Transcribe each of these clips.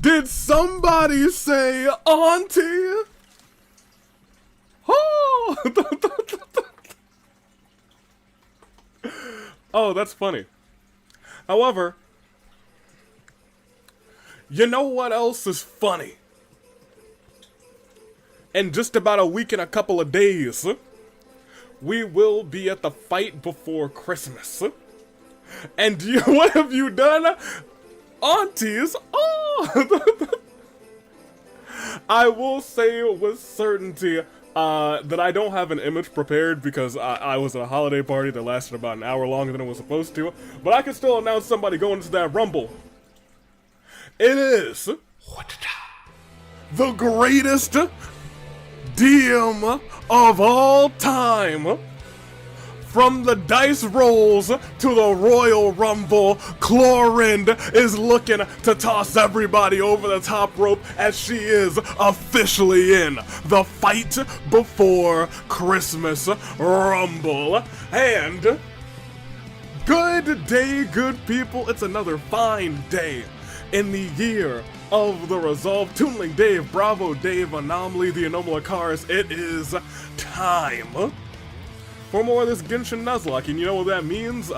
Did somebody say auntie? Oh! Oh, that's funny. However, you know what else is funny? In just about a week and a couple of days, we will be at the fight before Christmas. And what have you done? Aunties, oh! I will say with certainty that I don't have an image prepared because I was at a holiday party that lasted about an hour longer than it was supposed to, but I can still announce somebody going into that rumble. It is the greatest DM of all time. From the dice rolls to the Royal Rumble, Clorind is looking to toss everybody over the top rope as she is officially in the fight before Christmas Rumble. And good day, good people. It's another fine day in the year of the Resolve. Toonling Dave, Bravo Dave, Anomaly, the Anomalacars. It is time for more of this Genshin Nuzlocke, and you know what that means?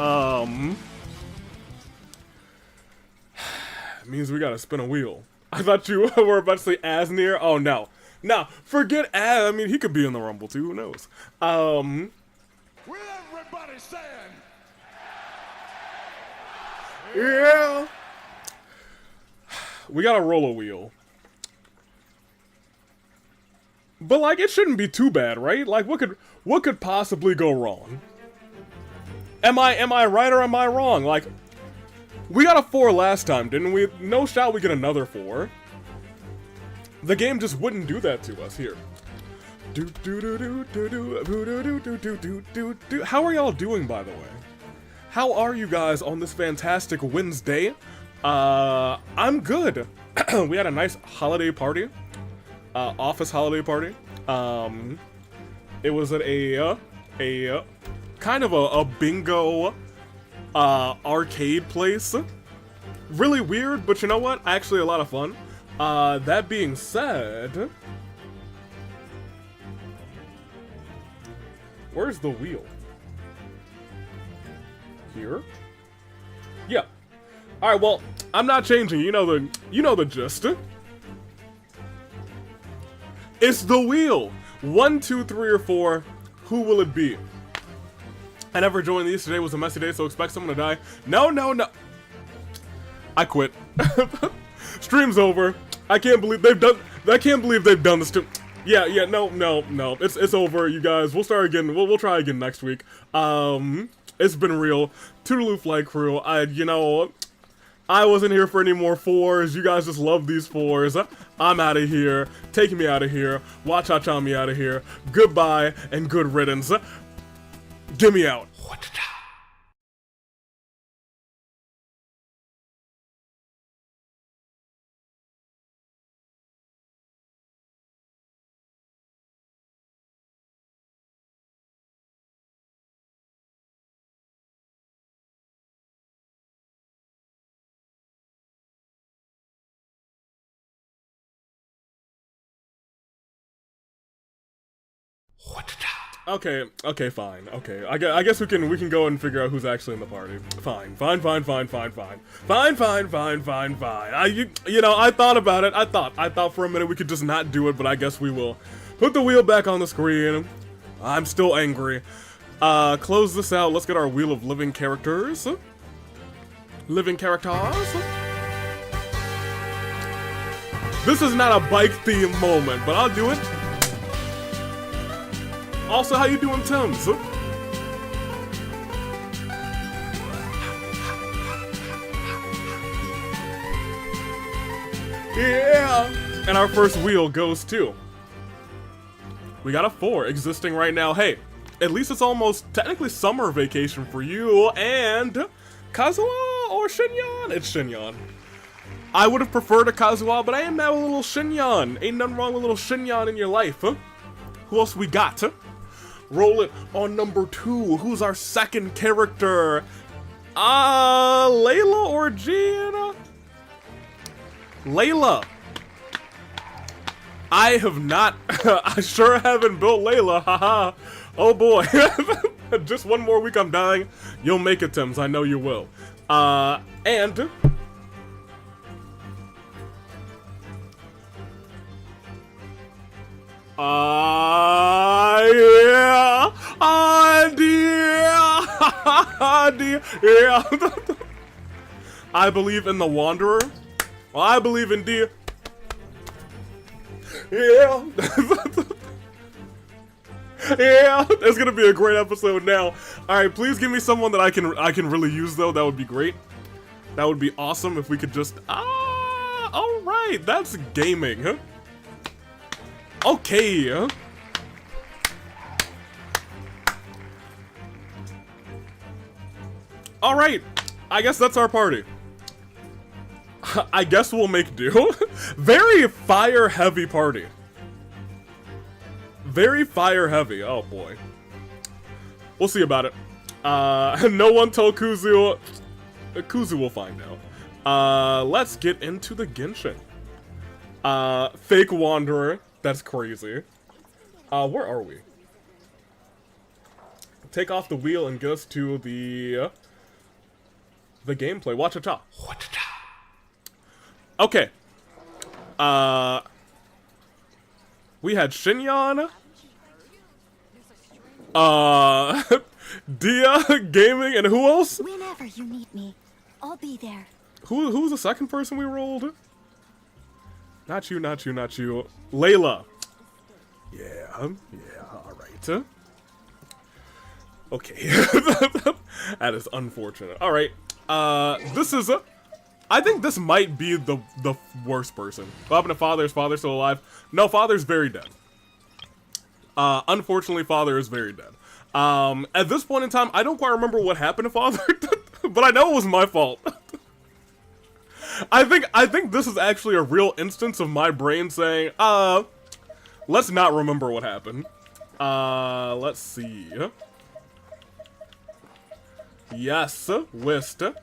It means we gotta spin a wheel. I thought you were about to say Asnir. Oh no. Nah, forget I mean, he could be in the Rumble too, who knows? With everybody saying, yeah. We gotta roll a wheel. But like, it shouldn't be too bad, right? Like, what could possibly go wrong? Am I right or am I wrong? Like, we got a 4 last time, didn't we? No shot we get another 4. The game just wouldn't do that to us here. How are y'all doing, by the way? How are you guys on this fantastic Wednesday? I'm good. We had a nice holiday party. Office holiday party. It was at a kind of a bingo arcade place. Really weird, but you know what? Actually a lot of fun. That being said, where's the wheel? Here? Yeah. Alright, well, I'm not changing. You know the gist. It's the wheel. 1, 2, 3, or 4. Who will it be? I never joined these. Today was a messy day, so expect someone to die. No, no, no. I quit. Stream's over. I can't believe they've done this to. Yeah, no. It's over, you guys. We'll start again. We'll try again next week. It's been real. Toodaloo Flight Crew. I wasn't here for any more 4s. You guys just love these 4s. I'm out of here. Take me out of here. Watch-cha-cha me out of here. Goodbye and good riddance. Get me out. Okay, fine. Okay, I guess we can go and figure out who's actually in the party. Fine. I thought about it. I thought for a minute we could just not do it, but I guess we will. Put the wheel back on the screen. I'm still angry. Close this out. Let's get our wheel of living characters. Living characters. This is not a bike theme moment, but I'll do it. Also, how you doing, Tim's? Yeah! And our first wheel goes to... We got a 4 existing right now. Hey, at least it's almost technically summer vacation for you and Kazuha or Shinyan? It's Shinyan. I would have preferred a Kazuha, but I am now a little Shinyan. Ain't nothing wrong with a little Shinyan in your life, huh? Who else we got? Roll it on number 2. Who's our second character? Layla or Gina? Layla. I have not. I sure haven't built Layla. Haha. Oh boy. Just one more week I'm dying. You'll make it, Tims. I know you will. And... yeah. Dear. Yeah. I believe in the Wanderer. Well, I believe in dear. Yeah. Yeah, it's gonna be a great episode now. Alright, please give me someone that I can really use though. That would be great. That would be awesome if we could just alright, that's gaming, huh? Okay, huh? Alright, I guess that's our party. I guess we'll make do. Very fire heavy party. Very fire heavy. Oh boy. We'll see about it. No one told Kuzu. Kuzu will find out. Let's get into the Genshin. Fake Wanderer. That's crazy. Where are we? Take off the wheel and get us to the gameplay. Watch it out. Okay. We had Shinyan. Dia Gaming, and who else? Whenever you need me, I'll be there. Who was the second person we rolled? Not you, not you, not you. Layla. Yeah, alright. Okay. That is unfortunate. Alright. This is I think this might be the worst person. What happened to Father? Is Father still alive? No, Father's very dead. Unfortunately, Father is very dead. At this point in time, I don't quite remember what happened to Father, but I know it was my fault. I think this is actually a real instance of my brain saying, let's not remember what happened. Let's see. Yes, Wisteria.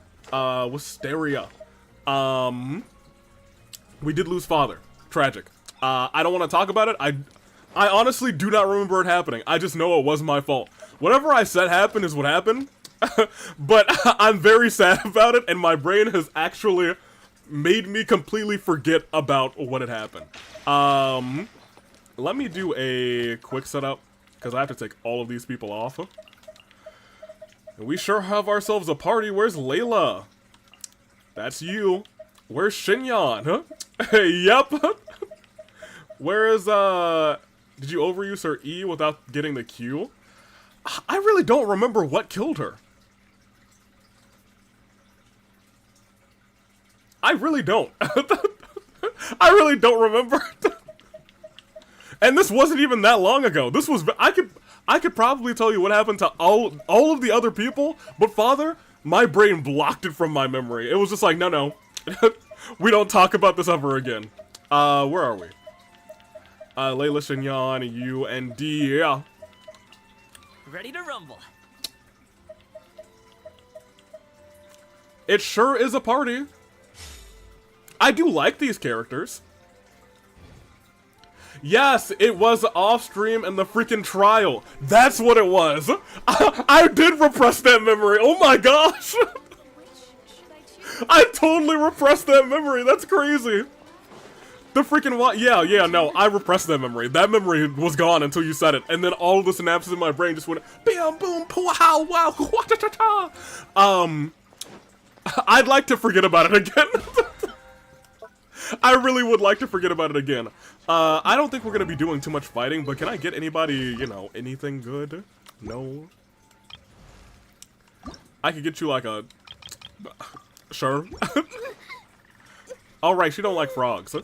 We did lose Father. Tragic. I don't want to talk about it. I honestly do not remember it happening. I just know it was my fault. Whatever I said happened is what happened. But I'm very sad about it, and my brain has actually made me completely forget about what had happened. Let me do a quick setup, because I have to take all of these people off. And we sure have ourselves a party. Where's Layla? That's you. Where's Shinyan, huh? Yep. Where is, did you overuse her E without getting the Q? I really don't remember what killed her. I really don't. I really don't remember. And this wasn't even that long ago. This was, I could probably tell you what happened to all of the other people, but Father, my brain blocked it from my memory. It was just like, no. We don't talk about this ever again. Where are we? Layla, Shinyan, you, and D, yeah. Ready to rumble. It sure is a party. I do like these characters. Yes, it was off stream and the freaking trial. That's what it was. I did repress that memory. Oh my gosh. I totally repressed that memory. That's crazy. The freaking what? Yeah, no, I repressed that memory. That memory was gone until you said it. And then all of the synapses in my brain just went, bam, boom, pow, wow, I'd like to forget about it again. I really would like to forget about it again. I don't think we're gonna be doing too much fighting, but can I get anybody, you know, anything good? No. I could get you like a... Sure. Alright, she don't like frogs.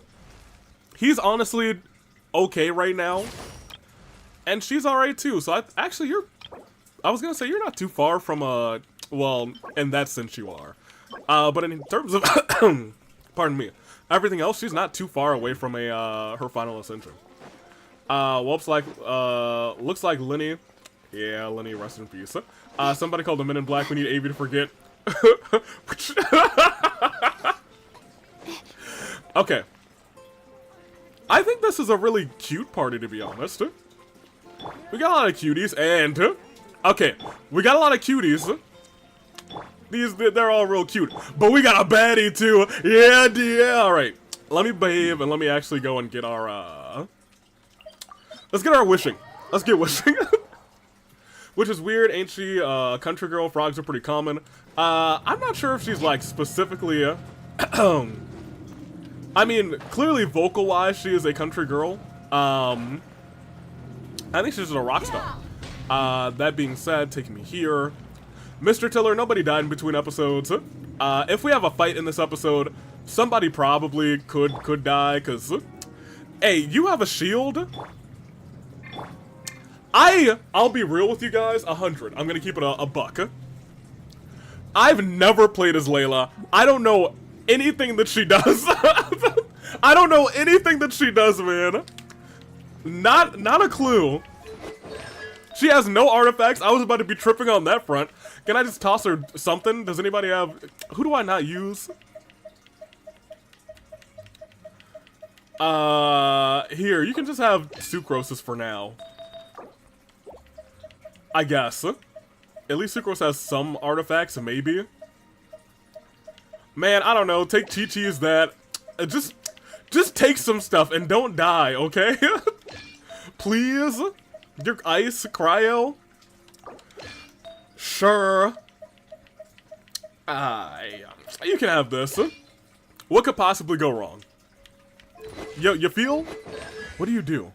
He's honestly okay right now. And she's alright too, so actually I was gonna say you're not too far from well, in that sense you are. But in terms of, pardon me, everything else, she's not too far away from her final ascension. Looks like Lenny. Yeah, Lenny, rest in peace. Somebody called the Men in Black. We need AV to forget. Okay. I think this is a really cute party, to be honest. We got a lot of cuties, and... Okay, we got a lot of cuties. They're all real cute. But we got a baddie, too. Yeah. Alright. Let me behave, and let me actually go and get our, Let's get our wishing. Let's get wishing. Which is weird, ain't she? Country girl, frogs are pretty common. I'm not sure if she's, like, specifically, I mean, clearly vocal-wise, she is a country girl. I think she's just a rock star. That being said, take me here. Mr. Tiller, nobody died in between episodes. If we have a fight in this episode, somebody probably could die, because... Hey, you have a shield? I'll be real with you guys, 100. I'm gonna keep it a buck. I've never played as Layla. I don't know anything that she does. I don't know anything that she does, man. Not a clue. She has no artifacts. I was about to be tripping on that front. Can I just toss her something? Does anybody have... Who do I not use? Here, you can just have Sucrose's for now. I guess. At least Sucrose has some artifacts, maybe. Man, I don't know. Take Chi-Chi's that. Just take some stuff and don't die, okay? Please? Your ice, cryo? Sure. You can have this. What could possibly go wrong? You feel? What do you do?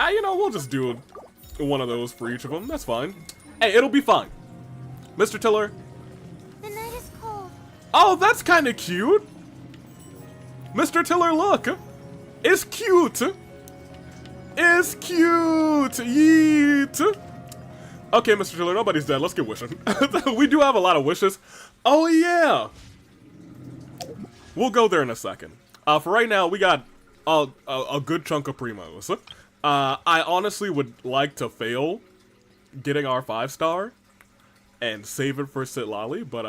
You know, we'll just do one of those for each of them. That's fine. Hey, it'll be fine. Mr. Tiller. The night is cold. Oh, that's kind of cute. Mr. Tiller, look. It's cute. It's cute. Yeet. Okay, Mr. Tiller, nobody's dead. Let's get wishing. We do have a lot of wishes. Oh, yeah. We'll go there in a second. For right now, we got a good chunk of primos. I honestly would like to fail getting our 5-star and save it for Sitlali, but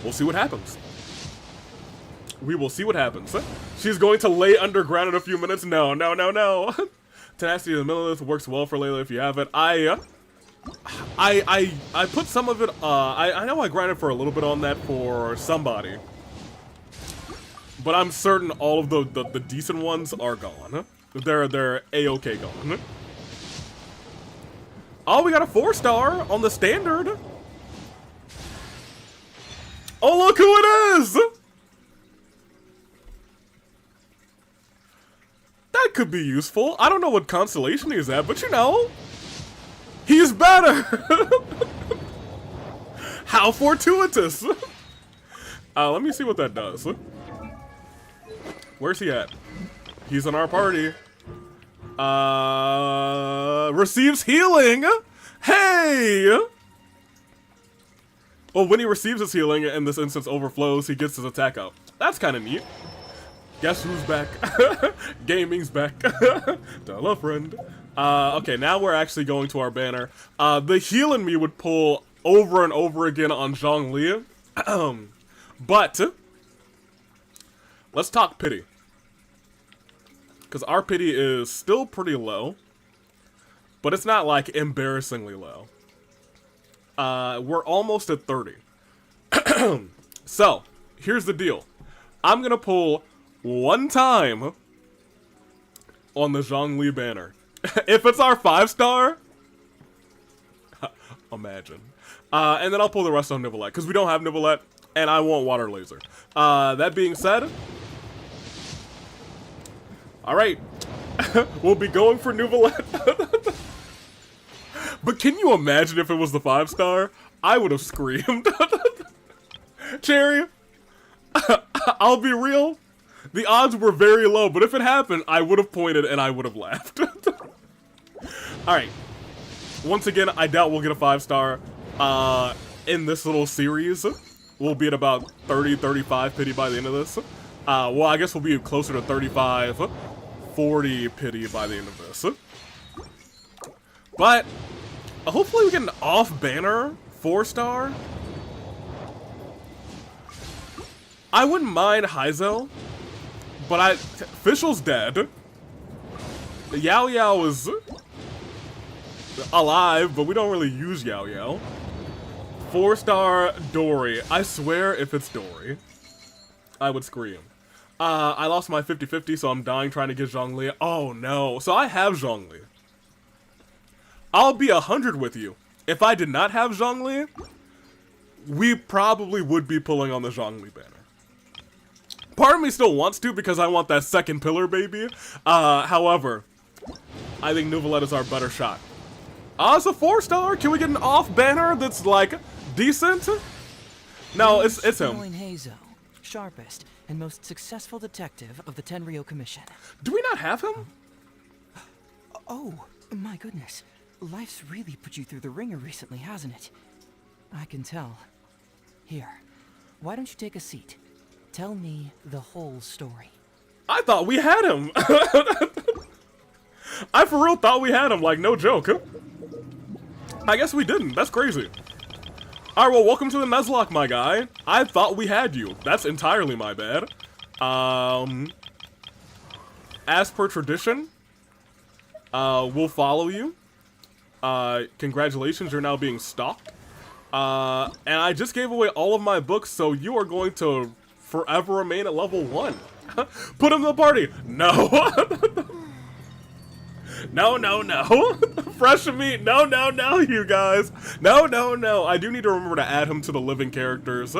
we'll see what happens. We will see what happens. She's going to lay underground in a few minutes. No. Tenacity of the Millilith works well for Layla if you have it. I put some of it, I know I grinded for a little bit on that for somebody. But I'm certain all of the decent ones are gone. They're A-okay gone. Oh, we got a 4-star on the standard. Oh, look who it is! That could be useful. I don't know what constellation he's at, but you know, he's better. How fortuitous. Let me see what that does. Where's he at? He's in our party. Receives healing. Hey. Well, when he receives his healing and this instance overflows, he gets his attack up. That's kind of neat. Guess who's back? Gaming's back. Tell a friend. Okay, now we're actually going to our banner. The heal in me would pull over and over again on Zhongli. But let's talk pity. Because our pity is still pretty low. But it's not, like, embarrassingly low. We're almost at 30. So, here's the deal. I'm gonna pull one time on the Zhongli banner. If it's our 5-star, imagine. And then I'll pull the rest on Nivelette, because we don't have Nivelette, and I want Water Laser. That being said, alright, we'll be going for Nivelette. But can you imagine if it was the 5-star? I would have screamed. Cherry, I'll be real. The odds were very low, but if it happened, I would have pointed and I would have laughed. Alright. Once again, I doubt we'll get a 5-star in this little series. We'll be at about 30, 35 pity by the end of this. Well, I guess we'll be closer to 35, 40 pity by the end of this. But hopefully we get an off-banner 4-star. I wouldn't mind Heizel, but Fischl's dead. Yao Yao is alive, but we don't really use Yao Yao. 4-star Dory. I swear if it's Dory, I would scream. I lost my 50-50, so I'm dying trying to get Zhongli. Oh no. So I have Zhongli. I'll be 100 with you. If I did not have Zhongli, we probably would be pulling on the Zhongli banner. Part of me still wants to because I want that second pillar, baby. However, I think Nouvellette is our better shot. It's a 4-star. Can we get an off banner that's like decent? No, it's him. Hazo, sharpest and most successful detective of the Tenryo Commission. Do we not have him? Oh, my goodness. Life's really put you through the ringer recently, hasn't it? I can tell. Here, why don't you take a seat? Tell me the whole story. I thought we had him. I for real thought we had him, like no joke. I guess we didn't. That's crazy. Alright, well, welcome to the Nuzlocke, my guy. I thought we had you. That's entirely my bad. As per tradition, we'll follow you. Congratulations, you're now being stalked. And I just gave away all of my books, so you are going to forever remain at level 1. Put him in the party. No. No. Fresh meat. No, you guys. No. I do need to remember to add him to the living characters.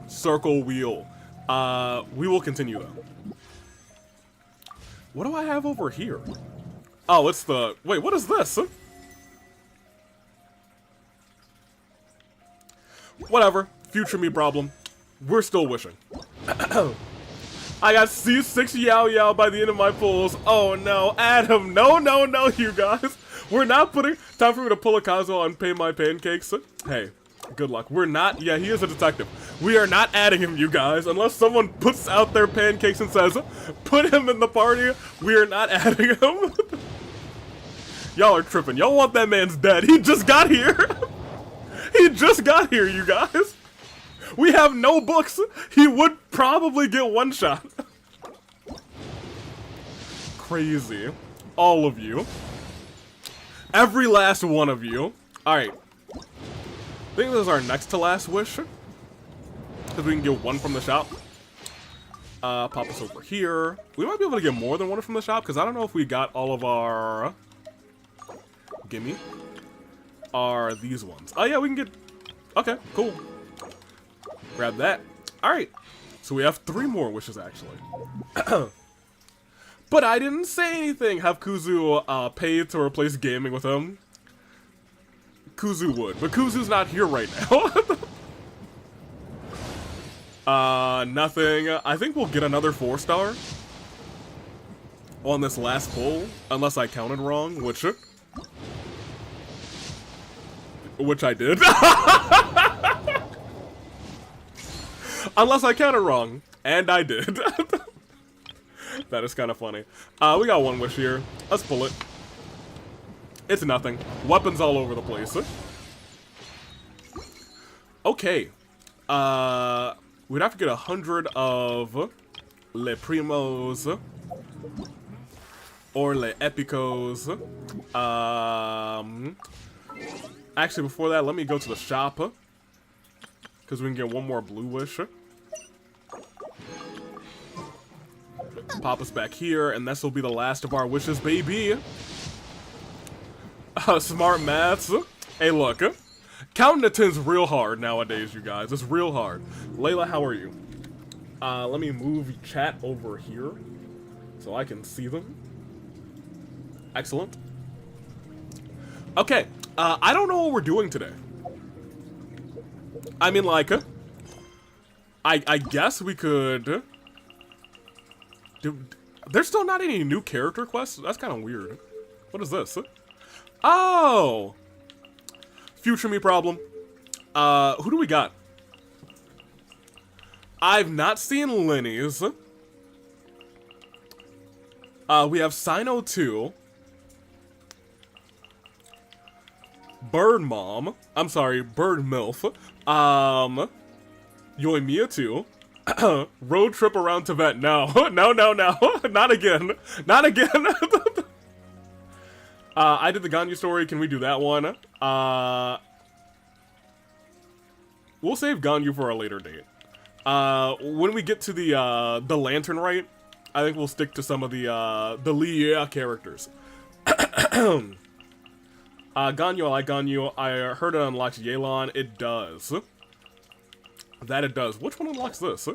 Circle wheel. We will continue though. What do I have over here? Oh, it's the... Wait, what is this? Whatever. Future me problem. We're still wishing. I got C6 Yao Yao by the end of my pulls. Oh no, Adam. No, you guys. We're not putting... Time for me to pull a Kazuo and pay my pancakes. Hey, good luck. We're not... Yeah, he is a detective. We are not adding him, you guys. Unless someone puts out their pancakes and says, put him in the party, we are not adding him. Y'all are tripping. Y'all want that man's dead. He just got here. He just got here, you guys. We have no books. He would probably get one shot. Crazy. All of you. Every last one of you. Alright. I think this is our next to last wish. Because we can get one from the shop. Pop us over here. We might be able to get more than one from the shop, because I don't know if we got all of our... Gimme. Are these ones. Oh yeah, we can get... Okay, cool. Grab that. Alright. So we have 3 more wishes, actually. But I didn't say anything. Have Kuzu paid to replace gaming with him. Kuzu would. But Kuzu's not here right now. Nothing. I think we'll get another 4-star. On this last pull. Unless I counted wrong. Which I did. Unless I counted wrong. And I did. That is kind of funny. We got one wish here. Let's pull it. It's nothing. Weapons all over the place. Okay. We'd have to get 100 of Le Primos. Or Le Epicos. Actually, before that, let me go to the shop. Because we can get one more blue wish. Pop us back here, and this will be the last of our wishes, baby. Smart maths. Hey, look. Counting to 10's real hard nowadays, you guys. It's real hard. Layla, how are you? Let me move chat over here so I can see them. Excellent. Okay. I don't know what we're doing today. I mean, like, I guess we could... There's still not any new character quests? That's kind of weird. What is this? Oh! Future me problem. Who do we got? I've not seen Lenny's. We have Sino 2. Bird Mom. I'm sorry, Bird MILF. Yoimiya 2. Road trip around Tibet. No. No. Not again. Not again. I did the Ganyu story. Can we do that one? We'll save Ganyu for a later date. When we get to the Lantern Rite, I think we'll stick to some of the Lia characters. Ganyu, I like Ganyu. I heard it unlocks Yelan. It does. That it does. Which one unlocks this?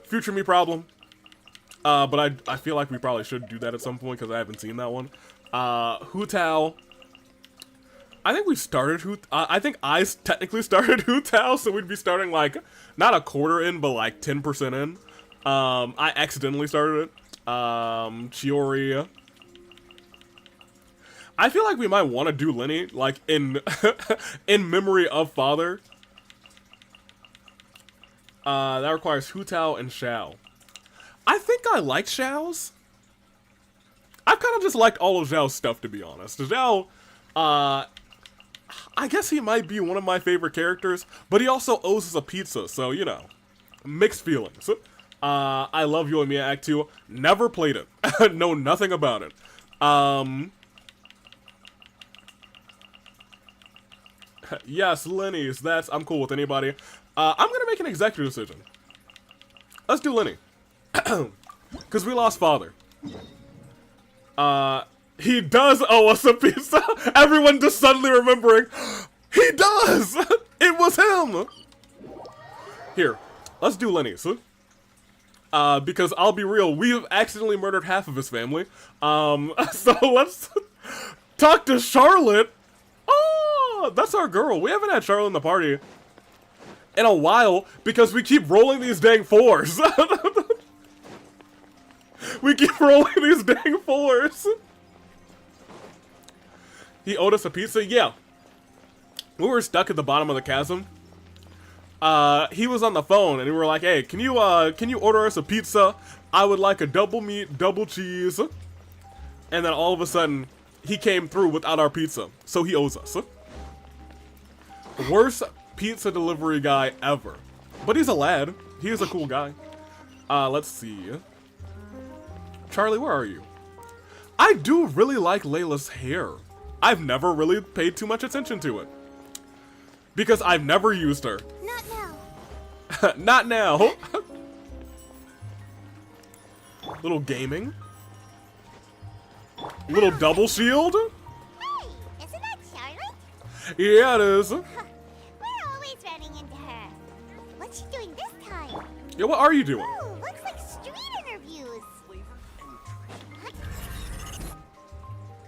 Future me problem. But I feel like we probably should do that at some point because I haven't seen that one. Hu Tao. I think we started I think I technically started Hu Tao, so we'd be starting like not a quarter in, but like 10% in. I accidentally started it. Chiori. I feel like we might want to do Lenny, like in in memory of Father. That requires Hu Tao and Xiao. I think I like Xiao's. I've kind of just liked all of Xiao's stuff, to be honest. Xiao, I guess he might be one of my favorite characters, but he also owes us a pizza, so, you know, mixed feelings. I love Yoimiya Act 2. Never played it. Know nothing about it. Yes, Lenny's. I'm cool with anybody. I'm gonna make an executive decision. Let's do Lenny. Because we lost Father. He does owe us a pizza. Everyone just suddenly remembering. He does! It was him! Here, let's do Lenny's. Because I'll be real, we've accidentally murdered half of his family. So let's talk to Charlotte. Oh, that's our girl. We haven't had Charlotte in the party in a while because we keep rolling these dang 4s. We keep rolling these dang 4s. He owed us a pizza? Yeah. We were stuck at the bottom of the chasm. He was on the phone and we were like, hey, can you order us a pizza? I would like a double meat, double cheese. And then all of a sudden, he came through without our pizza. So he owes us. Worst pizza delivery guy ever. But he's a lad. He is a cool guy. Let's see. Charlie, where are you? I do really like Layla's hair. I've never really paid too much attention to it. Because I've never used her. Not now. Not now. Little gaming. Little double shield. Hey, isn't that Charlotte? Yeah, it is. We're always running into her. What's she doing this time? Yeah, what are you doing? Oh, looks like street interviews.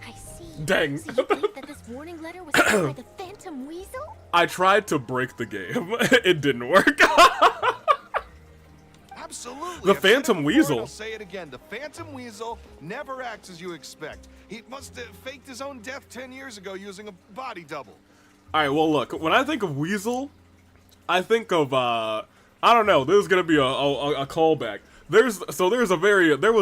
I see. Dang. So you believe that this warning letter was sent by the Phantom Weasel? I tried to break the game. It didn't work. Absolutely. The I've said it Phantom before, Weasel. and I'll say it again. The Phantom Weasel never acts as you expect. He must have faked his own death 10 years ago using a body double. Alright, well look, when I think of Weasel, I think of, I don't know, this is gonna be a callback. There was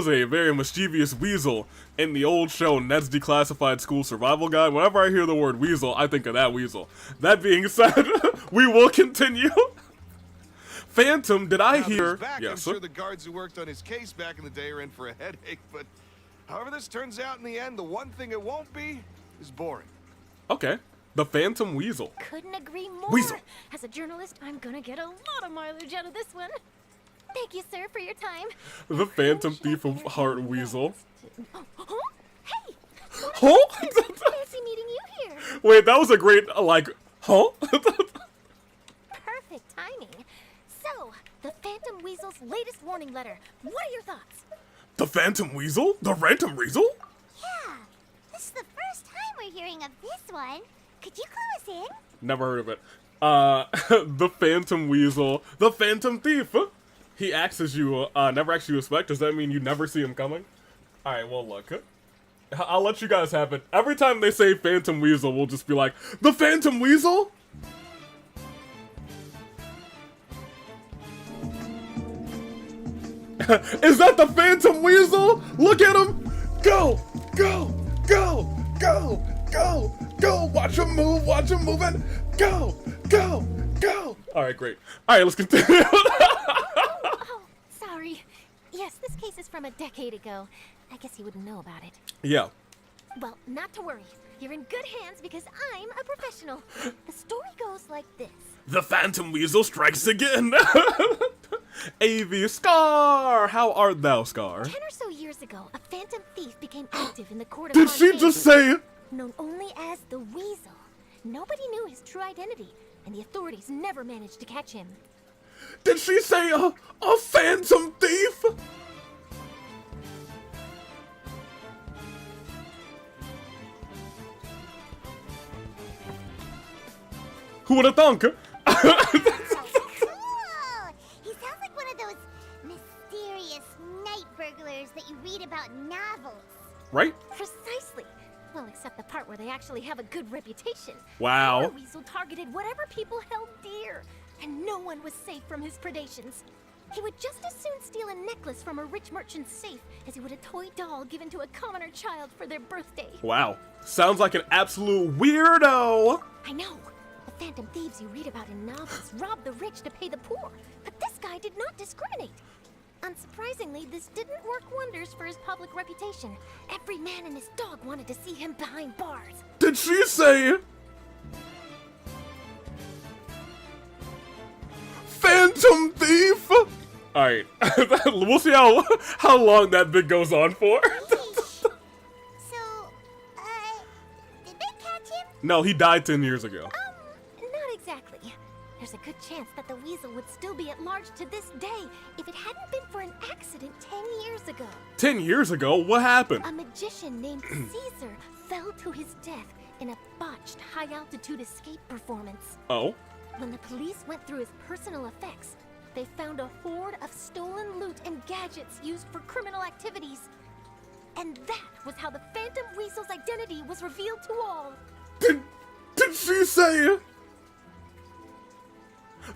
a very mischievous weasel in the old show Ned's Declassified School Survival Guide. Whenever I hear the word weasel, I think of that weasel. That being said, we will continue. Phantom, did I Now that hear? he's back, I'm Yes. sure the guards who worked on his case back in the day are in for a headache, but however this turns out in the end, the one thing it won't be is boring. Okay. The Phantom Weasel. Couldn't agree more. Weasel. As a journalist, I'm gonna get a lot of mileage out of this one. Thank you, sir, for your time. The Phantom Thief of Heart Weasel. Huh? Hey! Huh? Fancy meeting you here. Wait, that was a great, like, huh? Perfect timing. So, the Phantom Weasel's latest warning letter. What are your thoughts? The Phantom Weasel? The Phantom Weasel? Yeah, this is the first time we're hearing of this one. Could you clue us in? Never heard of it. The Phantom Weasel. The Phantom Thief. He acts as you never actually expect. Does that mean you never see him coming? Alright, well look. I'll let you guys have it. Every time they say Phantom Weasel, we'll just be like, the Phantom Weasel? Is that the Phantom Weasel? Look at him! Go! Go! Go! Go! Go! Go! Watch him move! Watch him move! And go! Go! Go! Alright, great. Alright, let's continue. Oh, sorry. Yes, this case is from a decade ago. I guess you wouldn't know about it. Yeah. Well, not to worry. You're in good hands because I'm a professional. The story goes like this. The Phantom Weasel strikes again! AV Scar! How art thou, Scar? 10 or so years ago, a phantom thief became active in the court of Did she Confronting, just say... known only as the Weasel. Nobody knew his true identity, and the authorities never managed to catch him. Did she say a phantom thief? Who would have thunk? Cool! He sounds like one of those mysterious night burglars that you read about in novels. Right? Precisely. Well, except the part where they actually have a good reputation. Wow. Our Weasel targeted whatever people held dear, and no one was safe from his predations. He would just as soon steal a necklace from a rich merchant's safe as he would a toy doll given to a commoner child for their birthday. Wow. Sounds like an absolute weirdo. I know. The phantom thieves you read about in novels rob the rich to pay the poor, but this guy did not discriminate. Unsurprisingly, this didn't work wonders for his public reputation. Every man and his dog wanted to see him behind bars. Did she say... Phantom thief? Alright. We'll see how long that bit goes on for. So, did they catch him? No, he died 10 years ago. Not exactly. There's a good chance that the Weasel would still be at large to this day if it hadn't been for an accident 10 years ago. 10 years ago? What happened? A magician named Cesar fell to his death in a botched high-altitude escape performance. Oh? When the police went through his personal effects, they found a hoard of stolen loot and gadgets used for criminal activities. And that was how the Phantom Weasel's identity was revealed to all. Did she say...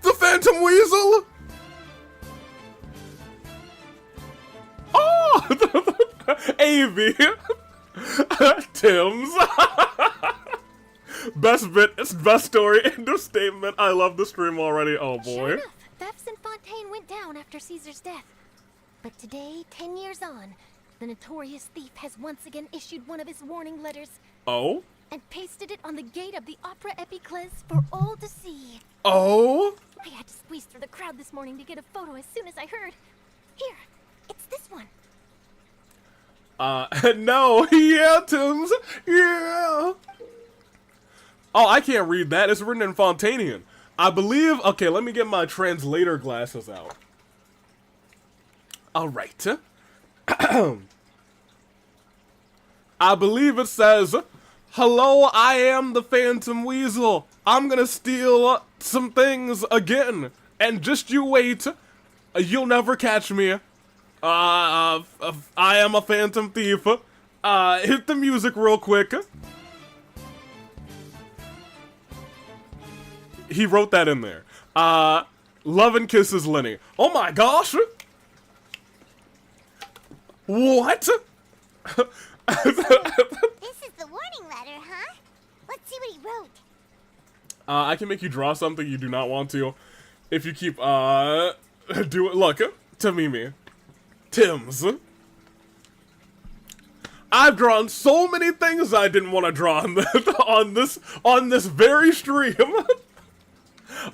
The Phantom Weasel? Oh! AV. Tim's. Best bit, best story, end of statement. I love the stream already. Oh boy. Sure enough, thefts in Fontaine went down after Caesar's death. But today, 10 years on, the notorious thief has once again issued one of his warning letters Oh? and pasted it on the gate of the Opera Epiclese for all to see. Oh? I had to squeeze through the crowd this morning to get a photo as soon as I heard. Here, it's this one. No. Yeah, Tim's. Yeah. Oh, I can't read that. It's written in Fontanian. I believe... Okay, let me get my translator glasses out. Alright. I believe it says, "Hello, I am the Phantom Weasel. I'm gonna steal some things again. And just you wait. You'll never catch me. I am a phantom thief. Hit the music real quick." He wrote that in there. Love and kisses, Lenny. Oh my gosh! What? This is the warning letter, huh? Let's see what he wrote. I can make you draw something you do not want to. If you keep, do it. Look, to Mimi. Tim's. I've drawn so many things I didn't want to draw on this very stream.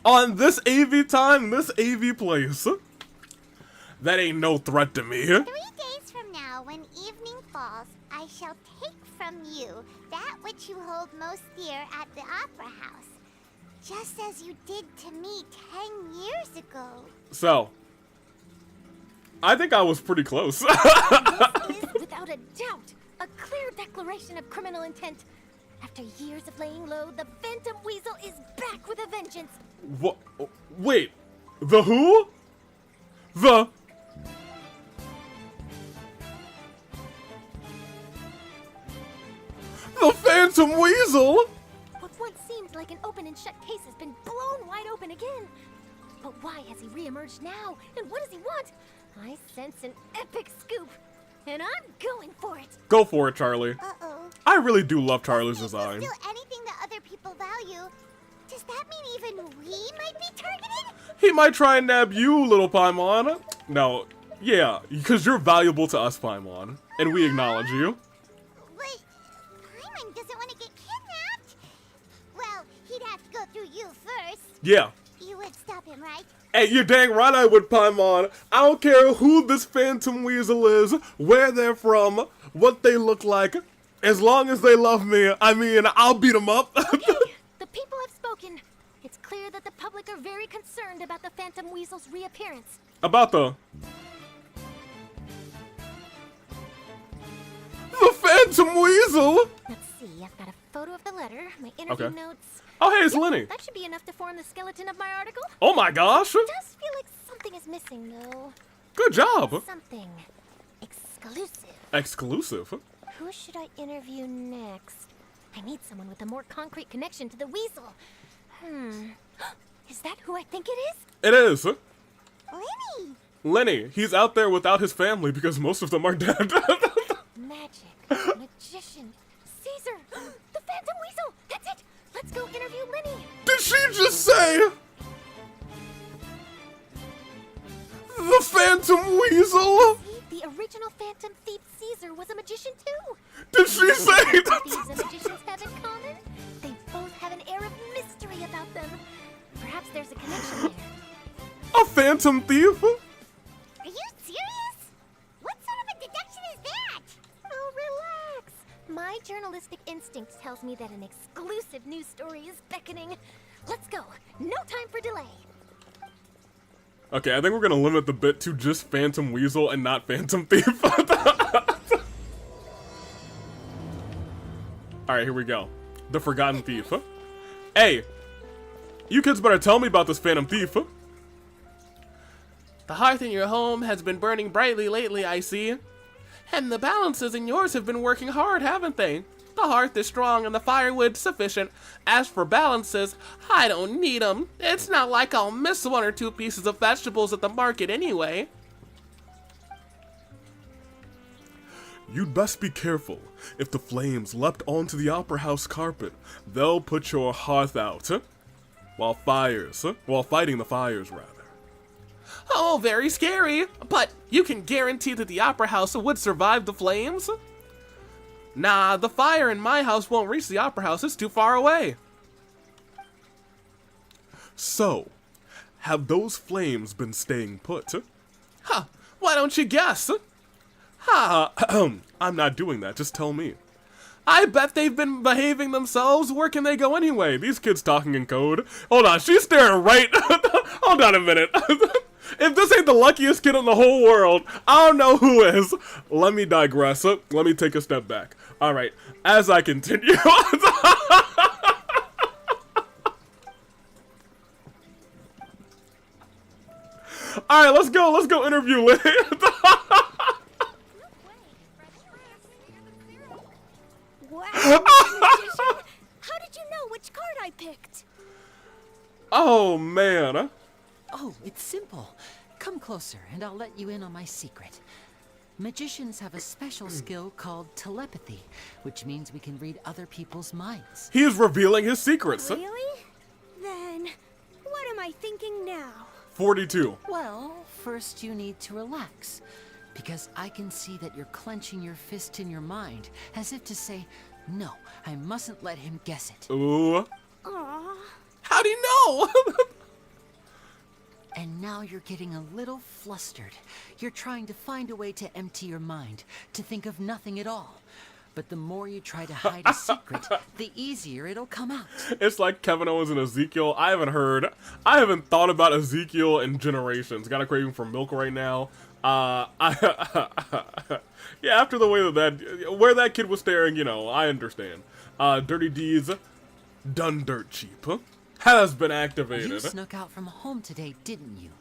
On this AV time, this AV place. That ain't no threat to me. 3 days from now, when evening falls, I shall take from you that which you hold most dear at the Opera House, just as you did to me 10 years ago. So, I think I was pretty close. This is, without a doubt, a clear declaration of criminal intent. After years of laying low, the Phantom Weasel is back with a vengeance. What? Wait, the who? The Phantom Weasel? What once seemed like an open and shut case has been blown wide open again. But why has he reemerged now? And what does he want? I sense an epic scoop, and I'm going for it. Go for it, Charlie. Uh-oh. I really do love Charlie's If design. there's still anything that other people value, does that mean even we might be targeted? He might try and nab you, little Paimon. No, yeah, because you're valuable to us, Paimon, and we acknowledge you. But Paimon doesn't want to get kidnapped. Well, he'd have to go through you first. Yeah. You would stop him, right? Hey, you're dang right I would, Paimon. I don't care who this Phantom Weasel is, where they're from, what they look like. As long as they love me, I mean, I'll beat them up. Okay, the people have spoken. It's clear that the public are very concerned about the Phantom Weasel's reappearance. About the Phantom Weasel? Let's see, I've got a photo of the letter, my interview Okay. notes. Oh, hey, it's Lenny. That should be enough to form the skeleton of my article. Oh my gosh. It does feel like something is missing, though. Good job. Something exclusive. Exclusive. Who should I interview next? I need someone with a more concrete connection to the Weasel. Is that who I think it is? It is. Lenny! Lenny, he's out there without his family because most of them are dead. Magic, magician, Cesar, the Phantom Weasel. That's it. Let's go interview Lenny. Did she just say the Phantom Weasel? See, the original Phantom Thief Cesar was a magician too. Did she say Thieves that? and magicians have in common? They both have an air of mystery about them. Perhaps there's a connection there. A Phantom Thief? Are you serious? What sort of a deduction is that? Oh, relax. My journalistic instinct tells me that an exclusive news story is beckoning. Let's go. No time for delay. Okay, I think we're gonna limit the bit to just Phantom Weasel and not Phantom Thief. Alright, here we go. The Forgotten Thief. Hey, you kids better tell me about this Phantom Thief. The hearth in your home has been burning brightly lately, I see. And the balances in yours have been working hard, haven't they? The hearth is strong and the firewood sufficient. As for balances, I don't need them. It's not like I'll miss 1 or 2 pieces of vegetables at the market anyway. You'd best be careful. If the flames leapt onto the opera house carpet, they'll put your hearth out. While fighting the fires, rather. Oh, very scary. But you can guarantee that the opera house would survive the flames? Nah, the fire in my house won't reach the opera house. It's too far away. So, have those flames been staying put? Huh, why don't you guess? Ha, I'm not doing that, just tell me. I bet they've been behaving themselves. Where can they go anyway? These kids talking in code. Hold on, she's staring right. Hold on a minute. If this ain't the luckiest kid in the whole world, I don't know who is. Let me digress. Let me take a step back. All right, as I continue. All right, let's go interview Lynn. Wow, magician! How did you know which card I picked? Oh man. Oh, it's simple. Come closer, and I'll let you in on my secret. Magicians have a special skill called telepathy, which means we can read other people's minds. He is revealing his secrets. Really? Then, what am I thinking now? 42. Well, first you need to relax, because I can see that you're clenching your fist in your mind, as if to say, no, I mustn't let him guess it. Ooh. Aww. How do you know? And now you're getting a little flustered. You're trying to find a way to empty your mind, to think of nothing at all. But the more you try to hide a secret, the easier it'll come out. It's like Kevin Owens and Ezekiel. I haven't thought about Ezekiel in generations. Got a craving for milk right now. Yeah, after the way where that kid was staring, you know, I understand. Dirty D's done dirt cheap. Has been activated. You snuck out from home today, didn't you?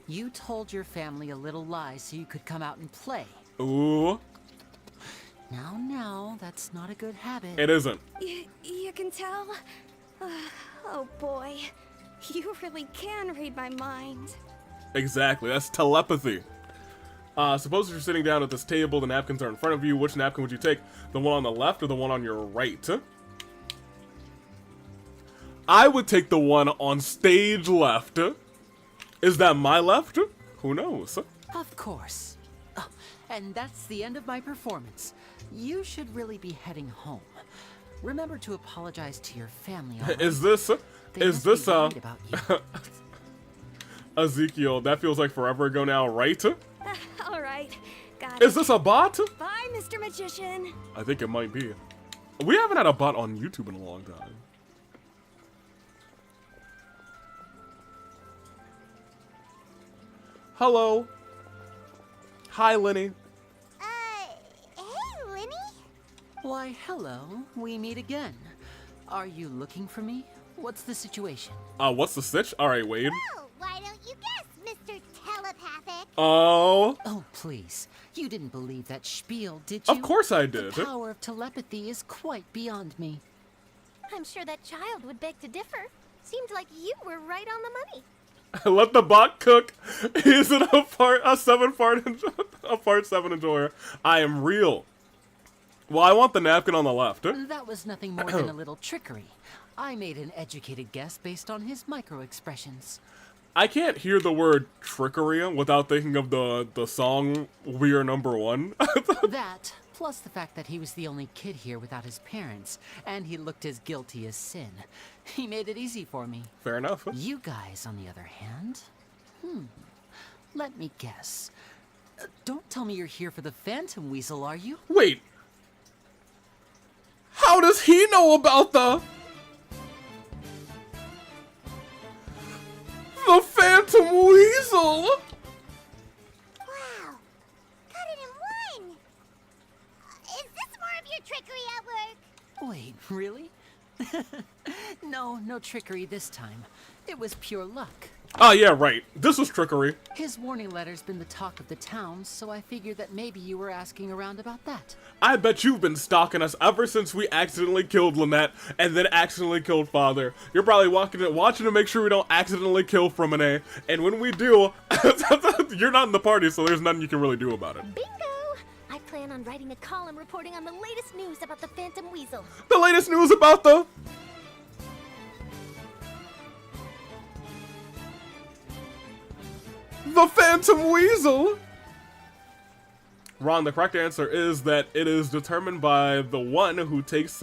You told your family a little lie so you could come out and play. Ooh. Now, that's not a good habit. It isn't. You can tell? Oh boy, you really can read my mind. Exactly. That's telepathy. Suppose you're sitting down at this table, the napkins are in front of you. Which napkin would you take? The one on the left or the one on your right? I would take the one on stage left. Is that my left? Who knows? Of course. Oh, and that's the end of my performance. You should really be heading home. Remember to apologize to your family. All right? Is this They must be worried about you. Ezekiel, that feels like forever ago now, right? All right. Got Is it. this a bot? Bye, Mr. Magician. I think it might be. We haven't had a bot on YouTube in a long time. Hello. Hi, Lenny. Hey, Lenny? Why, hello. We meet again. Are you looking for me? What's the situation? What's the stitch? Alright, Wade. Oh, why don't you guess, Mr. Telepathic? Oh. Oh, please. You didn't believe that spiel, did you? Of course I did. The power of telepathy is quite beyond me. I'm sure that child would beg to differ. Seemed like you were right on the money. Let the bot cook. He's in a part 7 enjoyer. I am real. Well, I want the napkin on the left. That was nothing more than a little trickery. I made an educated guess based on his micro-expressions. I can't hear the word trickery without thinking of the song "We're Number One." That, plus the fact that he was the only kid here without his parents, and he looked as guilty as sin. He made it easy for me. Fair enough. You guys, on the other hand, let me guess. Don't tell me you're here for the Phantom Weasel, are you? Wait. How does he know about the Phantom Weasel? Wow, cut it in one. Is this more of your trickery at work? Wait, really? No trickery this time. It was pure luck. Oh, yeah, right. This was trickery. His warning letter's been the talk of the town, so I figured that maybe you were asking around about that. I bet you've been stalking us ever since we accidentally killed Lynette and then accidentally killed Father. You're probably watching to make sure we don't accidentally kill Fromine. And when we do, you're not in the party, so there's nothing you can really do about it. Bingo! I plan on writing a column reporting on the latest news about the Phantom Weasel. The latest news about the Phantom Weasel. Ron, the correct answer is that it is determined by the one who takes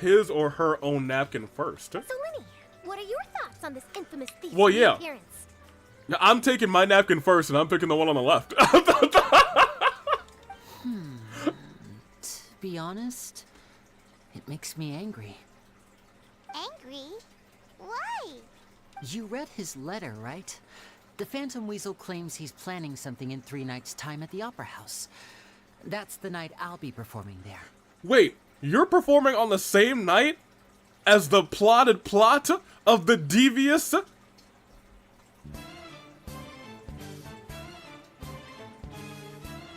his or her own napkin first. So, Lenny, what are your thoughts on this infamous thief's Well, yeah. appearance? Now, I'm taking my napkin first, and I'm picking the one on the left. To be honest, it makes me angry. Angry? Why? You read his letter, right? The Phantom Weasel claims he's planning something in 3 nights' time at the Opera House. That's the night I'll be performing there. Wait, you're performing on the same night as the plotted plot of the devious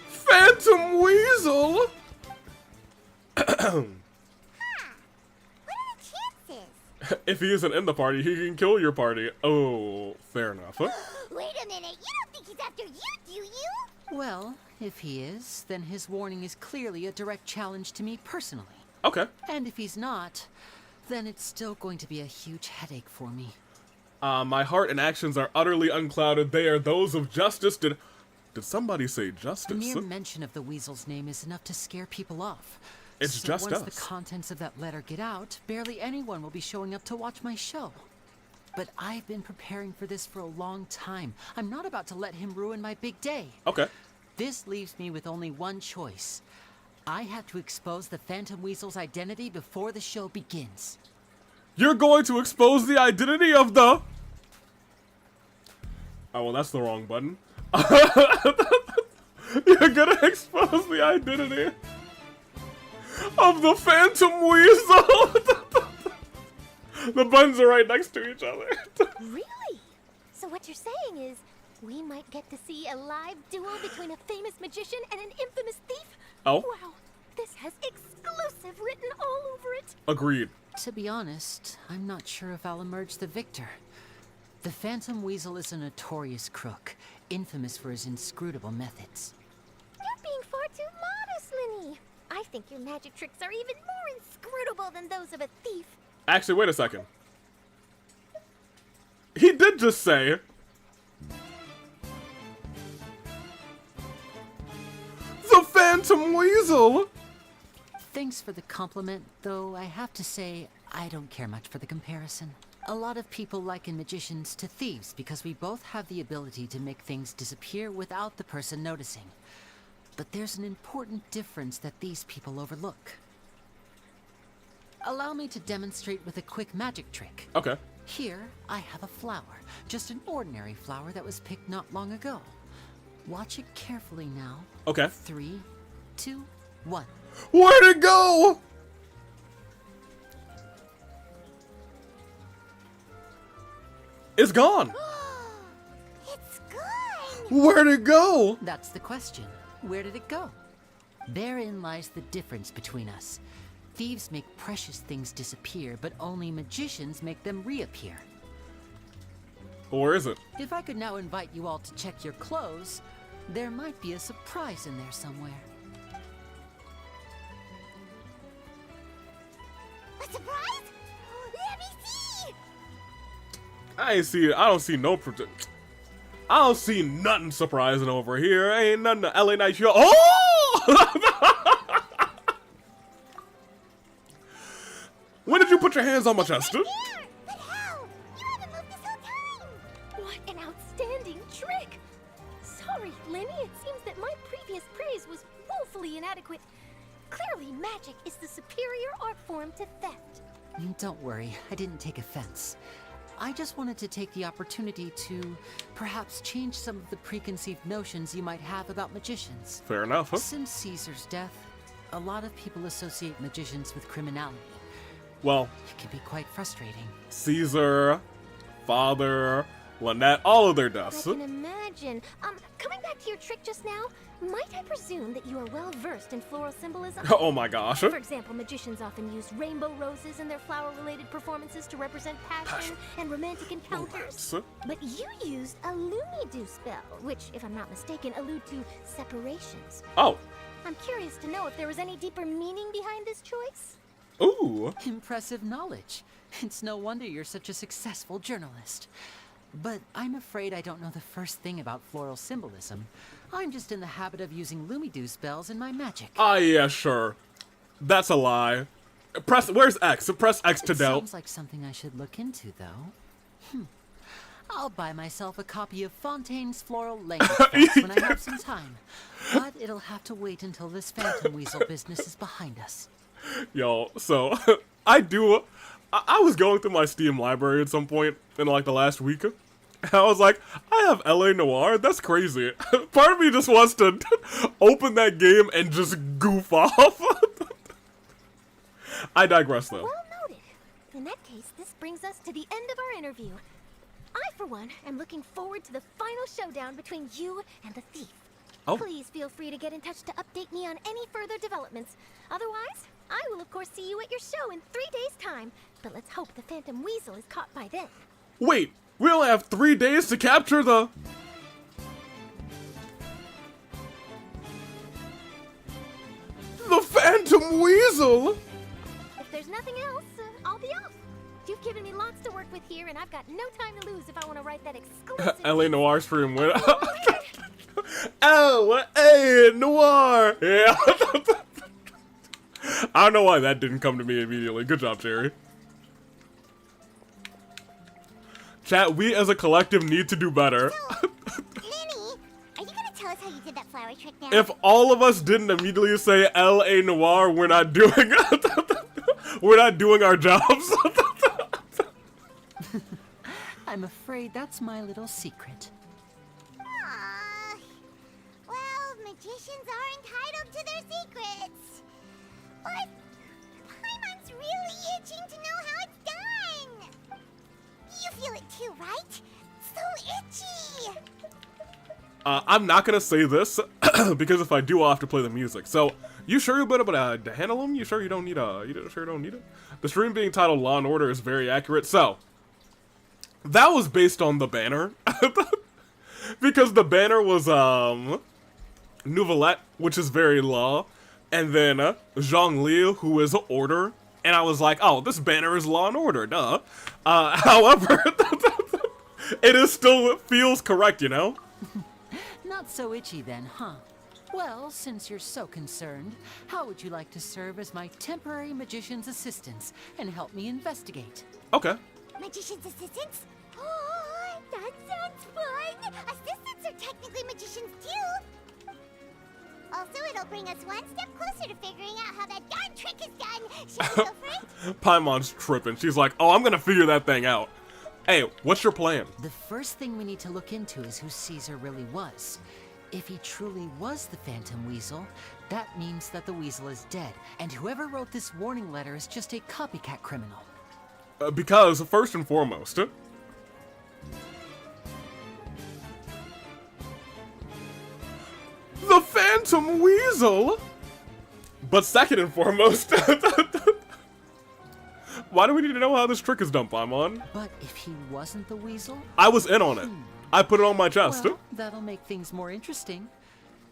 Phantom Weasel? What are the chances? If he isn't in the party, he can kill your party. Oh, fair enough. Wait a minute, you don't think he's after you, do you? Well, if he is, then his warning is clearly a direct challenge to me personally. Okay. And if he's not, then it's still going to be a huge headache for me. My heart and actions are utterly unclouded. They are those of justice. Did somebody say The justice? mere mention of the Weasel's name is enough to scare people off. It's so just once us. the contents of that letter get out, barely anyone will be showing up to watch my show. But I've been preparing for this for a long time. I'm not about to let him ruin my big day. Okay. This leaves me with only one choice. I have to expose the Phantom Weasel's identity before the show begins. You're going to expose the identity of the... Oh, well, that's the wrong button. You're gonna expose the identity of the Phantom Weasel. The buttons are right next to each other. Really? So what you're saying is, we might get to see a live duel between a famous magician and an infamous thief? Oh. Wow, this has exclusive written all over it. Agreed. To be honest, I'm not sure if I'll emerge the victor. The Phantom Weasel is a notorious crook, infamous for his inscrutable methods. think your magic tricks are even more inscrutable than those of a thief. Actually, wait a second. He did just say... the Phantom Weasel! Thanks for the compliment, though I have to say, I don't care much for the comparison. A lot of people liken magicians to thieves because we both have the ability to make things disappear without the person noticing. But there's an important difference that these people overlook. Allow me to demonstrate with a quick magic trick. Okay. Here, I have a flower. Just an ordinary flower that was picked not long ago. Watch it carefully now. Okay. 3, 2, 1. Where'd it go? It's gone. It's gone! Where'd it go? That's the question. Where did it go? Therein lies the difference between us. Thieves make precious things disappear, but only magicians make them reappear. Or is it? If I could now invite you all to check your clothes, there might be a surprise in there somewhere. A surprise? Let me see! I don't see no I don't see nothing surprising over here. Ain't nothing to LA Night Show. Oh! When did you put your hands on my chest? Here! But how? You haven't moved this whole time! What an outstanding trick! Sorry, Lenny, it seems that my previous praise was woefully inadequate. Clearly, magic is the superior art form to theft. Don't worry, I didn't take offense. I just wanted to take the opportunity to perhaps change some of the preconceived notions you might have about magicians. Fair enough, huh? Since Caesar's death, a lot of people associate magicians with criminality. Well, It can be quite frustrating. Caesar, Father, Lynette, all of their I deaths. can imagine. Coming back to your trick just now, might I presume that you are well versed in floral symbolism? Oh my gosh. For example, magicians often use rainbow roses in their flower-related performances to represent passion and romantic encounters. Romance. But you used a Lumidu spell, which, if I'm not mistaken, allude to separations. Oh. I'm curious to know if there was any deeper meaning behind this choice. Ooh. Impressive knowledge. It's no wonder you're such a successful journalist. But I'm afraid I don't know the first thing about floral symbolism. I'm just in the habit of using Lumidu spells in my magic. Ah, yeah, sure. That's a lie. Where's X? Press X to It doubt. sounds like something I should look into, though. I'll buy myself a copy of Fontaine's Floral Language Facts when I have some time. But it'll have to wait until this Phantom Weasel business is behind us. Yo, so, I was going through my Steam library at some point in like the last week. And I was like, I have LA Noire? That's crazy. Part of me just wants to open that game and just goof off. I digress though. Well noted. In that case, this brings us to the end of our interview. I, for one, am looking forward to the final showdown between you and the thief. Oh. Please feel free to get in touch to update me on any further developments. Otherwise, I will of course see you at your show in 3 days' time. But let's hope the Phantom Weasel is caught by then. Wait, we only have 3 days to capture the... the Phantom Weasel! If there's nothing else, I'll be off. You've given me lots to work with here, and I've got no time to lose if I want to write that exclusive... LA Noire stream win. LA Noire! Yeah. I don't know why that didn't come to me immediately. Good job, Jerry. Chat, we as a collective need to do better. Lenny, are you gonna tell us how you did that flower trick now? If all of us didn't immediately say LA Noire, we're not doing we're not doing our jobs. I'm afraid that's my little secret. Aww. Well, magicians are entitled to their secrets. But Paimon's really itching to know how it's done. You feel it too, right? So itchy. I'm not gonna say this because if I do, I'll have to play the music. So, you sure you'll be able to handle them? You sure you don't need sure you don't need it? The stream being titled Law and Order is very accurate. So, that was based on the banner because the banner was Nouvellette, which is very law. And then Zhongli, who is order. And I was like, oh, this banner is Law and Order, duh. However, it is still feels correct, you know? Not so itchy then, huh? Well, since you're so concerned, how would you like to serve as my temporary magician's assistants and help me investigate? Okay. Magician's assistants? Oh, that sounds fun! Assistants are technically magicians too! Also, it'll bring us one step closer to figuring out how that darn trick is done! Shall we go for it? Paimon's tripping. She's like, oh, I'm gonna figure that thing out. Hey, what's your plan? The first thing we need to look into is who Cesar really was. If he truly was the Phantom Weasel, that means that the Weasel is dead, and whoever wrote this warning letter is just a copycat criminal. Because, first and foremost, the Phantom Weasel! But second and foremost, why do we need to know how this trick is done, Paimon? But if he wasn't the Weasel? I was in on it. I put it on my chest. Well, that'll make things more interesting.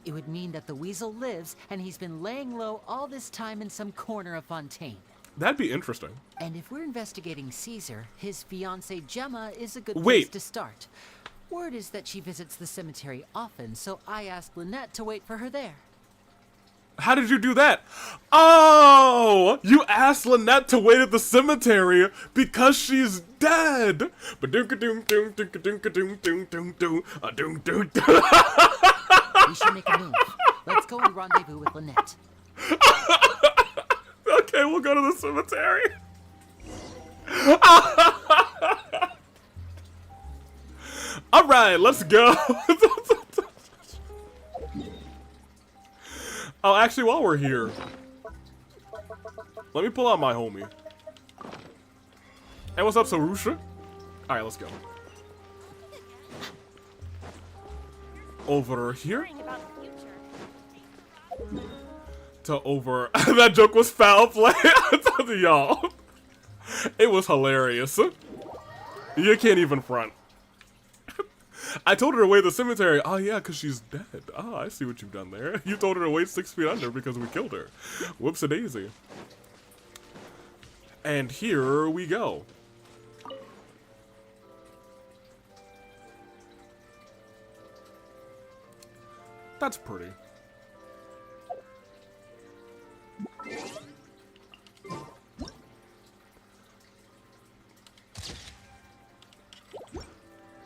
It would mean that the Weasel lives, and he's been laying low all this time in some corner of Fontaine. That'd be interesting. And if we're investigating Cesar, his fiancée Jemma is a good place Wait. to start. Word is that she visits the cemetery often, so I asked Lynette to wait for her there. How did you do that? Oh! You asked Lynette to wait at the cemetery because she's dead! We should make a move. Let's go and rendezvous with Lynette. Okay, we'll go to the cemetery. Alright, let's go. Oh, actually, while we're here, let me pull out my homie. Hey, what's up, Sarusha? Alright, let's go. Over here. To over. That joke was foul play. To y'all. It was hilarious. You can't even front. I told her to wait at the cemetery. Oh, yeah, because she's dead. Oh, I see what you've done there. You told her to wait 6 feet under because we killed her. Whoops-a-daisy. And here we go. That's pretty.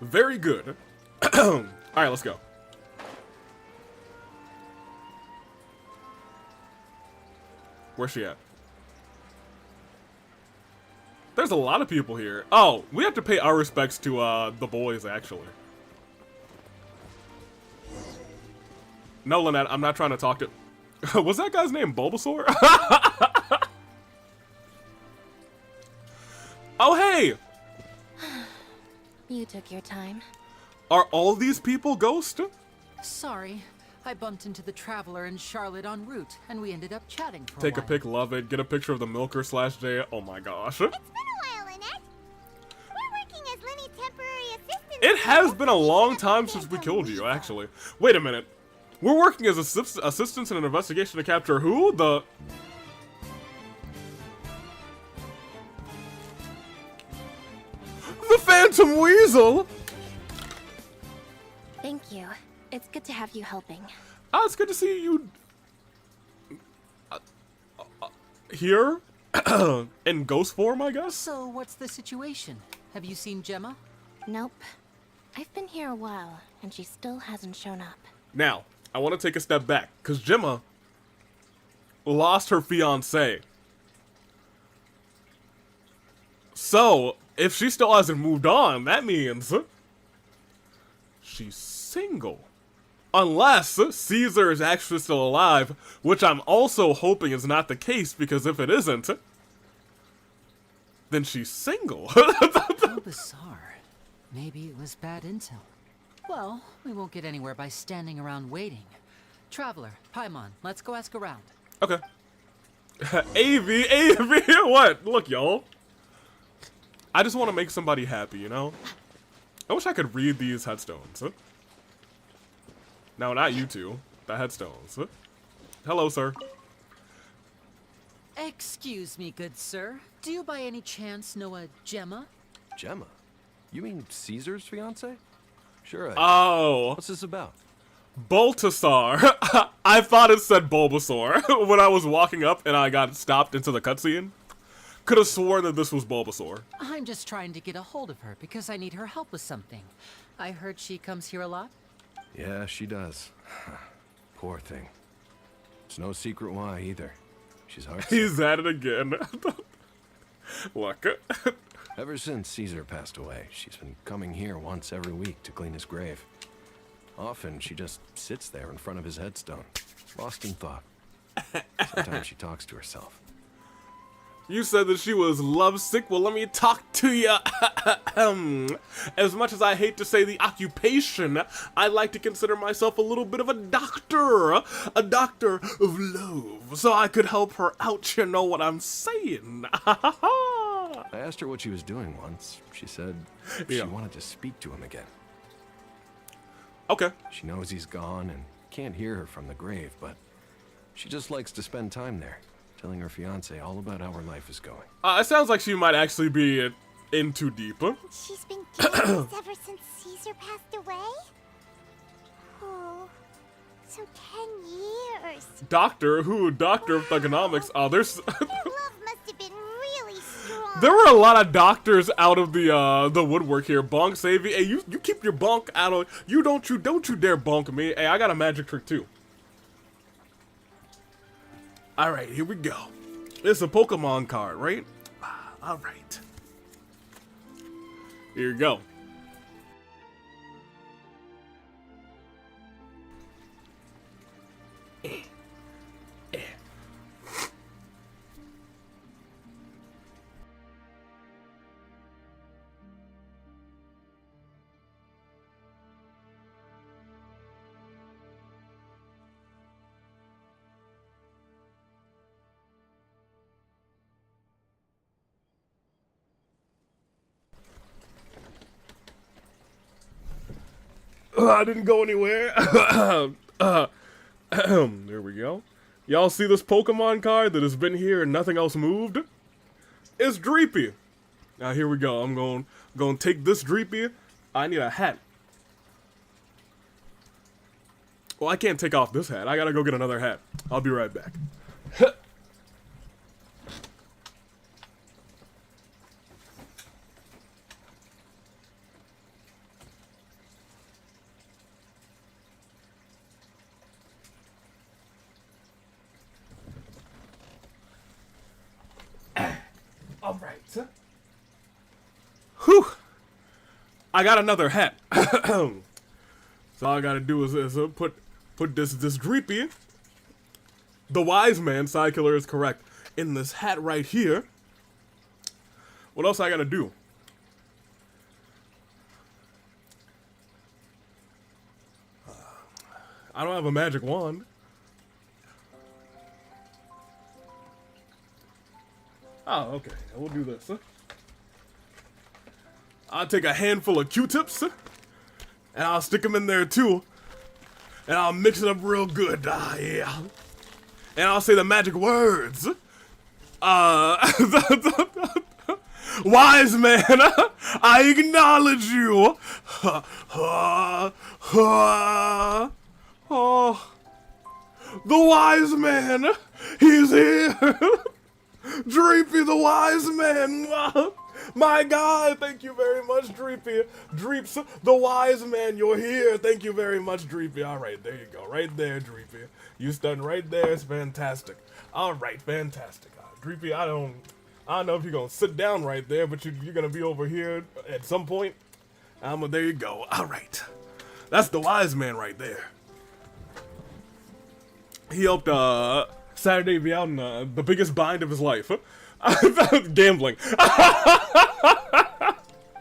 Very good. Alright, let's go. Where's she at? There's a lot of people here. Oh, we have to pay our respects to the boys, actually. No, Lynette, I'm not trying to talk to... Was that guy's name Bulbasaur? Oh, hey! You took your time. Are all these people ghosts? Sorry, I bumped into the Traveler and Charlotte en route, and we ended up chatting for Take a a while. pic, love it. Get a picture of the milker / Jay. Oh my gosh. It's been a while, Lynette. We're working as Lenny's temporary assistants. It has been a long time since we killed you, actually. Wait a minute. We're working as assistants in an investigation to capture who? The Phantom Weasel! Thank you. It's good to have you helping. Ah, it's good to see you... here? In ghost form, I guess? So, what's the situation? Have you seen Jemma? Nope. I've been here a while, and she still hasn't shown up. Now, I want to take a step back, because Jemma lost her fiancé. So, if she still hasn't moved on, that means she's single. Unless Cesar is actually still alive, which I'm also hoping is not the case, because if it isn't, then she's single. How bizarre. Maybe it was bad intel. Well, we won't get anywhere by standing around waiting. Traveler, Paimon, let's go ask around. Okay. AV, what? Look, y'all. I just want to make somebody happy, you know? I wish I could read these headstones. No, not you two. The headstones. Hello, sir. Excuse me, good sir. Do you by any chance know a Jemma? Jemma? You mean Cesar's fiance? Sure. Oh, What's this about? Baltasar. I thought it said Bulbasaur when I was walking up and I got stopped into the cutscene. Could have sworn that this was Bulbasaur. I'm just trying to get a hold of her because I need her help with something. I heard she comes here a lot. Yeah, she does. Poor thing. It's no secret why either. She's heartsick. He's at it again. Look. Ever since Cesar passed away, she's been coming here once every week to clean his grave. Often, she just sits there in front of his headstone, lost in thought. Sometimes she talks to herself. You said that she was lovesick. Well, let me talk to you. As much as I hate to say the occupation, I like to consider myself a little bit of a doctor of love, so I could help her out. You know what I'm saying? I asked her what she was doing once. She said she Yeah. wanted to speak to him again. Okay. She knows he's gone and can't hear her from the grave, but she just likes to spend time there, telling her fiance all about how her life is going. It sounds like she might actually be in too deep. She's been doing this ever since Cesar passed away? Oh, so 10 years. Doctor of thugonomics. Oh, there's Their love must have been really strong. there were a lot of doctors out of the woodwork here. Bonk Savvy. Hey, you keep your bonk out of you. Don't you dare bonk me. Hey, I got a magic trick too. All right, here we go. It's a Pokemon card, right? All right. Here you go. I didn't go anywhere. There we go. Y'all see this Pokemon card that has been here and nothing else moved? It's Dreepy. Now here we go. I'm going to take this Dreepy. I need a hat. Well, I can't take off this hat. I gotta go get another hat. I'll be right back. All right. Whew. I got another hat. So all I gotta do is put this Dreepy, the wise man, Psykiller is correct, in this hat right here. What else I gotta do? I don't have a magic wand. Oh, okay. We'll do this. I'll take a handful of Q-tips, and I'll stick them in there too, and I'll mix it up real good. Yeah. And I'll say the magic words. Wise man, I acknowledge you. Oh, the wise man, he's here. Dreepy the wise man. My God, thank you very much, Dreepy. Dreeps, the wise man, you're here. Thank you very much, Dreepy. All right, there you go. Right there, Dreepy. You stood right there. It's fantastic. All right, fantastic. Dreepy, I don't know if you're going to sit down right there, but you're going to be over here at some point. There you go. All right. That's the wise man right there. He helped Saturday be out in the biggest bind of his life. Gambling.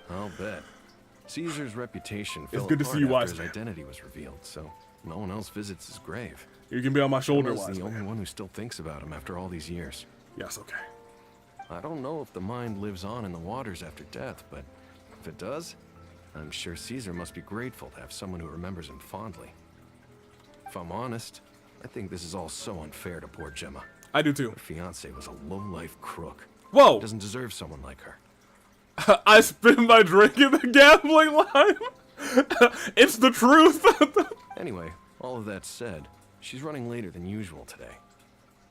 I'll bet. Caesar's reputation fell good to apart see you, after wise his man. identity was revealed, so no one else visits his grave. You can be on my shoulder, Gemma's wise the only man. one who still thinks about him after all these years. Yes, okay. I don't know if the mind lives on in the waters after death, but if it does, I'm sure Caesar must be grateful to have someone who remembers him fondly. If I'm honest, I think this is all so unfair to poor Jemma. I do too. Her fiance was a low-life crook. Whoa! Doesn't deserve someone like her. I spin my drink in the gambling line. It's the truth. Anyway, all of that said, she's running later than usual today.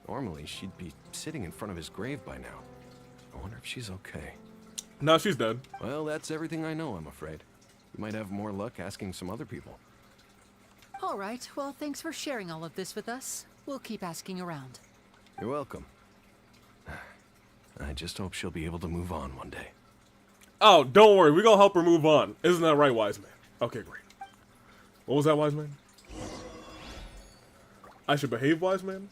Normally, she'd be sitting in front of his grave by now. I wonder if she's okay. No, she's dead. Well, that's everything I know, I'm afraid. We might have more luck asking some other people. All right, well, thanks for sharing all of this with us. We'll keep asking around. You're welcome. I just hope she'll be able to move on one day. Oh, don't worry. We're going to help her move on. Isn't that right, wise man? Okay, great. What was that, wise man? I should behave, wise man?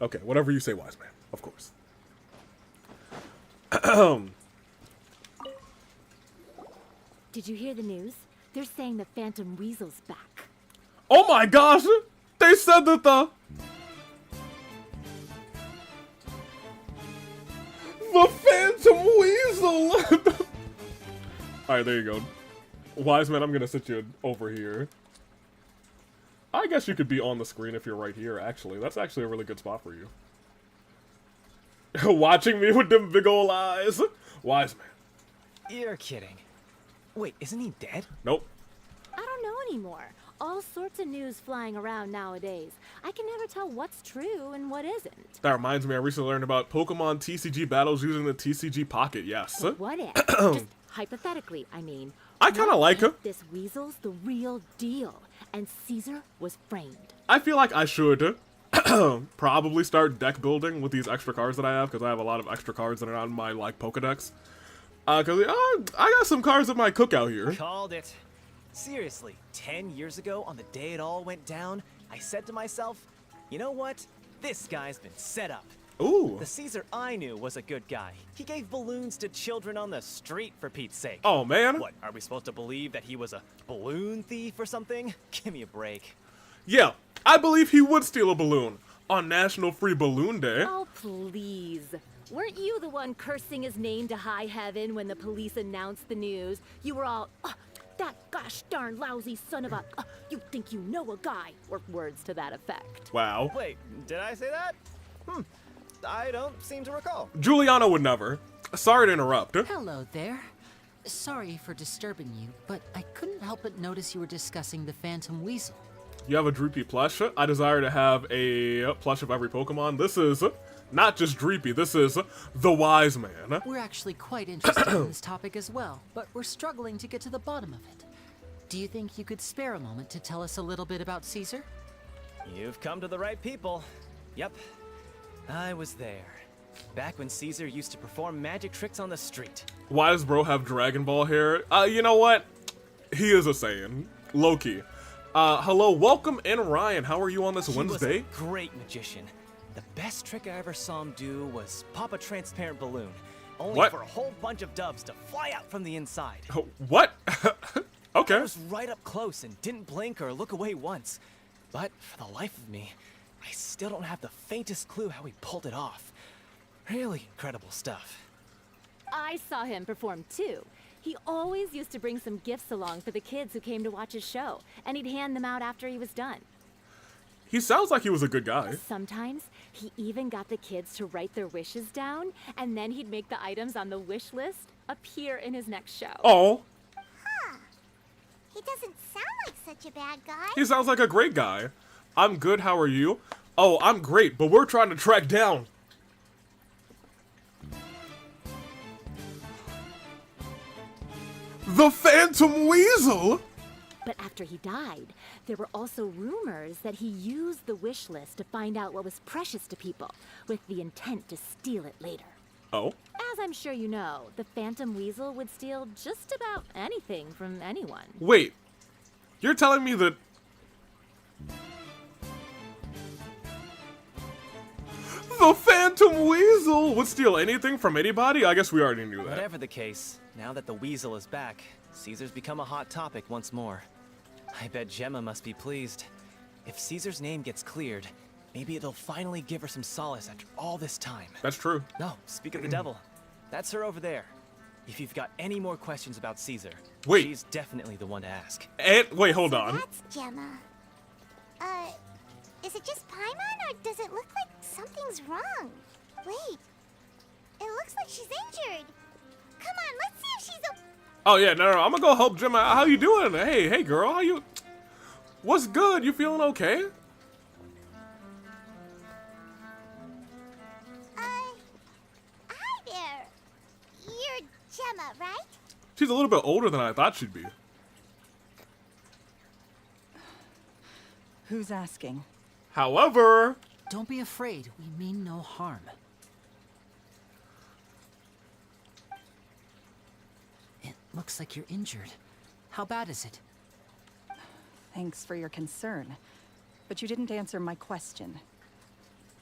Okay, whatever you say, wise man. Of course. Did you hear the news? They're saying the Phantom Weasel's back. Oh my gosh! They said that the Phantom Weasel! Alright, there you go. Wise man, I'm gonna sit you over here. I guess you could be on the screen if you're right here, actually. That's actually a really good spot for you. Watching me with them big ol' eyes. Wise man. You're kidding. Wait, isn't he dead? Nope. I don't know anymore. All sorts of news flying around nowadays. I can never tell what's true and what isn't. That reminds me, I recently learned about Pokemon TCG battles using the TCG Pocket, yes. But what if, just hypothetically, I mean, I kinda like what her. if this Weasel's the real deal, and Cesar was framed? I feel like I should probably start deck building with these extra cards that I have, because I have a lot of extra cards that are on my, like, Pokedex. Because I got some cards at my cookout here. Called it. Seriously, 10 years ago, on the day it all went down, I said to myself, you know what? This guy's been set up. Ooh. The Cesar I knew was a good guy. He gave balloons to children on the street, for Pete's sake. Oh, man. What, are we supposed to believe that he was a balloon thief or something? Give me a break. Yeah, I believe he would steal a balloon on National Free Balloon Day. Oh, please. Weren't you the one cursing his name to high heaven when the police announced the news? You were all, that gosh darn lousy son of a, you think you know a guy, or words to that effect. Wow. Wait, did I say that? I don't seem to recall. Juliana would never. Sorry to interrupt. Hello there. Sorry for disturbing you, but I couldn't help but notice you were discussing the Phantom Weasel. You have a Dreepy plush. I desire to have a plush of every Pokemon. This is not just Dreepy, this is the Wise Man. We're actually quite interested in this topic as well, but we're struggling to get to the bottom of it. Do you think you could spare a moment to tell us a little bit about Cesar? You've come to the right people. Yep, I was there. Back when Cesar used to perform magic tricks on the street. Why does bro have Dragon Ball hair? You know what? He is a Saiyan. Low-key. Hello, welcome in, Ryan. How are you on this Wednesday? He was a great magician. The best trick I ever saw him do was pop a transparent balloon, only for a whole bunch of doves to fly out from the inside. What? Okay. I was right up close and didn't blink or look away once. But for the life of me, I still don't have the faintest clue how he pulled it off. Really incredible stuff. I saw him perform too. He always used to bring some gifts along for the kids who came to watch his show, and he'd hand them out after he was done. He sounds like he was a good guy. Sometimes, he even got the kids to write their wishes down, and then he'd make the items on the wish list appear in his next show. Oh. Huh. He doesn't sound like such a bad guy. He sounds like a great guy. I'm good, how are you? Oh, I'm great, but we're trying to track down the Phantom Weasel! But after he died, there were also rumors that he used the wish list to find out what was precious to people, with the intent to steal it later. Oh? As I'm sure you know, the Phantom Weasel would steal just about anything from anyone. Wait, you're telling me that... the Phantom Weasel would steal anything from anybody? I guess we already knew that. Whatever the case, now that the Weasel is back, Cesar's become a hot topic once more. I bet Jemma must be pleased. If Cesar's name gets cleared, maybe it'll finally give her some solace after all this time. That's true. No, speak of the devil. That's her over there. If you've got any more questions about Cesar, she's definitely the one to ask. And wait, hold on. That's Jemma. Is it just Paimon, or does it look like something's wrong? Wait, it looks like she's injured. Come on, let's see if she's Oh yeah, no, I'm gonna go help Jemma. How you doing? Hey, girl, how you? What's good? You feeling okay? Hi there. You're Jemma, right? She's a little bit older than I thought she'd be. Who's asking? However, Don't be afraid. We mean no harm. It looks like you're injured. How bad is it? Thanks for your concern, but you didn't answer my question.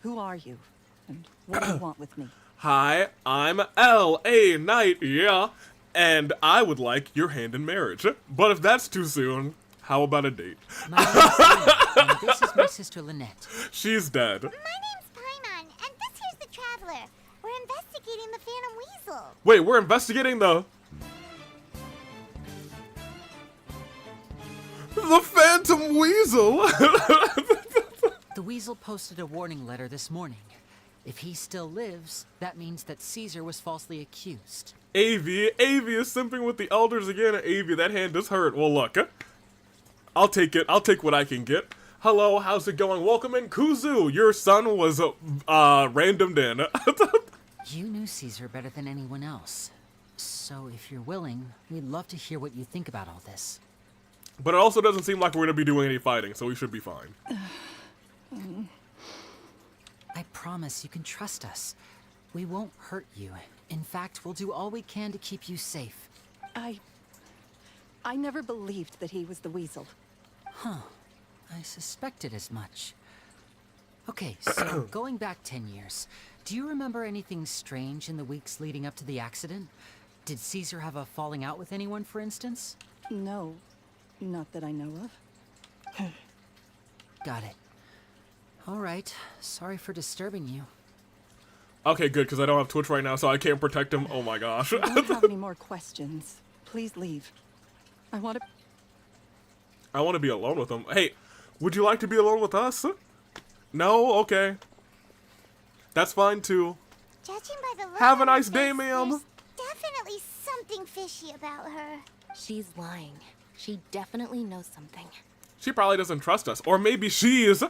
Who are you, and what do you want with me? hi, I'm L.A. Knight, yeah, and I would like your hand in marriage. But if that's too soon, how about a date? My name is Lynette, and this is my sister Lynette. She's dead. My name's Paimon, and this here's the Traveler. We're investigating the Phantom Weasel. Wait, we're investigating the Phantom Weasel. The Weasel posted a warning letter this morning. If he still lives, that means that Cesar was falsely accused. Avi is simping with the elders again. Avi, that hand does hurt. Well, look, I'll take it. I'll take what I can get. Hello, how's it going? Welcome in, Kuzu. Your son was randomed in. You knew Cesar better than anyone else. So if you're willing, we'd love to hear what you think about all this. But it also doesn't seem like we're gonna be doing any fighting, so we should be fine. I promise you can trust us. We won't hurt you. In fact, we'll do all we can to keep you safe. I never believed that he was the Weasel. I suspected as much. Okay, so going back 10 years, do you remember anything strange in the weeks leading up to the accident? Did Cesar have a falling out with anyone, for instance? No, not that I know of. Got it. All right, sorry for disturbing you. Okay, good, because I don't have Twitch right now, so I can't protect him. Oh my gosh. I don't have any more questions. Please leave. I want to be alone with him. Hey, would you like to be alone with us? No? Okay. That's fine, too. Judging by the look Have a on her nice day, face, ma'am. there's definitely something fishy about her. She's lying. She definitely knows something. She probably doesn't trust us. Or maybe she's...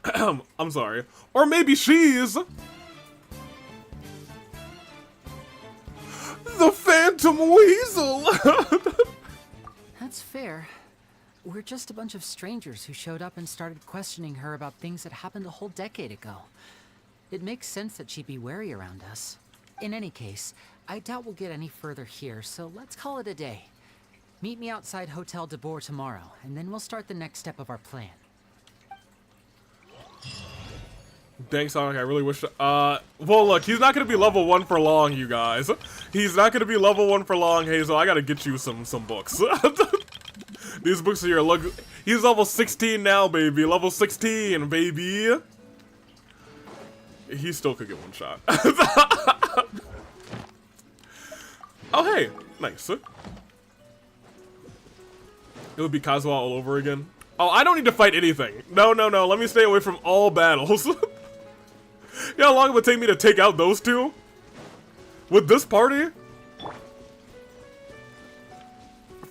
I'm sorry. Or maybe she's... the Phantom Weasel! That's fair. We're just a bunch of strangers who showed up and started questioning her about things that happened a whole decade ago. It makes sense that she'd be wary around us. In any case, I doubt we'll get any further here, so let's call it a day. Meet me outside Hotel de Boer tomorrow, and then we'll start the next step of our plan. Dang, Sonic, I really wish... well, look, he's not gonna be level 1 for long, you guys. He's not gonna be level 1 for long, Hazel. I gotta get you some books. These books are your look. He's level 16 now, baby. Level 16, baby. He still could get one shot. Oh, hey. Nice. It would be Kazuha all over again. Oh, I don't need to fight anything. No. Let me stay away from all battles. You know how long it would take me to take out those two? With this party?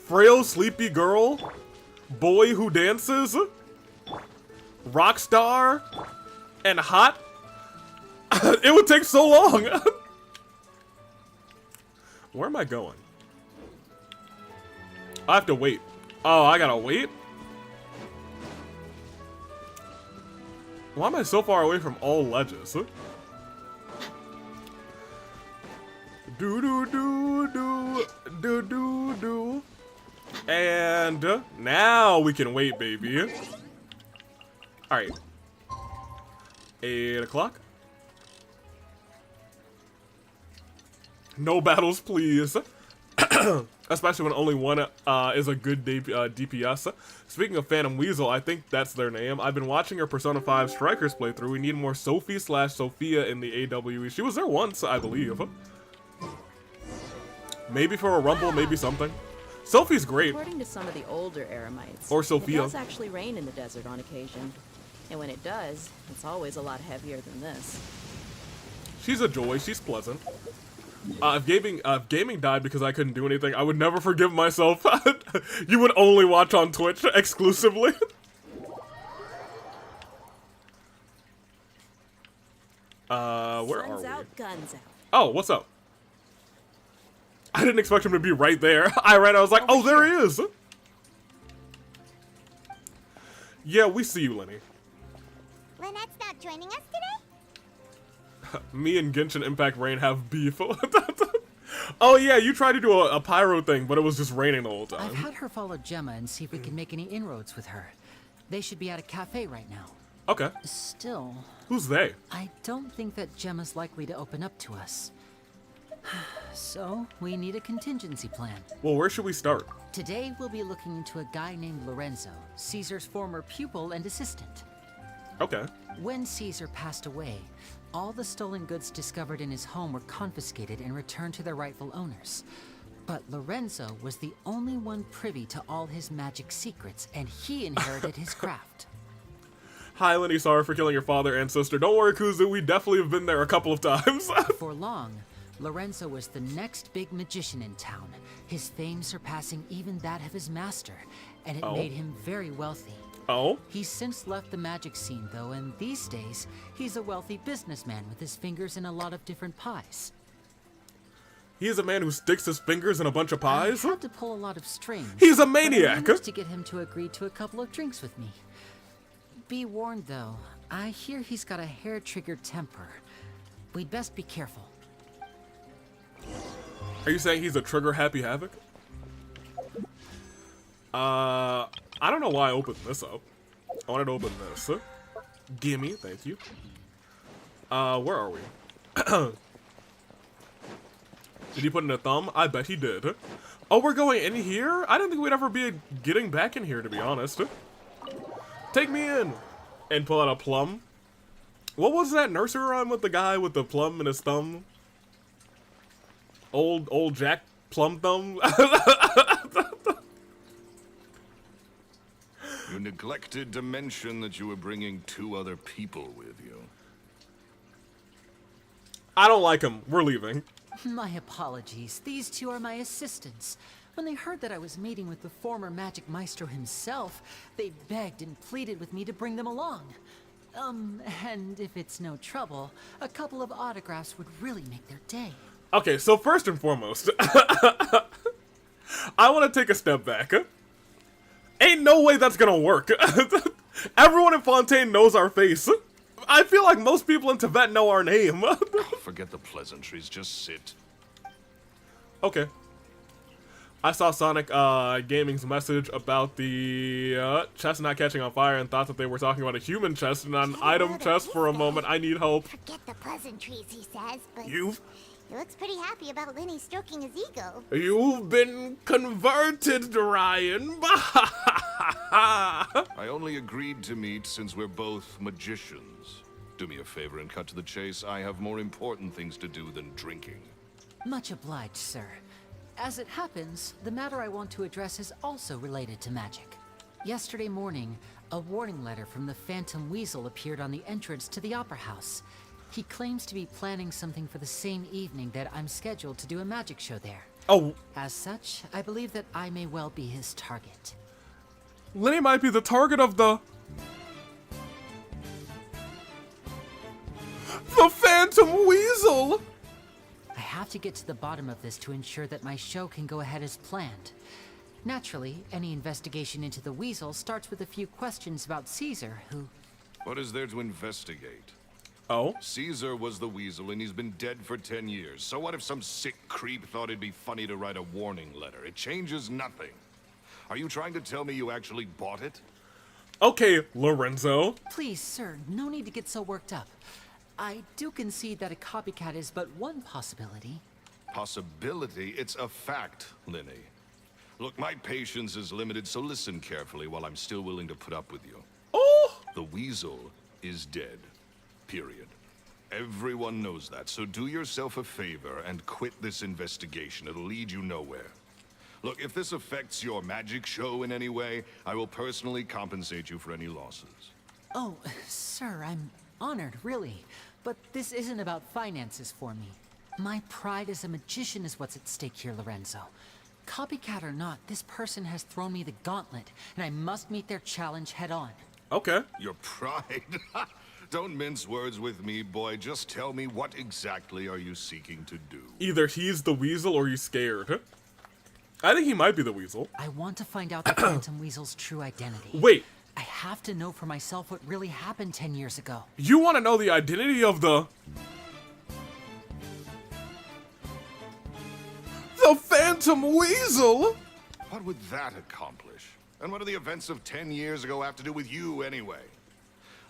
Frail, sleepy girl? Boy who dances? Rockstar? And hot? It would take so long! Where am I going? I have to wait. Oh, I gotta wait? Why am I so far away from all ledges? Do. And now we can wait, baby. Alright. 8 o'clock. No battles, please. Especially when only one is a good DPS. Speaking of Phantom Weasel, I think that's their name. I've been watching her Persona 5 Strikers playthrough. We need more Sophie/Sophia in the AWE. She was there once, I believe. Maybe for a rumble, maybe something. Sophie's great. According to some of the older Eremites, Or Sophia. it does actually rain in the desert on occasion. And when it does, it's always a lot heavier than this. She's a joy. She's pleasant. If gaming died because I couldn't do anything, I would never forgive myself. You would only watch on Twitch exclusively. Where Sun's are we? out, guns out. Oh, what's up? I didn't expect him to be right there. I was like, oh, there he is. Yeah, we see you, Lenny. Lynette's not joining us today? Me and Genshin Impact Rain have beef. Oh yeah, you tried to do a pyro thing, but it was just raining the whole time. I've had her follow Jemma and see if we can make any inroads with her. They should be at a cafe right now. Okay. Still... Who's they? I don't think that Gemma's likely to open up to us. So, we need a contingency plan. Well, where should we start? Today, we'll be looking into a guy named Lorenzo, Cesar's former pupil and assistant. Okay. When Cesar passed away, all the stolen goods discovered in his home were confiscated and returned to their rightful owners. But Lorenzo was the only one privy to all his magic secrets, and he inherited his craft. Hi, Lenny. Sorry for killing your father and sister. Don't worry, Kuzu. We definitely have been there a couple of times. For long, Lorenzo was the next big magician in town, his fame surpassing even that of his master, and it made him very wealthy. Oh? He's since left the magic scene, though, and these days, he's a wealthy businessman with his fingers in a lot of different pies. He is a man who sticks his fingers in a bunch of pies? I had to pull a lot of strings. He's a but I maniac! managed to get him to agree to a couple of drinks with me. Be warned, though. I hear he's got a hair-triggered temper. We'd best be careful. Are you saying he's a trigger-happy havoc? I don't know why I opened this up. I wanted to open this. Gimme, thank you. Where are we? Did he put in a thumb? I bet he did. Oh, we're going in here? I didn't think we'd ever be getting back in here, to be honest. Take me in! And pull out a plum. What was that nursery rhyme with the guy with the plum in his thumb? Old Jack Plum Thumb? You neglected to mention that you were bringing 2 other people with you. I don't like him. We're leaving. My apologies. These 2 are my assistants. When they heard that I was meeting with the former magic maestro himself, they begged and pleaded with me to bring them along. And if it's no trouble, a couple of autographs would really make their day. Okay, so first and foremost, I want to take a step back. Ain't no way that's gonna work. Everyone in Fontaine knows our face. I feel like most people in Tibet know our name. Forget the pleasantries, just sit. Okay. I saw Sonic Gaming's message about the chest not catching on fire and thought that they were talking about a human chest and not an item chest for a moment. I need help. Forget the pleasantries, he says, but He looks pretty happy about Lenny stroking his ego. You've been converted, Ryan. I only agreed to meet since we're both magicians. Do me a favor and cut to the chase. I have more important things to do than drinking. Much obliged, sir. As it happens, the matter I want to address is also related to magic. Yesterday morning, a warning letter from the Phantom Weasel appeared on the entrance to the Opera House. He claims to be planning something for the same evening that I'm scheduled to do a magic show there. Oh. As such, I believe that I may well be his target. Lenny might be the target of the Phantom Weasel! I have to get to the bottom of this to ensure that my show can go ahead as planned. Naturally, any investigation into the Weasel starts with a few questions about Cesar, who... What is there to investigate? Oh? Cesar was the Weasel and he's been dead for 10 years. So what if some sick creep thought it'd be funny to write a warning letter? It changes nothing. Are you trying to tell me you actually bought it? Okay, Lorenzo. Please, sir, no need to get so worked up. I do concede that a copycat is but one possibility. Possibility? It's a fact, Lenny. Look, my patience is limited, so listen carefully while I'm still willing to put up with you. Oh! The Weasel is dead. Period. Everyone knows that, so do yourself a favor and quit this investigation. It'll lead you nowhere. Look, if this affects your magic show in any way, I will personally compensate you for any losses. Oh, sir, I'm honored, really. But this isn't about finances for me. My pride as a magician is what's at stake here, Lorenzo. Copycat or not, this person has thrown me the gauntlet, and I must meet their challenge head on. Okay. Your pride? Don't mince words with me, boy. Just tell me, what exactly are you seeking to do? Either he's the Weasel or he's scared. I think he might be the Weasel. I want to find out the Phantom Weasel's true identity. Wait. I have to know for myself what really happened 10 years ago. You want to know the identity of the Phantom Weasel? What would that accomplish? And what do the events of 10 years ago have to do with you, anyway?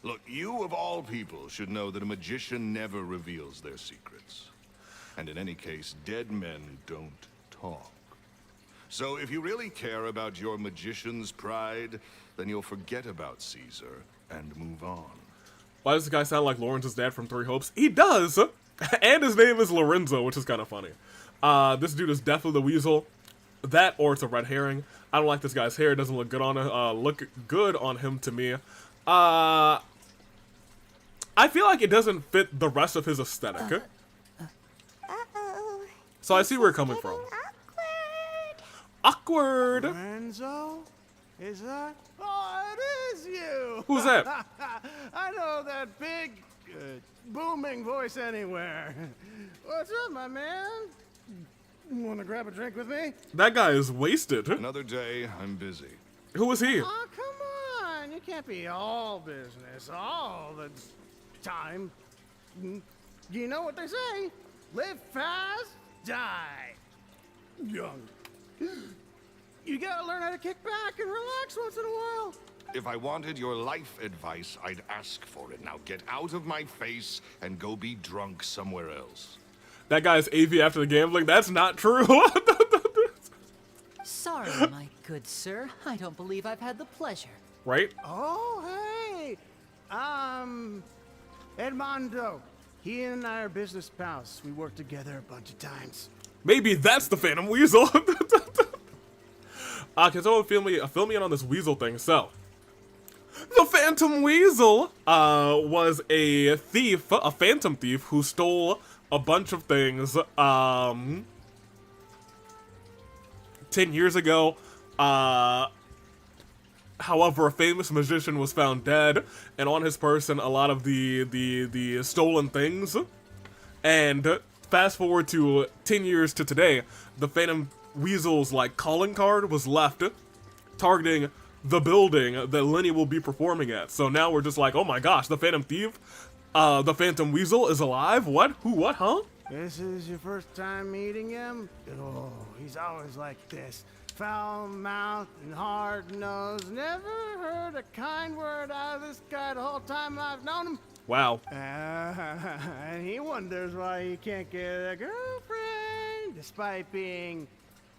Look, you of all people should know that a magician never reveals their secrets. And in any case, dead men don't talk. So if you really care about your magician's pride, then you'll forget about Cesar and move on. Why does this guy sound like Lorenzo's dad from Three Hopes? He does! And his name is Lorenzo, which is kind of funny. This dude is definitely the Weasel. That or it's a red herring. I don't like this guy's hair. It doesn't look good on him to me. I feel like it doesn't fit the rest of his aesthetic. Uh-oh. So I see where you're coming from. Awkward. Lorenzo? Is that? Oh, it is you! Who's that? I know that big, booming voice anywhere. What's up, my man? Want to grab a drink with me? That guy is wasted. Another day, I'm busy. Who is he? Oh, come on. You can't be all business all the time. You know what they say? Live fast, die young. You gotta learn how to kick back and relax once in a while. If I wanted your life advice, I'd ask for it. Now get out of my face and go be drunk somewhere else. That guy's AV after the gambling? That's not true. Sorry, my good sir. I don't believe I've had the pleasure. Right? Oh, hey. Edmondo. He and I are business pals. We worked together a bunch of times. Maybe that's the Phantom Weasel. Can someone fill me in on this Weasel thing? So, the Phantom Weasel was a thief, a phantom thief, who stole a bunch of things 10 years ago. However, a famous magician was found dead, and on his person, a lot of the stolen things. And fast forward to 10 years to today, the Phantom Weasel's calling card was left, targeting the building that Lenny will be performing at. So now we're just like, oh my gosh, the Phantom Thief, the Phantom Weasel is alive? What? Who? What? Huh? This is your first time meeting him? Oh, he's always like this. Foul-mouthed and hard-nosed. Never heard a kind word out of this guy the whole time I've known him. Wow. And he wonders why he can't get a girlfriend, despite being,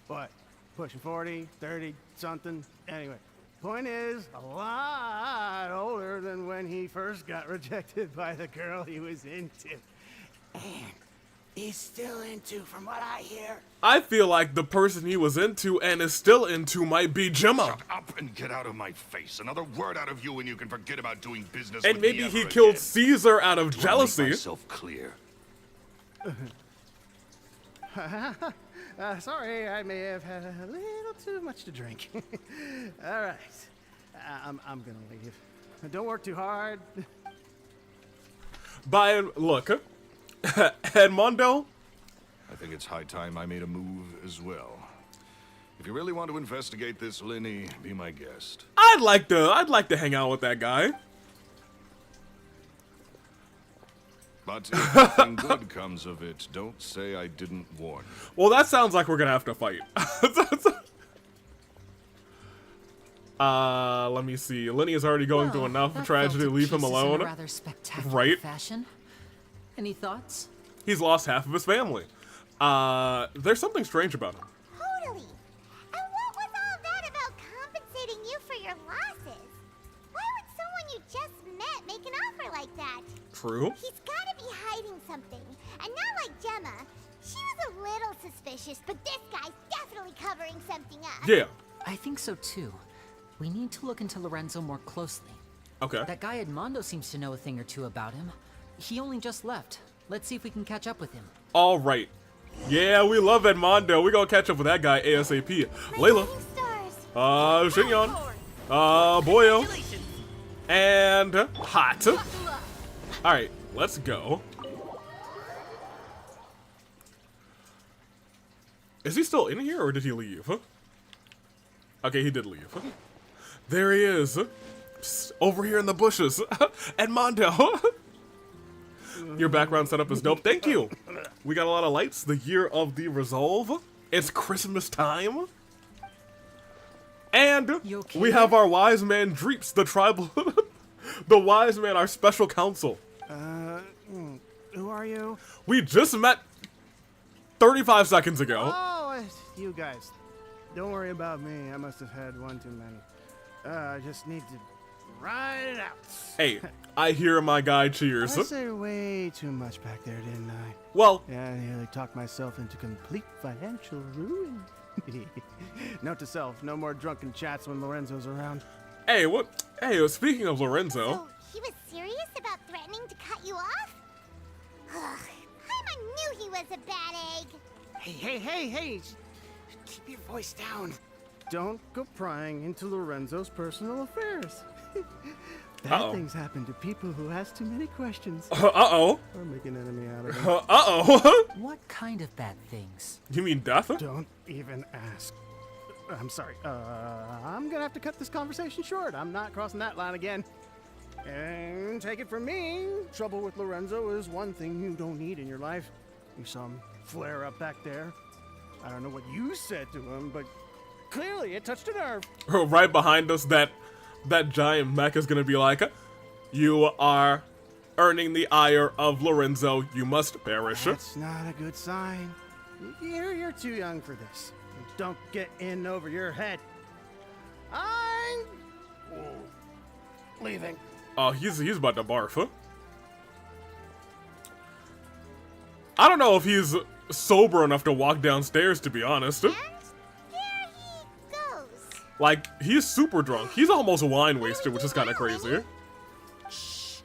what, pushing 40, 30, something? Anyway, point is, a lot older than when he first got rejected by the girl he was into. And he's still into, from what I hear. I feel like the person he was into and is still into might be Jemma. Shut up and get out of my face. Another word out of you and you can forget about doing business And with maybe me he ever killed again. Cesar out of Do I jealousy. make myself clear? Sorry, I may have had a little too much to drink. All right, I'm gonna leave. Don't work too hard. Look, Edmondo. I think it's high time I made a move as well. If you really want to investigate this, Lenny, be my guest. I'd like to hang out with that guy. But if nothing good comes of it, don't say I didn't warn you. Well, that sounds like we're gonna have to fight. Let me see. Lenny is already going through enough that tragedy. fell to Leave him pieces in a alone. rather spectacular Right? fashion. Any thoughts? He's lost half of his family. There's something strange about him. Totally. And what was all that about compensating you for your losses? Why would someone you just met make an offer like that? True. He's gotta be hiding something. And not like Jemma. She was a little suspicious, but this guy's definitely covering something up. Yeah. I think so too. We need to look into Lorenzo more closely. Okay. That guy Edmondo seems to know a thing or two about him. He only just left. Let's see if we can catch up with him. All right. Yeah, we love Edmondo. We gonna catch up with that guy ASAP. Layla. Shinyon. Boyo. And Hot. All right, let's go. Is he still in here or did he leave? Huh? Okay, he did leave. There he is. Psst, over here in the bushes. Edmondo. Your background setup is dope. Thank you. We got a lot of lights. The year of the resolve. It's Christmas time. And okay? We have our wise man Dreeps, the tribal, the wise man, our special counsel. Who are you? We just met 35 seconds ago. Oh, it's you guys. Don't worry about me. I must have had one too many. I just need to ride it out. Hey, I hear my guy cheers. I said way too much back there, didn't I? Well, yeah, I nearly talked myself into complete financial ruin. Note to self, no more drunken chats when Lorenzo's around. Hey, what? Hey, speaking of Lorenzo. So, he was serious about threatening to cut you off? Ugh, Paimon knew he was a bad egg. Hey, keep your voice down. Don't go prying into Lorenzo's personal affairs. Bad things happen to people who ask too many questions. Uh-oh. Or make an enemy out of them. Uh-oh. What kind of bad things? You mean death? Don't even ask. I'm sorry. I'm gonna have to cut this conversation short. I'm not crossing that line again. And take it from me, trouble with Lorenzo is one thing you don't need in your life. You saw him flare up back there. I don't know what you said to him, but clearly it touched a nerve. Right behind us, that giant mech is gonna be like, you are earning the ire of Lorenzo. You must perish. That's not a good sign. You're too young for this. Don't get in over your head. I'm leaving. Oh, he's about to barf, huh? I don't know if he's sober enough to walk downstairs, to be honest. And there he goes. Like, he's super drunk. He's almost wine wasted, which is kind of crazy. Shh.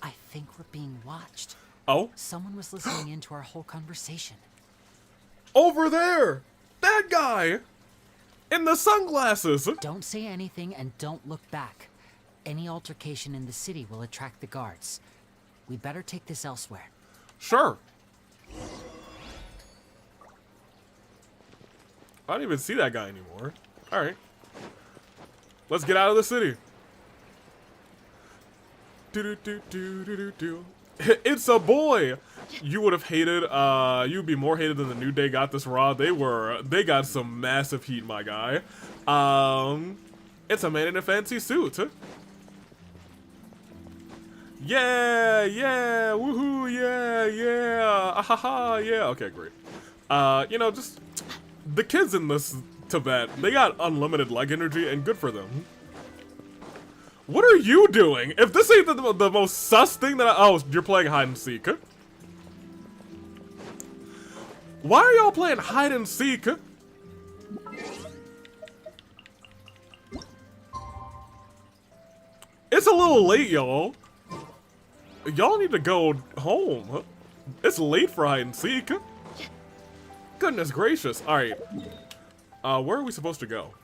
I think we're being watched. Oh? Someone was listening in to our whole conversation. Over there! That guy! In the sunglasses! Don't say anything and don't look back. Any altercation in the city will attract the guards. We better take this elsewhere. Sure. I don't even see that guy anymore. Alright. Let's get out of the city. Do-do-do-do-do-do-do. It's a boy! You would have hated, you'd be more hated than the New Day got this raw. They got some massive heat, my guy. It's a man in a fancy suit. Yeah, woohoo, yeah, ahaha, yeah. Okay, great. You know, just the kids in this Tibet, they got unlimited leg energy, and good for them. What are you doing? If this ain't the most sus thing that oh, you're playing hide and seek. Why are y'all playing hide and seek? It's a little late, y'all. Y'all need to go home. It's late for hide and seek. Goodness gracious. Alright. Where are we supposed to go?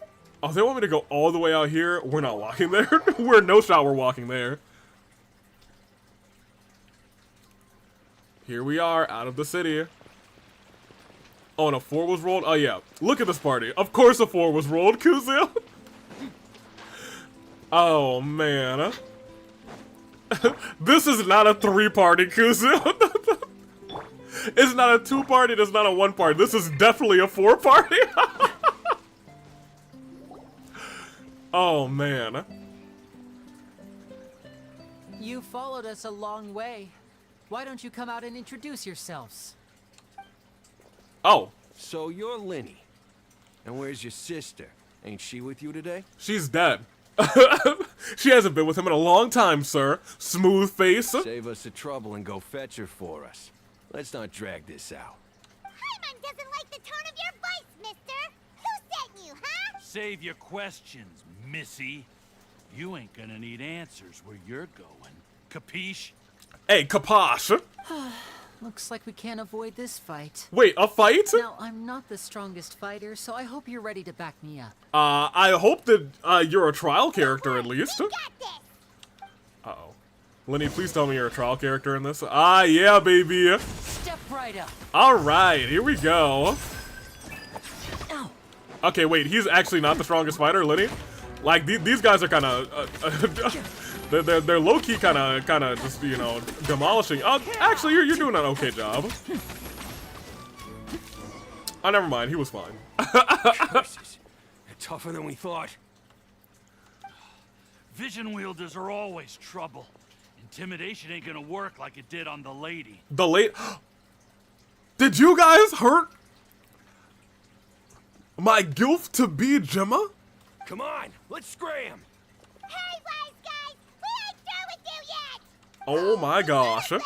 Oh, they want me to go all the way out here? We're not walking there. We're no shot we're walking there. Here we are, out of the city. Oh, and a 4 was rolled? Oh, yeah. Look at this party. Of course a 4 was rolled, Kuzu. Oh, man. This is not a 3-party, Kuzu. It's not a 2-party, it's not a 1-party. This is definitely a 4-party. Oh, man. You followed us a long way. Why don't you come out and introduce yourselves? Oh. So you're Linny. And where's your sister? Ain't she with you today? She's dead. She hasn't been with him in a long time, sir. Smooth face. Save us the trouble and go fetch her for us. Let's not drag this out. doesn't like the tone of your voice, mister. Who sent you, huh? Save your questions, missy. You ain't gonna need answers where you're going. Capiche? Hey, kaposh. Looks like we can't avoid this fight. Wait, a fight? Now, I'm not the strongest fighter, so I hope you're ready to back me up. I hope that you're a trial character at least. Uh-oh. Lenny, please tell me you're a trial character in this. Ah, yeah, baby. Step right up. All right, here we go. Ow. Okay, wait, he's actually not the strongest fighter, Lenny. Like these guys are kind of, they're low key, kind of just, you know, demolishing. Oh, actually, you're doing an okay job. Oh, never mind, he was fine. Curses. They're tougher than we thought. Vision wielders are always trouble. Intimidation ain't gonna work like it did on the lady. The late. Did you guys hurt my gilf to be Jemma? Come on, let's scram. Hey, wise guys, we ain't through with you yet. Oh my gosh. Did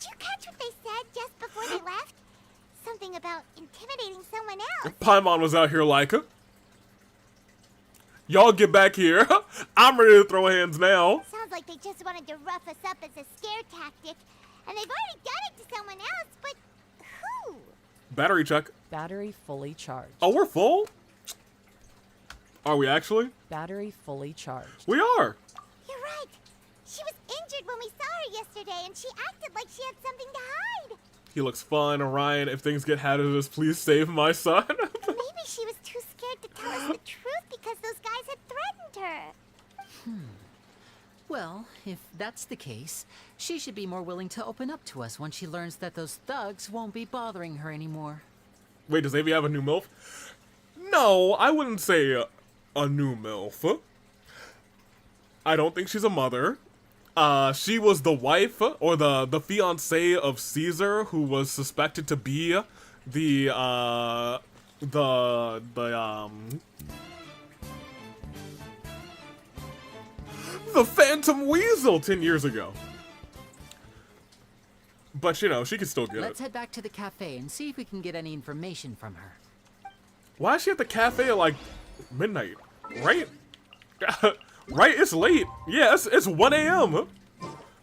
you catch what they said just before they left? Something about intimidating someone else. Paimon was out here like, y'all get back here. I'm ready to throw hands now. Sounds like they just wanted to rough us up as a scare tactic. And they've already done it to someone else, but who? Battery check. Battery fully charged. Oh, we're full? Are we actually? Battery fully charged. We are. You're right. She was injured when we saw her yesterday, and she acted like she had something to hide. He looks fun. Orion, if things get hazardous, please save my son. Maybe she was too scared to tell us the truth because those guys had threatened her. Well, if that's the case, she should be more willing to open up to us once she learns that those thugs won't be bothering her anymore. Wait, does Avi have a new MILF? No, I wouldn't say a new MILF. I don't think she's a mother. She was the wife or the fiancée of Cesar, who was suspected to be the Phantom Weasel 10 years ago. But, you know, she could still get Let's it. head back to the cafe and see if we can get any information from her. Why is she at the cafe at, like, midnight? Right? Right? It's late. Yeah, it's 1 a.m.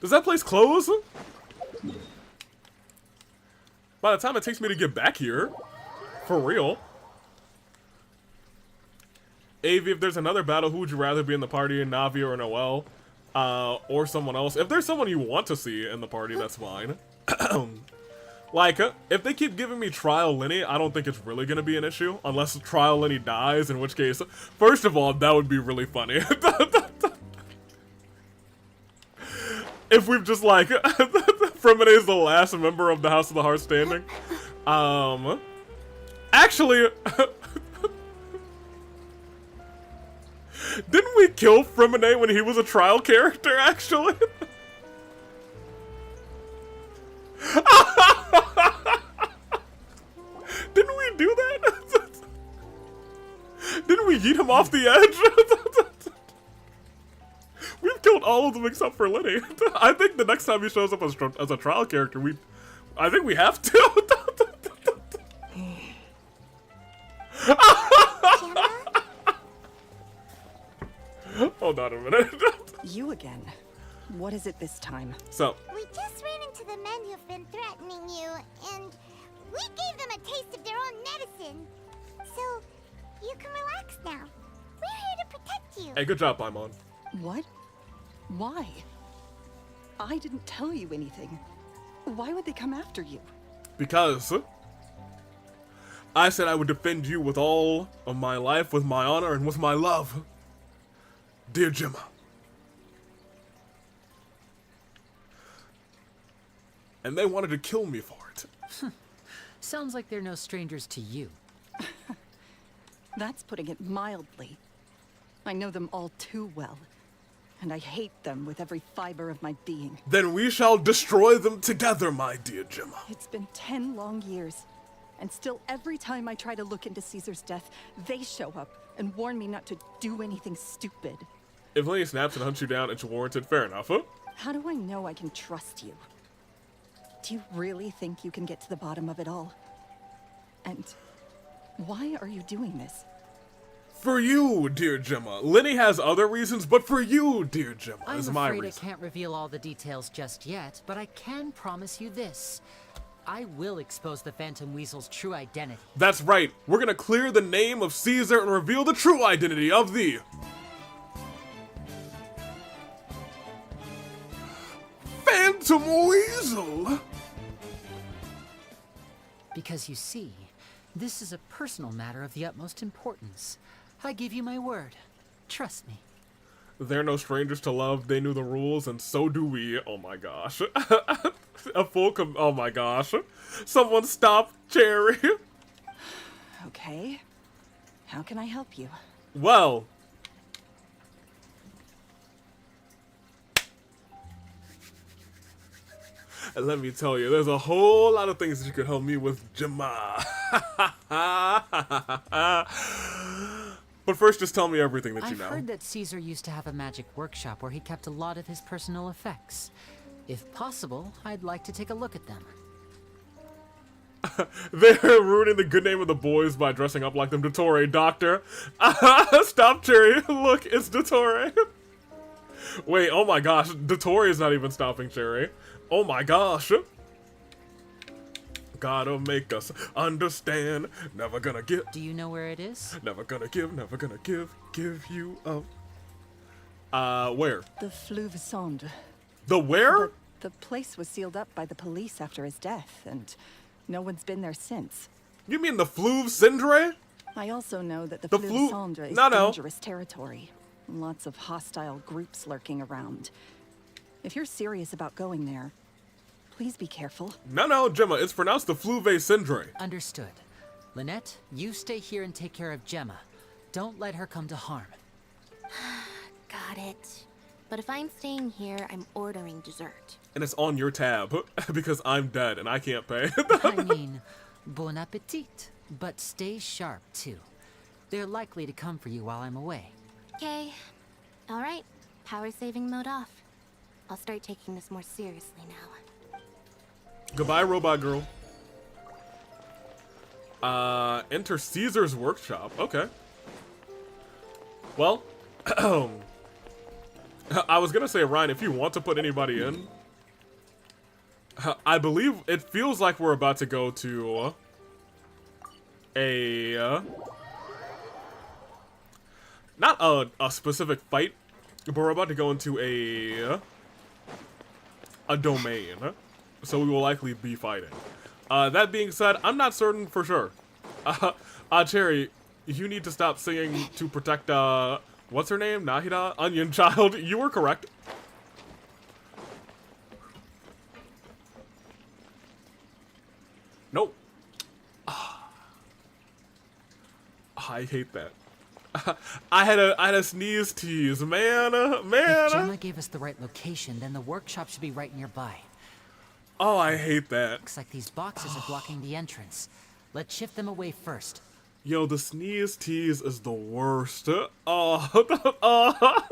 Does that place close? By the time it takes me to get back here. For real. Avi, if there's another battle, who would you rather be in the party? Navi or Noelle? Or someone else? If there's someone you want to see in the party, that's fine. Like, if they keep giving me Trial Lenny, I don't think it's really gonna be an issue. Unless Trial Lenny dies, in which case, first of all, that would be really funny. If we've just, like, Fremine is the last member of the House of the Heart standing. Actually... Didn't we kill Fremine when he was a trial character, actually? Didn't we do that? Didn't we yeet him off the edge? We've killed all of them except for Lenny. I think the next time he shows up as a trial character, I think we have to. Hold on a minute. You again. What is it this time? So. We just ran into the men who've been threatening you, and we gave them a taste of their own medicine. So, you can relax now. We're here to protect you. Hey, good job, Paimon. What? Why? I didn't tell you anything. Why would they come after you? Because I said I would defend you with all of my life, with my honor, and with my love. Dear Jemma. And they wanted to kill me for it. Sounds like they're no strangers to you. That's putting it mildly. I know them all too well, and I hate them with every fiber of my being. Then we shall destroy them together, my dear Jemma. It's been 10 long years, and still every time I try to look into Caesar's death, they show up and warn me not to do anything stupid. If Lenny snaps and hunts you down, it's warranted. Fair enough, huh? How do I know I can trust you? Do you really think you can get to the bottom of it all? And why are you doing this? For you, dear Jemma. Lenny has other reasons, but for you, dear Jemma, I'm is my afraid reason. I can't reveal all the details just yet, but I can promise you this. I will expose the Phantom Weasel's true identity. That's right. We're gonna clear the name of Cesar and reveal the true identity of the Phantom Weasel. Because you see, this is a personal matter of the utmost importance. I give you my word. Trust me. They're no strangers to love. They knew the rules, and so do we. Oh my gosh. Oh my gosh. Someone stop Cherry. Okay. How can I help you? Well. Let me tell you, there's a whole lot of things that you could help me with, Jemma. But first, just tell me everything that you know. I've heard that Cesar used to have a magic workshop where he kept a lot of his personal effects. If possible, I'd like to take a look at them. They're ruining the good name of the boys by dressing up like them. Dottore, doctor. Stop, Cherry. Look, it's Dottore. Wait, oh my gosh. Dottore is not even stopping Cherry. Oh my gosh. Gotta make us understand. Never gonna give. Do you know where it is? Never gonna give you up. Where? The Fleuve Sonde. The where? The place was sealed up by the police after his death, and no one's been there since. You mean the Fleuve Cendre? I also know that the Fleuve Fleuve Sonde is dangerous territory. Lots of hostile groups lurking around. If you're serious about going there, please be careful. No, Jemma, it's pronounced the Fleuve Cendre. Understood. Lynette, you stay here and take care of Jemma. Don't let her come to harm. Got it. But if I'm staying here, I'm ordering dessert. And it's on your tab, because I'm dead and I can't pay. I mean, bon appetit. But stay sharp, too. They're likely to come for you while I'm away. Okay. All right. Power saving mode off. I'll start taking this more seriously now. Goodbye, robot girl. Enter Cesar's workshop. Okay. Well, I was gonna say, Ryan, if you want to put anybody in, I believe it feels like we're about to go to not a specific fight, but we're about to go into a domain. So we will likely be fighting. That being said, I'm not certain for sure. Cherry, you need to stop singing to protect, what's her name? Nahida? Onion Child. You were correct. Nope. I hate that. I had a sneeze tease, man. If Jemma gave us the right location, then the workshop should be right nearby. Oh, I hate that. Looks like these boxes are blocking the entrance. Let's shift them away first. Yo, the sneeze tease is the worst. Oh.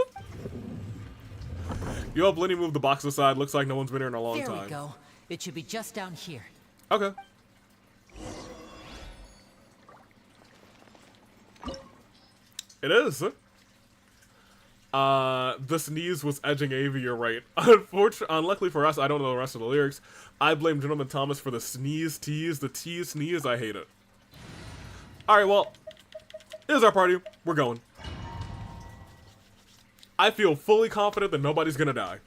Yo, Lenny moved the box aside. Looks like no one's been here in a long time. There we go. It should be just down here. Okay. It is. The sneeze was edging Avi, you're right. Unluckily for us, I don't know the rest of the lyrics. I blame Gentleman Thomas for the sneeze tease. The tease sneeze, I hate it. Alright, well, here's our party. We're going. I feel fully confident that nobody's gonna die.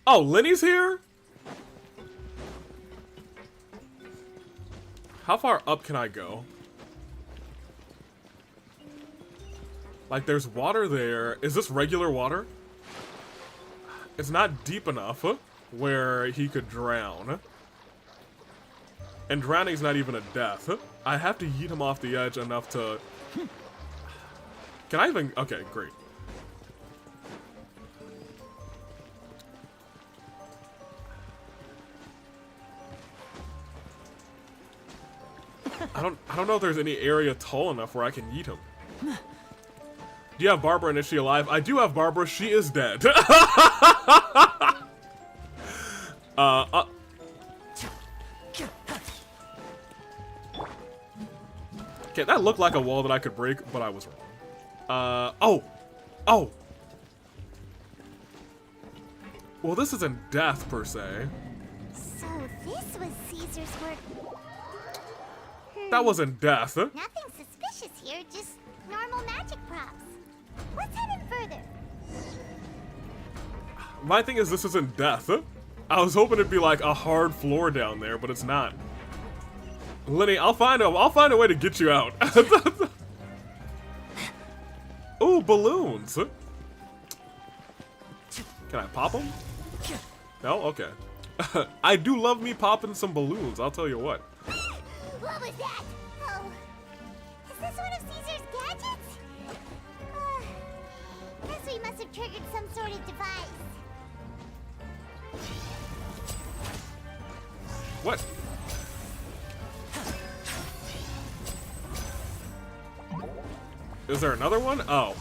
Oh, Lenny's here? How far up can I go? Like, there's water there. Is this regular water? It's not deep enough where he could drown. And drowning's not even a death. I have to yeet him off the edge enough to... Can I even... Okay, great. I don't know if there's any area tall enough where I can yeet him. Do you have Barbara and is she alive? I do have Barbara. She is dead. Okay, that looked like a wall that I could break, but I was wrong. Oh! Well, this isn't death, per se. So this was Caesar's work. That wasn't death. Nothing suspicious here, just normal magic props. Let's head in further. My thing is, this isn't death. I was hoping it'd be like a hard floor down there, but it's not. Lenny, I'll find a way to get you out. Ooh, balloons. Can I pop them? No? Okay. I do love me popping some balloons, I'll tell you what. What was that? Oh. Is this one of Caesar's gadgets? Guess we must have triggered some sort of device. What? Is there another one? Oh.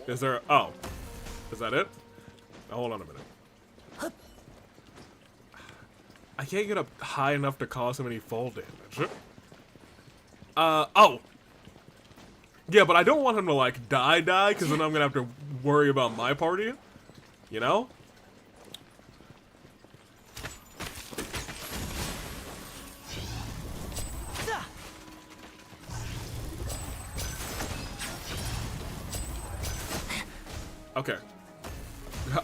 Is there... Oh. Is that it? Oh, hold on a minute. I can't get up high enough to cause him any fall damage. Oh! Yeah, but I don't want him to, like, die, because then I'm gonna have to worry about my party. You know? Okay.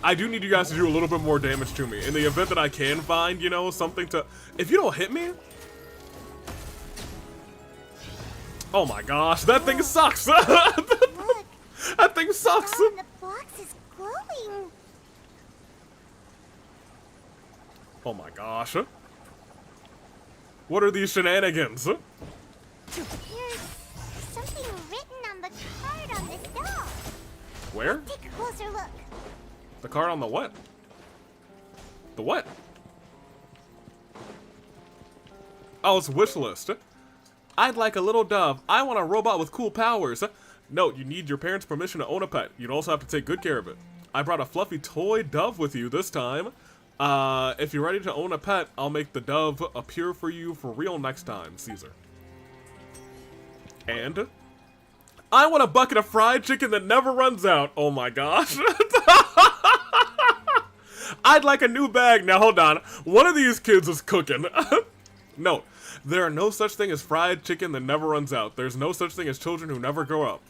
I do need you guys to do a little bit more damage to me. In the event that I can find, you know, something to... If you don't hit me... Oh my gosh, that thing sucks! Look, that thing sucks! the box is glowing. Oh my gosh. What are these shenanigans? There's something written on the card on this doll. Where? Take a closer look. The card on the what? The what? Oh, it's wish list. I'd like a little dove. I want a robot with cool powers. Note, you need your parents' permission to own a pet. You'd also have to take good care of it. I brought a fluffy toy dove with you this time. If you're ready to own a pet, I'll make the dove appear for you for real next time, Cesar. And I want a bucket of fried chicken that never runs out. Oh my gosh. I'd like a new bag. Now hold on. One of these kids is cooking. Note, there are no such thing as fried chicken that never runs out. There's no such thing as children who never grow up.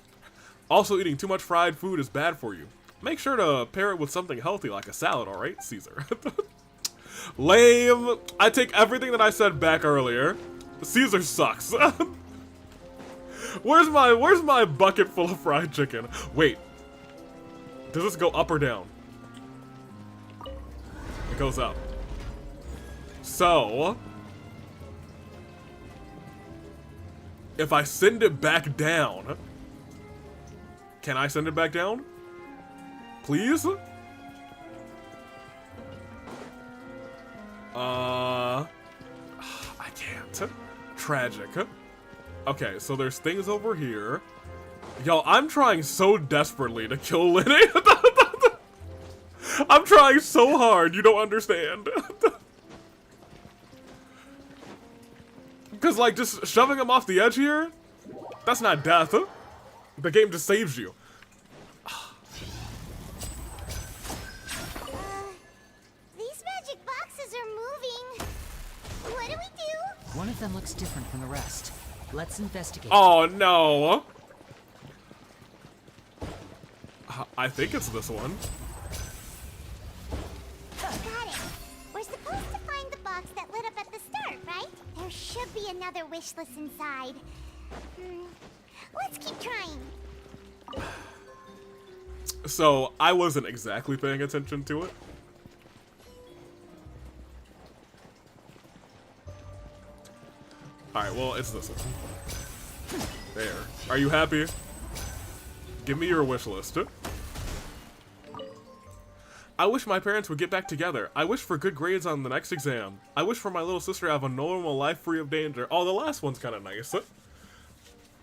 Also, eating too much fried food is bad for you. Make sure to pair it with something healthy like a salad, alright, Cesar? Lame. I take everything that I said back earlier. Cesar sucks. Where's my bucket full of fried chicken? Wait. Does this go up or down? It goes up. So, if I send it back down, can I send it back down? Please? I can't. Tragic. Okay, so there's things over here. Yo, I'm trying so desperately to kill Lenny. I'm trying so hard, you don't understand. Because, like, just shoving him off the edge here, that's not death. The game just saves you. These magic boxes are moving. What do we do? One of them looks different from the rest. Let's investigate. Oh, no. I think it's this one. Got it. We're supposed to find the box that lit up at the start, right? There should be another wish list inside. Let's keep trying. So, I wasn't exactly paying attention to it. Alright, well, it's this one. There. Are you happy? Give me your wish list. I wish my parents would get back together. I wish for good grades on the next exam. I wish for my little sister to have a normal life free of danger. Oh, the last one's kind of nice.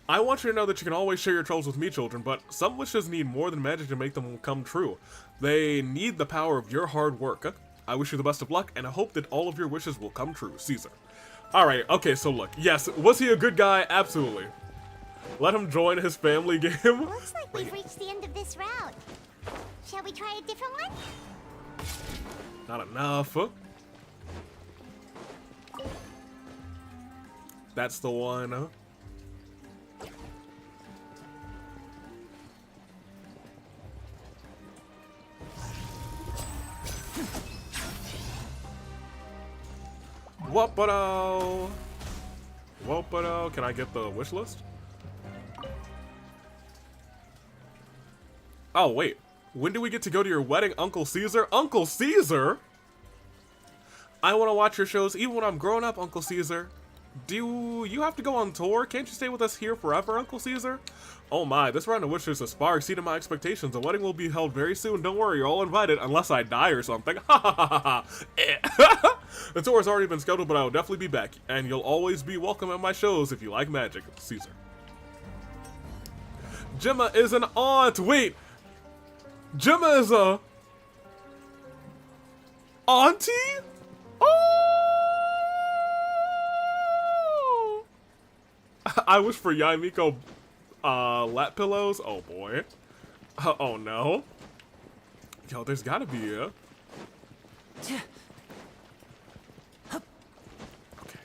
I want you to know that you can always share your troubles with me, children, but some wishes need more than magic to make them come true. They need the power of your hard work. I wish you the best of luck, and I hope that all of your wishes will come true, Cesar. Alright, okay, so look. Yes, was he a good guy? Absolutely. Let him join his family game. Looks like we've reached the end of this route. Shall we try a different one? Not enough. That's the one. Whoop-a-do. Whoop-a-do. Can I get the wish list? Oh, wait. When do we get to go to your wedding, Uncle Cesar? Uncle Cesar? I want to watch your shows even when I'm grown up, Uncle Cesar. Do you have to go on tour? Can't you stay with us here forever, Uncle Cesar? Oh my, this round of wishes has far exceeded my expectations. The wedding will be held very soon. Don't worry, you're all invited, unless I die or something. Ha ha ha ha. The tour has already been scheduled, but I will definitely be back. And you'll always be welcome at my shows if you like magic, Cesar. Jemma is an aunt. Wait. Jemma is a... auntie? Oh! I wish for Yaimiko lap pillows. Oh boy. Oh no. Yo, there's gotta be a... Okay,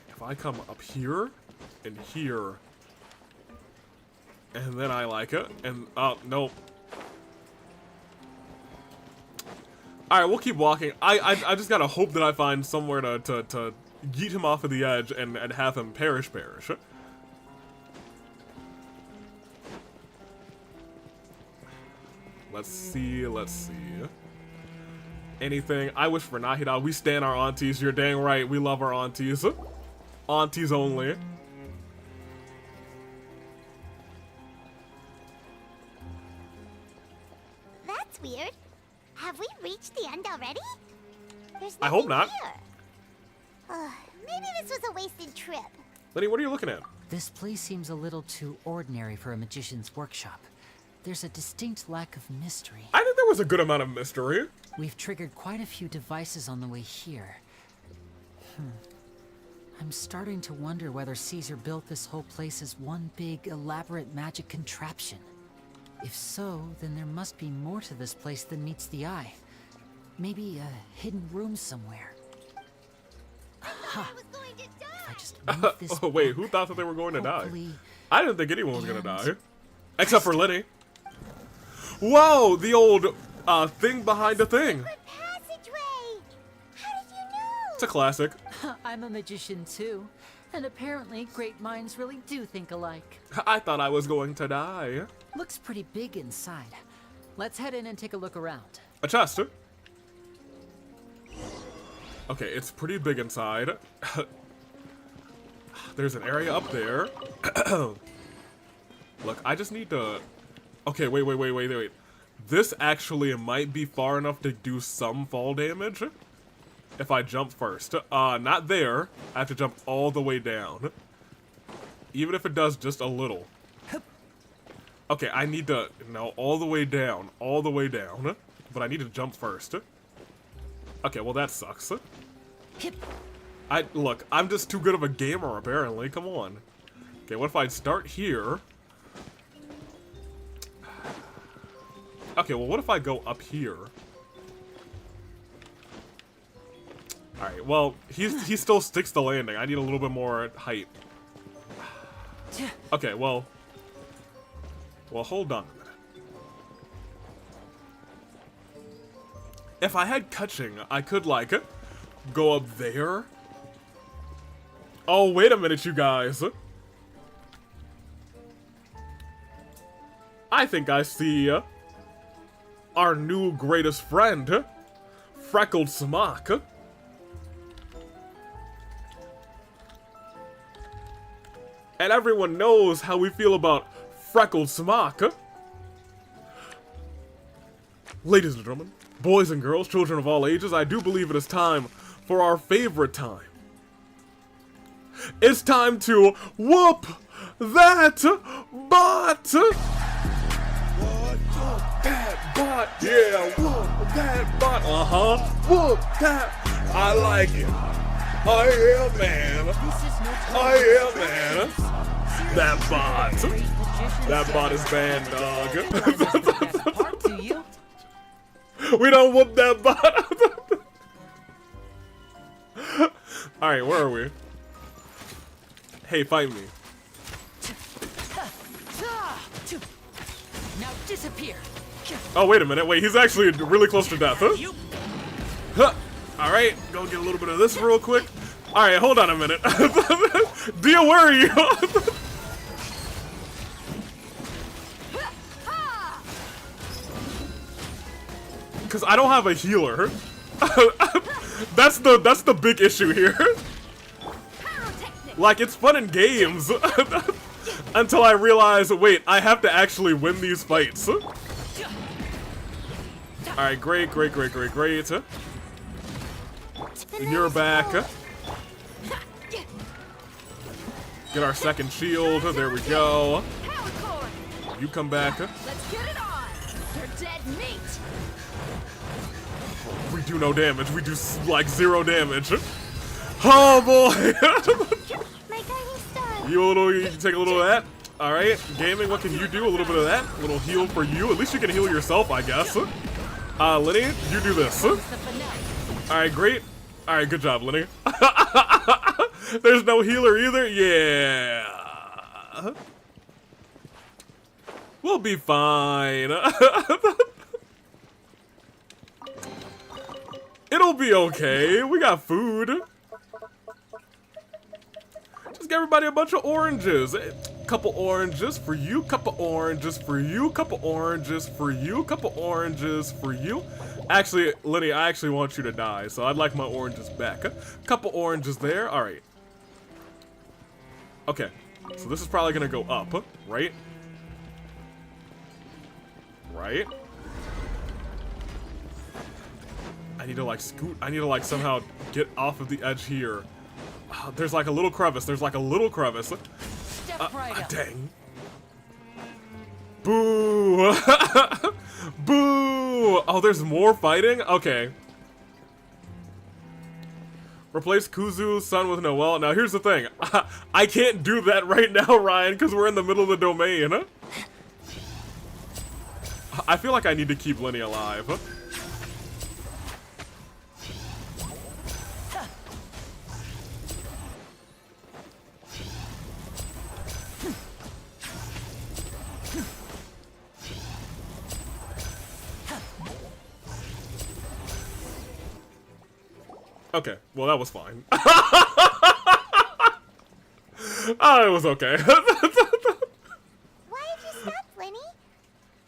if I come up here and here, and then I like it, and nope. Alright, we'll keep walking. I just gotta hope that I find somewhere to yeet him off of the edge and have him perish. Let's see. Anything? I wish for Nahida. We stan our aunties. You're dang right. We love our aunties. Aunties only. That's weird. Have we reached the end already? There's I hope not. Here. Maybe this was a wasted trip. Lenny, what are you looking at? This place seems a little too ordinary for a magician's workshop. There's a distinct lack of mystery. I think there was a good amount of mystery. We've triggered quite a few devices on the way here. I'm starting to wonder whether Cesar built this whole place as one big, elaborate magic contraption. If so, then there must be more to this place than meets the eye. Maybe a hidden room somewhere. Aha! If I just move this Oh wait, who thought that they were going to die? hopefully- I didn't think anyone was gonna die. Except for Lenny. Whoa, the old thing behind the thing. Passageway. How did you know? It's a classic. I'm a magician too, and apparently great minds really do think alike. I thought I was going to die. Looks pretty big inside. Let's head in and take a look around. A chest. Okay, it's pretty big inside. There's an area up there. Look, I just need to... Okay, wait. This actually might be far enough to do some fall damage. If I jump first. Not there. I have to jump all the way down. Even if it does just a little. Okay, I need to... No, all the way down. All the way down. But I need to jump first. Okay, well that sucks. Look, I'm just too good of a gamer, apparently. Come on. Okay, what if I start here? Okay, well, what if I go up here? Alright, well, he still sticks the landing. I need a little bit more height. Okay, well... Well, hold on a minute. If I had catching, I could, like, go up there. Oh, wait a minute, you guys. I think I see our new greatest friend, Freckled Smock. And everyone knows how we feel about Freckled Smock. Ladies and gentlemen, boys and girls, children of all ages, I do believe it is time for our favorite time. It's time to whoop that bot. That bot, yeah, whoop that bot, whoop that, I like it, oh yeah man, oh yeah man, that bot is banned, dog. We don't whoop that bot. Alright, where are we? Hey, fight me. Now disappear. Oh, wait a minute. Wait, he's actually really close to death, huh? Alright, go get a little bit of this real quick. Alright, hold on a minute. Dia, where are you? Because I don't have a healer. That's the big issue here. Like, it's fun in games. Until I realize, wait, I have to actually win these fights. Alright, great. You're back. Get our second shield. There we go. You come back. Let's get it on. They're dead meat. We do no damage. We do like 0 damage. Oh boy. You can take a little of that. Alright, gaming, what can you do? A little bit of that. A little heal for you. At least you can heal yourself, I guess. Lenny, you do this. Alright, great. Alright, good job, Lenny. There's no healer either? Yeah. We'll be fine. It'll be okay. We got food. Just give everybody a bunch of oranges. Couple oranges for you, couple oranges for you, couple oranges for you, couple oranges for you. Actually, Lenny, I actually want you to die, so I'd like my oranges back. Couple oranges there. All right. Okay. So this is probably gonna go up, right? Right? I need to like scoot. I need to like somehow get off of the edge here. There's like a little crevice. There's like a little crevice. Dang. Boo! Boo! Oh, there's more fighting? Okay. Replace Kuzu's son with Noelle. Now, here's the thing. I can't do that right now, Ryan, because we're in the middle of the domain. I feel like I need to keep Lenny alive. Okay, well that was fine. Oh, it was okay. Why did you stop, Lenny?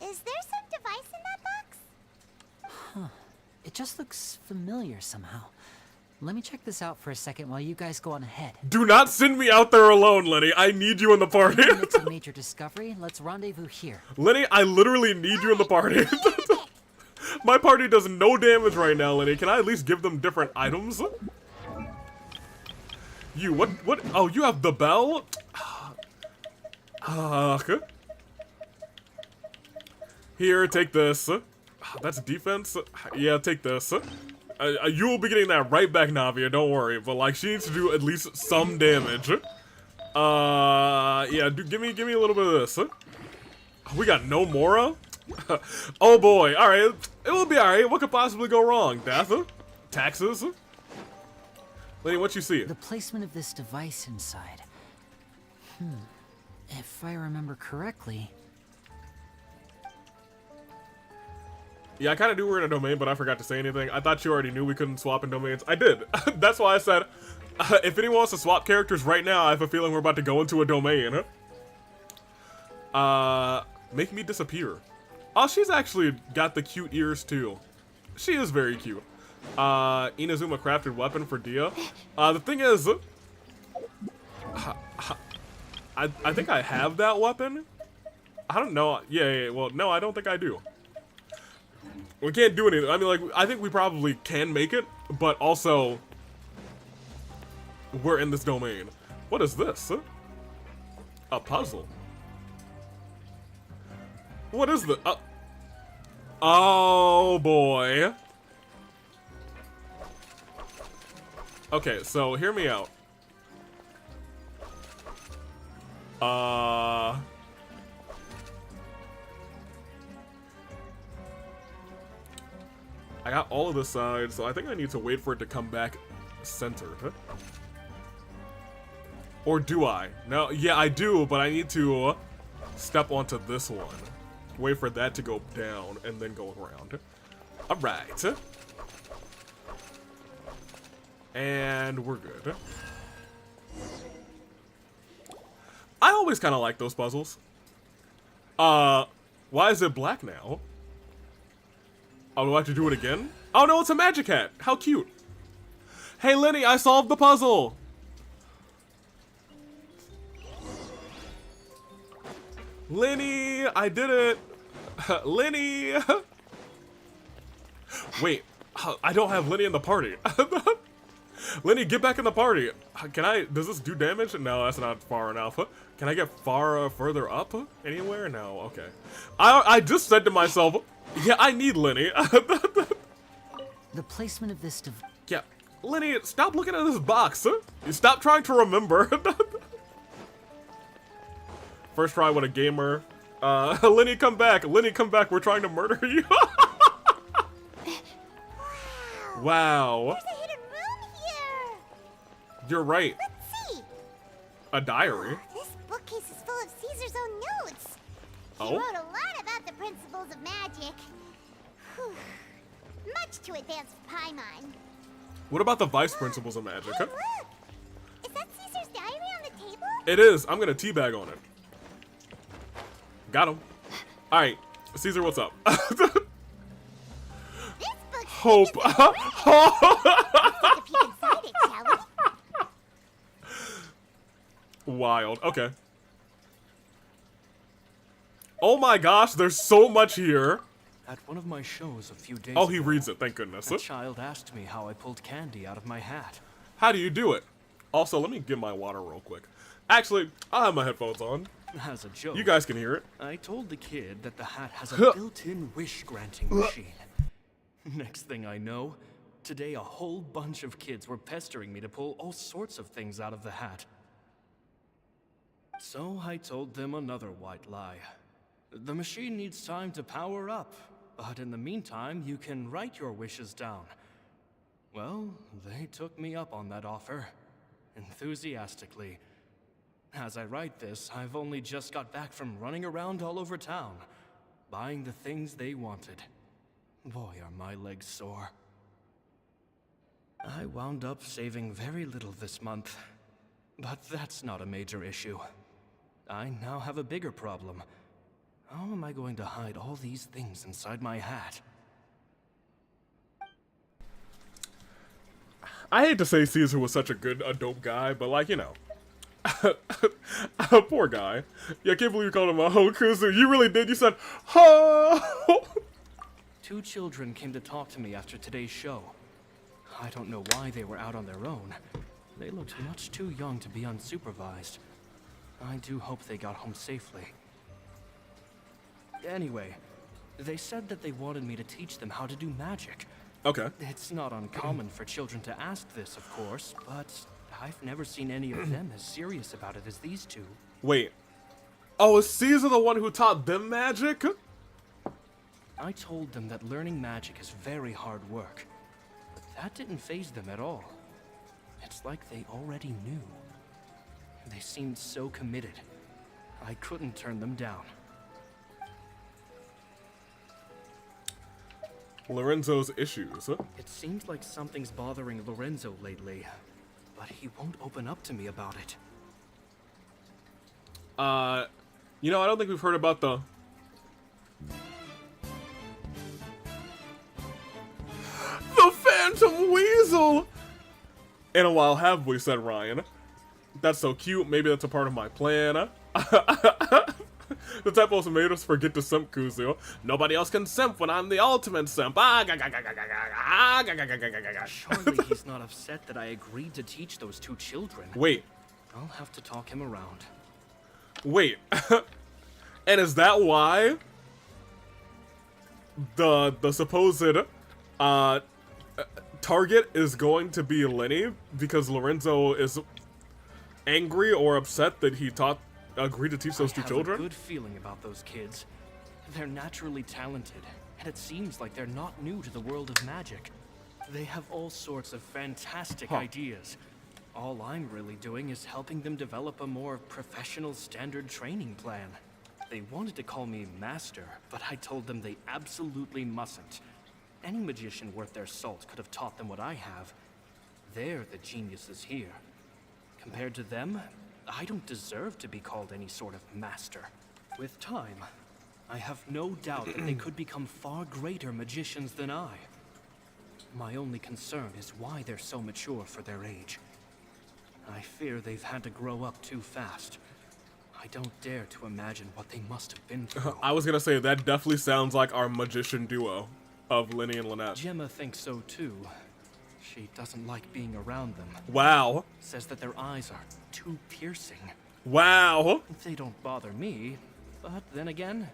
Is there some device in that box? Huh. It just looks familiar somehow. Let me check this out for a second while you guys go on ahead. Do not send me out there alone, Lenny. I need you in the party. It's a major discovery. Let's rendezvous here. Lenny, I literally need you in the party. My party does no damage right now, Lenny. Can I at least give them different items? You, what? Oh, you have the bell? Okay. Here, take this. That's defense? Yeah, take this. You will be getting that right back, Navia, don't worry. But, like, she needs to do at least some damage. Yeah, give me a little bit of this. We got no Mora? Oh boy, alright. It will be alright. What could possibly go wrong? Death? Taxes? Lenny, what you see? The placement of this device inside. If I remember correctly... Yeah, I kind of knew we were in a domain, but I forgot to say anything. I thought you already knew we couldn't swap in domains. I did. That's why I said, if anyone wants to swap characters right now, I have a feeling we're about to go into a domain. Make me disappear. Oh, she's actually got the cute ears, too. She is very cute. Inazuma crafted weapon for Dia. The thing is, I think I have that weapon. I don't know. Yeah, well, no, I don't think I do. We can't do anything. I mean, like, I think we probably can make it, but also, we're in this domain. What is this? A puzzle? What is the... oh, boy. Okay, so hear me out. I got all of the sides, so I think I need to wait for it to come back centered. Or do I? No, yeah, I do, but I need to step onto this one. Wait for that to go down, and then go around. Alright. And we're good. I always kind of like those puzzles. Why is it black now? Oh, do I have to do it again? Oh no, it's a magic hat. How cute. Hey Lenny, I solved the puzzle. Lenny, I did it. Lenny. Wait, I don't have Lenny in the party. Lenny, get back in the party. Can I, does this do damage? No, that's not far enough. Can I get further up? Anywhere? No, okay. I just said to myself, yeah, I need Lenny. The placement of this yeah, Lenny, stop looking at this box. You stop trying to remember. First try with a gamer. Lenny, come back. Lenny, come back. We're trying to murder you. Wow. There's a hidden room here. You're right. Let's see. A diary. This bookcase is full of Caesar's own notes. He Oh? wrote a lot about the principles of magic. Whew. Much too advanced for Paimon. What about the vice principles of magic? Hey, look! Is that Caesar's diary on the table? It is. I'm gonna teabag on it. Got him. Alright. Caesar, what's up? Hope. Wild. Okay. Oh my gosh, there's so much here. At one of my shows a few days Oh, he ago, reads it, thank goodness. a child asked me how I pulled candy out of my hat. How do you do it? Also, let me get my water real quick. Actually, I'll have my headphones on. As a joke, You guys can hear it. I told the kid that the hat has a built-in wish-granting machine. Next thing I know, today a whole bunch of kids were pestering me to pull all sorts of things out of the hat. So I told them another white lie. The machine needs time to power up, but in the meantime, you can write your wishes down. Well, they took me up on that offer, enthusiastically. As I write this, I've only just got back from running around all over town, buying the things they wanted. Boy, are my legs sore. I wound up saving very little this month, but that's not a major issue. I now have a bigger problem. How am I going to hide all these things inside my hat? I hate to say Caesar was such a good, dope guy, but like, you know. Poor guy. Yeah, I can't believe you called him a Hokuzu. You really did. You said, ho! 2 children came to talk to me after today's show. I don't know why they were out on their own. They looked much too young to be unsupervised. I do hope they got home safely. Anyway, they said that they wanted me to teach them how to do magic. Okay. It's not uncommon for children to ask this, of course, but I've never seen any of them as serious about it as these 2. Wait. Oh, is Caesar the one who taught them magic? I told them that learning magic is very hard work, but that didn't faze them at all. It's like they already knew. They seemed so committed. I couldn't turn them down. Lorenzo's issues. It seems like something's bothering Lorenzo lately, but he won't open up to me about it. You know, I don't think we've heard about the... The Phantom Weasel! In a while, have we, said Ryan. That's so cute, maybe that's a part of my plan. The type also made us forget to simp Kuzu. Nobody else can simp when I'm the ultimate simp. Surely he's not upset that I agreed to teach those 2 children. Wait. I'll have to talk him around. Wait. And is that why the supposed target is going to be Lenny? Because Lorenzo is angry or upset that he agreed to teach those two children? I have a good feeling about those kids. They're naturally talented, and it seems like they're not new to the world of magic. They have all sorts of fantastic ideas. All I'm really doing is helping them develop a more professional standard training plan. They wanted to call me Master, but I told them they absolutely mustn't. Any magician worth their salt could have taught them what I have. They're the geniuses here. Compared to them, I don't deserve to be called any sort of master. With time, I have no doubt that they could become far greater magicians than I. My only concern is why they're so mature for their age. I fear they've had to grow up too fast. I don't dare to imagine what they must have been through. I was gonna say, that definitely sounds like our magician duo of Lenny and Lynette. Jemma thinks so too. She doesn't like being around them. Wow. Says that their eyes are too piercing. Wow. They don't bother me, but then again,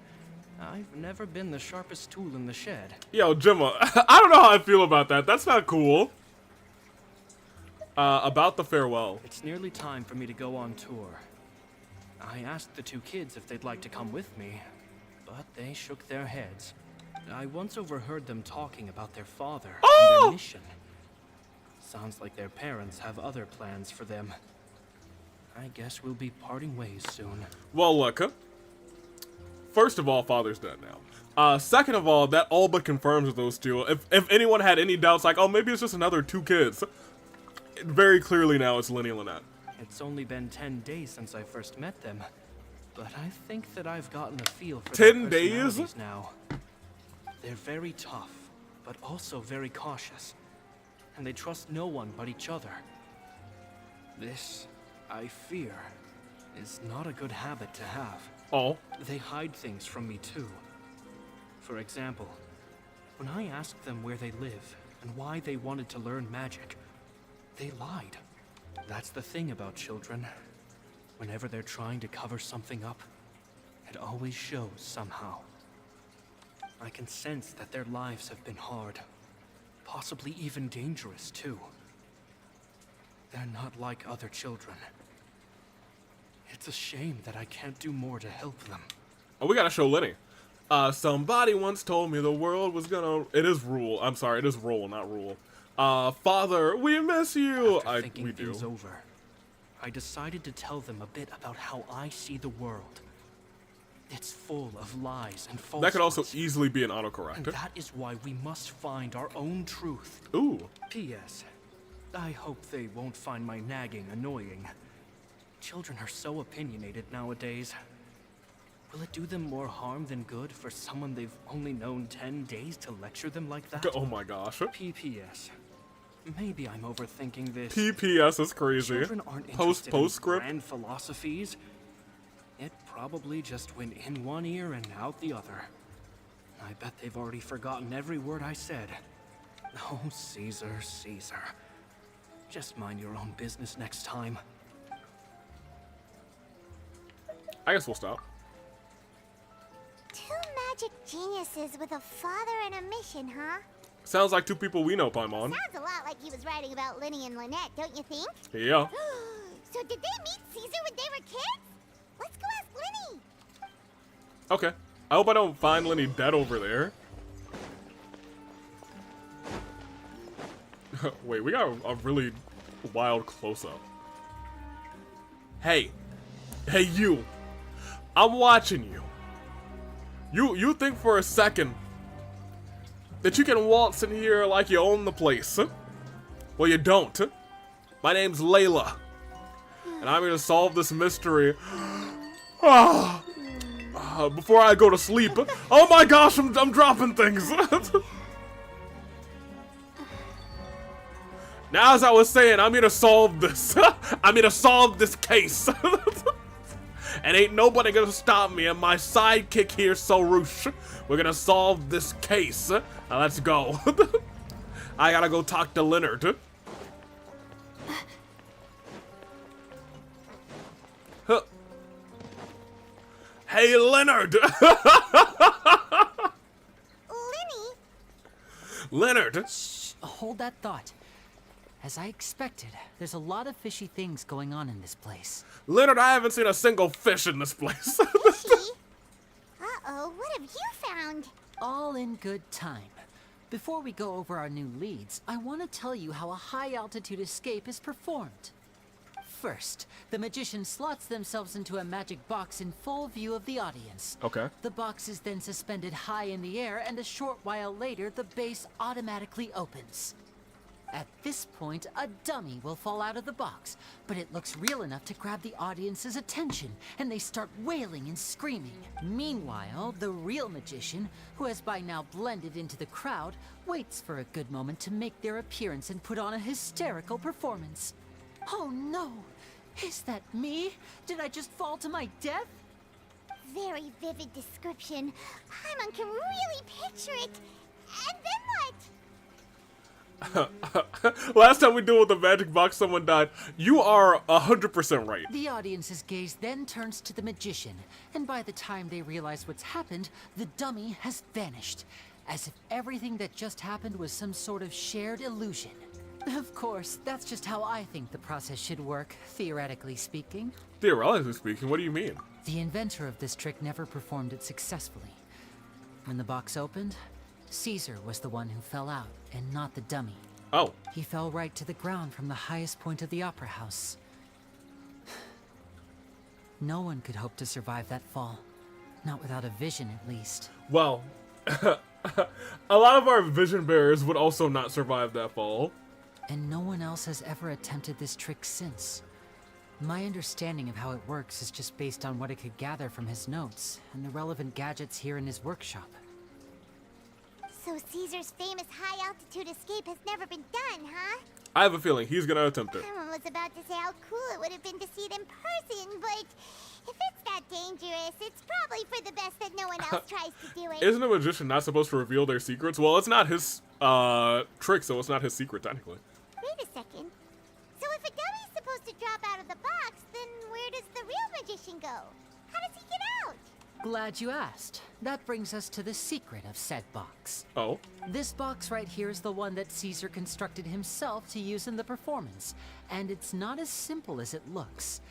I've never been the sharpest tool in the shed. Yo, Jemma, I don't know how I feel about that. That's not cool. About the farewell. It's nearly time for me to go on tour. I asked the two kids if they'd like to come with me, but they shook their heads. I once overheard them talking about their father and their mission. Sounds like their parents have other plans for them. I guess we'll be parting ways soon. Well, look. First of all, father's dead now. Second of all, that all but confirms those two. If anyone had any doubts, like, oh, maybe it's just another two kids. Very clearly now it's Lenny and Lynette. It's only been 10 days since I first met them, but I think that I've gotten a feel for 10 their days personalities now. They're very tough, but also very cautious, and they trust no one but each other. This, I fear, is not a good habit to have. Oh. They hide things from me too. For example, when I asked them where they live and why they wanted to learn magic, they lied. That's the thing about children. Whenever they're trying to cover something up, it always shows somehow. I can sense that their lives have been hard, possibly even dangerous too. They're not like other children. It's a shame that I can't do more to help them. Oh, we gotta show Lenny. Somebody once told me the world was gonna... It is Rule. I'm sorry, it is Roll, not Rule. Father, we miss you. After thinking things over, I decided to tell them a bit about how I see the world. It's full of lies and falsehoods. That could also easily be an autocorrect. And that is why we must find our own truth. Ooh. P.S. I hope they won't find my nagging annoying. Children are so opinionated nowadays. Will it do them more harm than good for someone they've only known 10 days to lecture them like that? Oh my gosh. P.P.S. Maybe I'm overthinking this. P.P.S. is crazy. Children aren't interested Postscript. in grand philosophies. It probably just went in one ear and out the other. I bet they've already forgotten every word I said. Oh, Cesar, Cesar. Just mind your own business next time. I guess we'll stop. Two magic geniuses with a father and a mission, huh? Sounds like two people we know, Paimon. Sounds a lot like he was writing about Lenny and Lynette, don't you think? Yeah. So did they meet Cesar when they were kids? Let's go ask Lenny. Okay. I hope I don't find Lenny dead over there. Wait, we got a really wild close-up. Hey. Hey, you. I'm watching you. You think for a second that you can waltz in here like you own the place. Huh? Well, you don't. Huh? My name's Layla. And I'm here to solve this mystery. Before I go to sleep. Oh my gosh, I'm dropping things. Now, as I was saying, I'm here to solve this. I'm here to solve this case. And ain't nobody gonna stop me and my sidekick here, Sorush. We're gonna solve this case. Now let's go. I gotta go talk to Leonard. Huh. Hey, Leonard! Lenny? Leonard! Shh, hold that thought. As I expected, there's a lot of fishy things going on in this place. Leonard, I haven't seen a single fish in this place. Fishy? Uh-oh, what have you found? All in good time. Before we go over our new leads, I want to tell you how a high-altitude escape is performed. First, the magician slots themselves into a magic box in full view of the audience. Okay. The box is then suspended high in the air, and a short while later, the base automatically opens. At this point, a dummy will fall out of the box, but it looks real enough to grab the audience's attention, and they start wailing and screaming. Meanwhile, the real magician, who has by now blended into the crowd, waits for a good moment to make their appearance and put on a hysterical performance. Oh no! Is that me? Did I just fall to my death? Very vivid description. Paimon can really picture it. And then what? Last time we dealt with the magic box, someone died. You are 100% right. The audience's gaze then turns to the magician, and by the time they realize what's happened, the dummy has vanished, as if everything that just happened was some sort of shared illusion. Of course, that's just how I think the process should work, theoretically speaking. Theoretically speaking, what do you mean? The inventor of this trick never performed it successfully. When the box opened, Cesar was the one who fell out, and not the dummy. Oh. He fell right to the ground from the highest point of the opera house. No one could hope to survive that fall. Not without a vision, at least. Well, a lot of our vision bearers would also not survive that fall. And no one else has ever attempted this trick since. My understanding of how it works is just based on what I could gather from his notes and the relevant gadgets here in his workshop. So Caesar's famous high-altitude escape has never been done, huh? I have a feeling he's gonna attempt it. Paimon was about to say how cool it would have been to see it in person, but if it's that dangerous, it's probably for the best that no one else tries to do it. Isn't a magician not supposed to reveal their secrets? Well, it's not his trick, so it's not his secret, technically. Wait a second. So if a dummy's supposed to drop out of the box, then where does the real magician go? How does he get out? Glad you asked. That brings us to the secret of said box. Oh? This box right here is the one that Cesar constructed himself to use in the performance, and it's not as simple as it looks.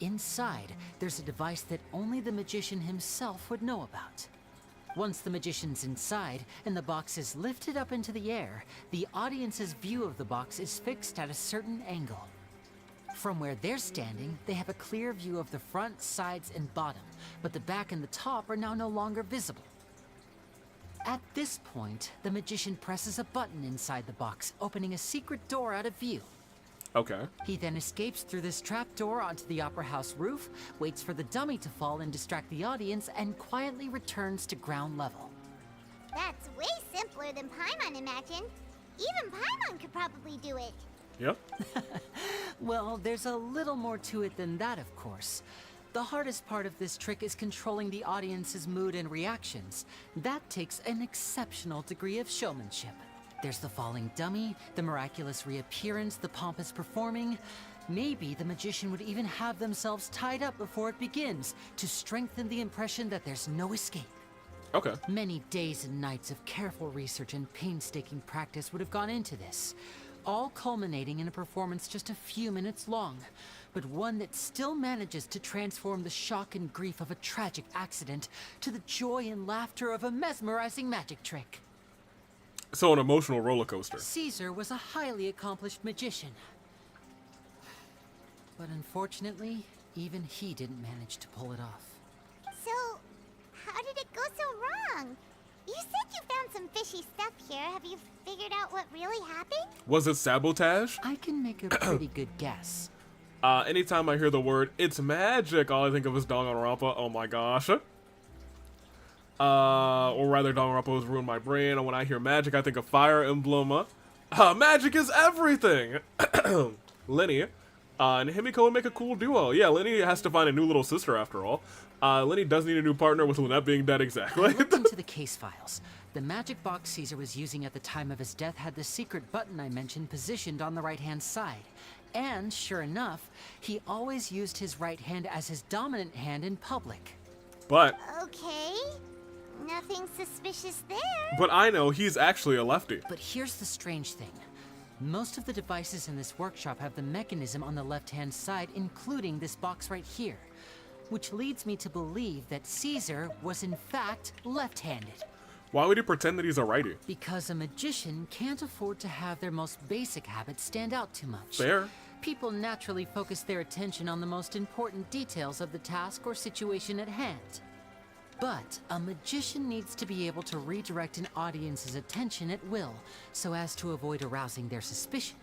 Inside, there's a device that only the magician himself would know about. Once the magician's inside, and the box is lifted up into the air, the audience's view of the box is fixed at a certain angle. From where they're standing, they have a clear view of the front, sides, and bottom, but the back and the top are now no longer visible. At this point, the magician presses a button inside the box, opening a secret door out of view. Okay. He then escapes through this trap door onto the opera house roof, waits for the dummy to fall and distract the audience, and quietly returns to ground level. That's way simpler than Paimon imagined. Even Paimon could probably do it. Yep. Well, there's a little more to it than that, of course. The hardest part of this trick is controlling the audience's mood and reactions. That takes an exceptional degree of showmanship. There's the falling dummy, the miraculous reappearance, the pompous performing. Maybe the magician would even have themselves tied up before it begins to strengthen the impression that there's no escape. Okay. Many days and nights of careful research and painstaking practice would have gone into this, all culminating in a performance just a few minutes long, but one that still manages to transform the shock and grief of a tragic accident to the joy and laughter of a mesmerizing magic trick. So an emotional roller coaster. Cesar was a highly accomplished magician. But unfortunately, even he didn't manage to pull it off. So, how did it go so wrong? You said you found some fishy stuff here. Have you figured out what really happened? Was it sabotage? I can make a pretty good guess. Anytime I hear the word, it's magic, all I think of is Danganronpa. Oh my gosh. Or rather, Danganronpa has ruined my brain. And when I hear magic, I think of Fire Emblem. Magic is everything! Lenny. And Himiko would make a cool duo. Yeah, Lenny has to find a new little sister after all. Lenny does need a new partner, with Lynette being dead, exactly. I looked into the case files. The magic box Cesar was using at the time of his death had the secret button I mentioned positioned on the right-hand side. And, sure enough, he always used his right hand as his dominant hand in public. But Okay. Nothing suspicious there. but I know he's actually a lefty. But here's the strange thing. Most of the devices in this workshop have the mechanism on the left-hand side, including this box right here. Which leads me to believe that Cesar was in fact left-handed. Why would he pretend that he's a righty? Because a magician can't afford to have their most basic habits stand out too much. Fair. People naturally focus their attention on the most important details of the task or situation at hand. But a magician needs to be able to redirect an audience's attention at will, so as to avoid arousing their suspicion.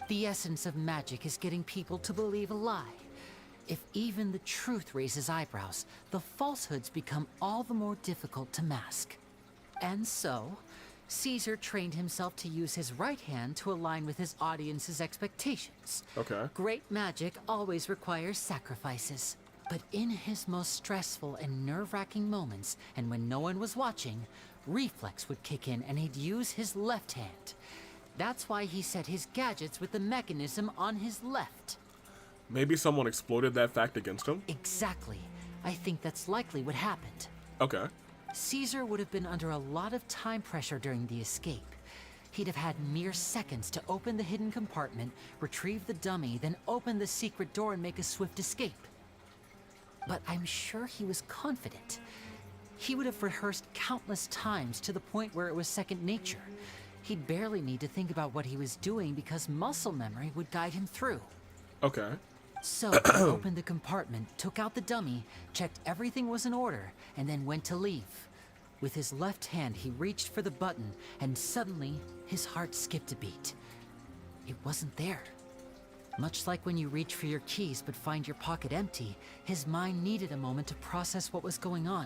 The essence of magic is getting people to believe a lie. If even the truth raises eyebrows, the falsehoods become all the more difficult to mask. And so, Cesar trained himself to use his right hand to align with his audience's expectations. Okay. Great magic always requires sacrifices. But in his most stressful and nerve-wracking moments, and when no one was watching, reflex would kick in and he'd use his left hand. That's why he set his gadgets with the mechanism on his left. Maybe someone exploited that fact against him? Exactly. I think that's likely what happened. Okay. Cesar would have been under a lot of time pressure during the escape. He'd have had mere seconds to open the hidden compartment, retrieve the dummy, then open the secret door and make a swift escape. But I'm sure he was confident. He would have rehearsed countless times to the point where it was second nature. He'd barely need to think about what he was doing because muscle memory would guide him through. Okay. So he opened the compartment, took out the dummy, checked everything was in order, and then went to leave. With his left hand, he reached for the button, and suddenly, his heart skipped a beat. It wasn't there. Much like when you reach for your keys but find your pocket empty, his mind needed a moment to process what was going on.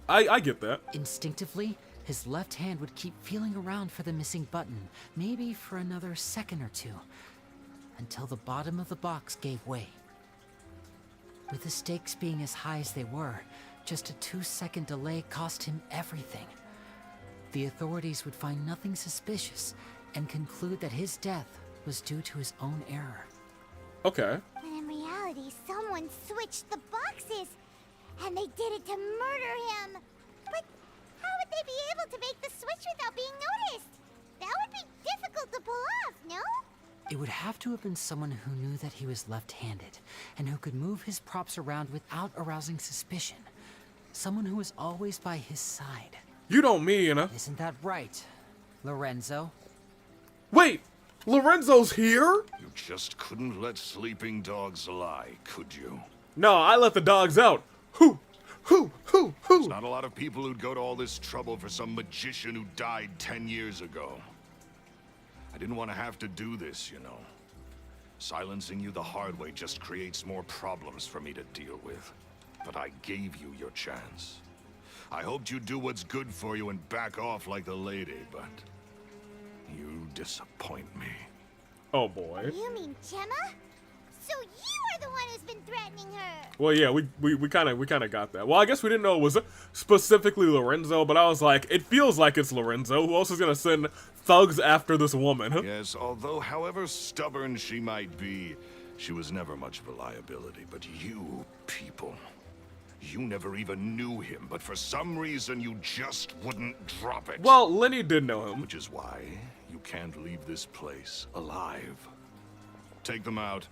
I get that. Instinctively, his left hand would keep feeling around for the missing button, maybe for another second or two, until the bottom of the box gave way. With the stakes being as high as they were, just a 2-second delay cost him everything. The authorities would find nothing suspicious and conclude that his death was due to his own error. Okay. But in reality, someone switched the boxes, and they did it to murder him. But how would they be able to make the switch without being noticed? That would be difficult to pull off, no? It would have to have been someone who knew that he was left-handed, and who could move his props around without arousing suspicion. Someone who was always by his side. You don't mean... Isn't that right, Lorenzo? Wait! Lorenzo's here? You just couldn't let sleeping dogs lie, could you? No, I let the dogs out. Who? There's not a lot of people who'd go to all this trouble for some magician who died 10 years ago. I didn't want to have to do this, you know. Silencing you the hard way just creates more problems for me to deal with. But I gave you your chance. I hoped you'd do what's good for you and back off like the lady, but... you disappoint me. Oh boy. You mean Jemma? So you are the one who's been threatening her. Well, yeah, we kind of got that. Well, I guess we didn't know it was specifically Lorenzo, but I was like, it feels like it's Lorenzo. Who else is gonna send thugs after this woman? Yes, although however stubborn she might be, she was never much of a liability. But you people, you never even knew him, but for some reason you just wouldn't drop it. Well, Lenny did know him. Which is why you can't leave this place alive. Take them out.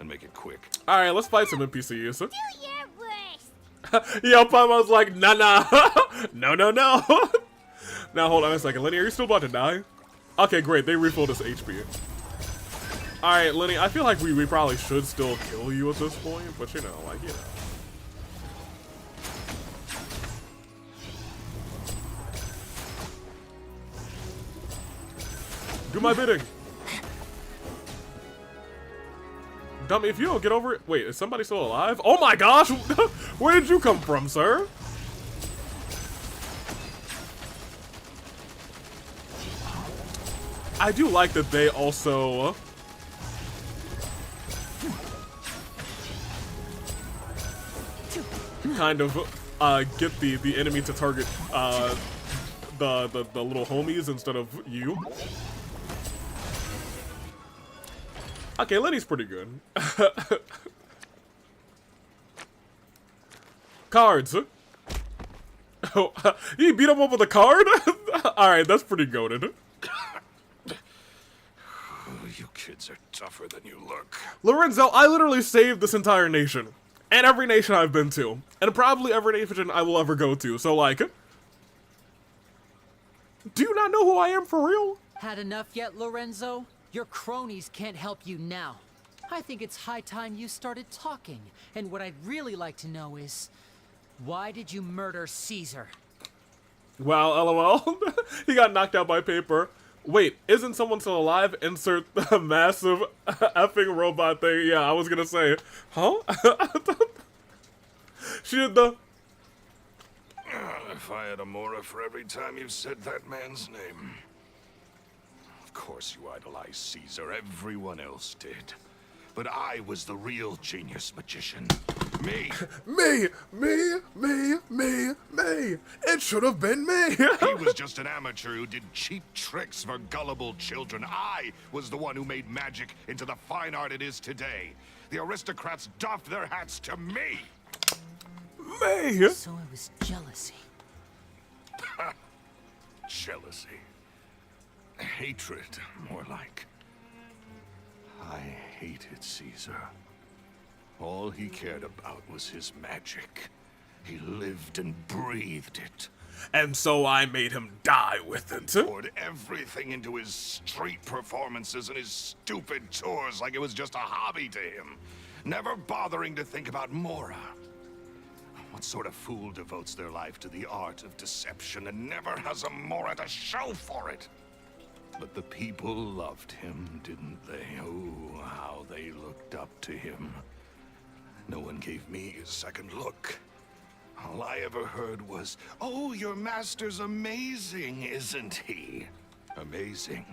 And make it quick. Alright, let's fight some NPCs. Do your worst. Yo, Paimon like, nah. No. Now, hold on a second. Lenny, are you still about to die? Okay, great. They refilled his HP. Alright, Lenny, I feel like we probably should still kill you at this point, but you know, like, you know. Do my bidding. Dummy, if you don't get over it... Wait, is somebody still alive? Oh my gosh! Where did you come from, sir? I do like that they also... kind of get the enemy to target the little homies instead of you. Okay, Lenny's pretty good. Cards. Oh, he beat him up with a card? Alright, that's pretty goated. You kids are tougher than you look. Lorenzo, I literally saved this entire nation. And every nation I've been to. And probably every nation I will ever go to. So, like... Do you not know who I am for real? Had enough yet, Lorenzo? Your cronies can't help you now. I think it's high time you started talking. And what I'd really like to know is... why did you murder Cesar? Wow, LOL. He got knocked out by paper. Wait, isn't someone still alive? Insert the massive effing robot thing. Yeah, I was gonna say. Huh? She did the... If I had a Mora for every time you said that man's name. Of course you idolized Cesar. Everyone else did. But I was the real genius magician. Me. Me. It should have been me. He was just an amateur who did cheap tricks for gullible children. I was the one who made magic into the fine art it is today. The aristocrats doffed their hats to me. Me. So it was jealousy. Jealousy. Hatred, more like. I hated Cesar. All he cared about was his magic. He lived and breathed it. And so I made him die with it. Poured everything into his street performances and his stupid tours like it was just a hobby to him. Never bothering to think about Mora. What sort of fool devotes their life to the art of deception and never has a Mora to show for it? But the people loved him, didn't they? Oh, how they looked up to him. No one gave me a second look. All I ever heard was, "Oh, your master's amazing, isn't he?" Amazing.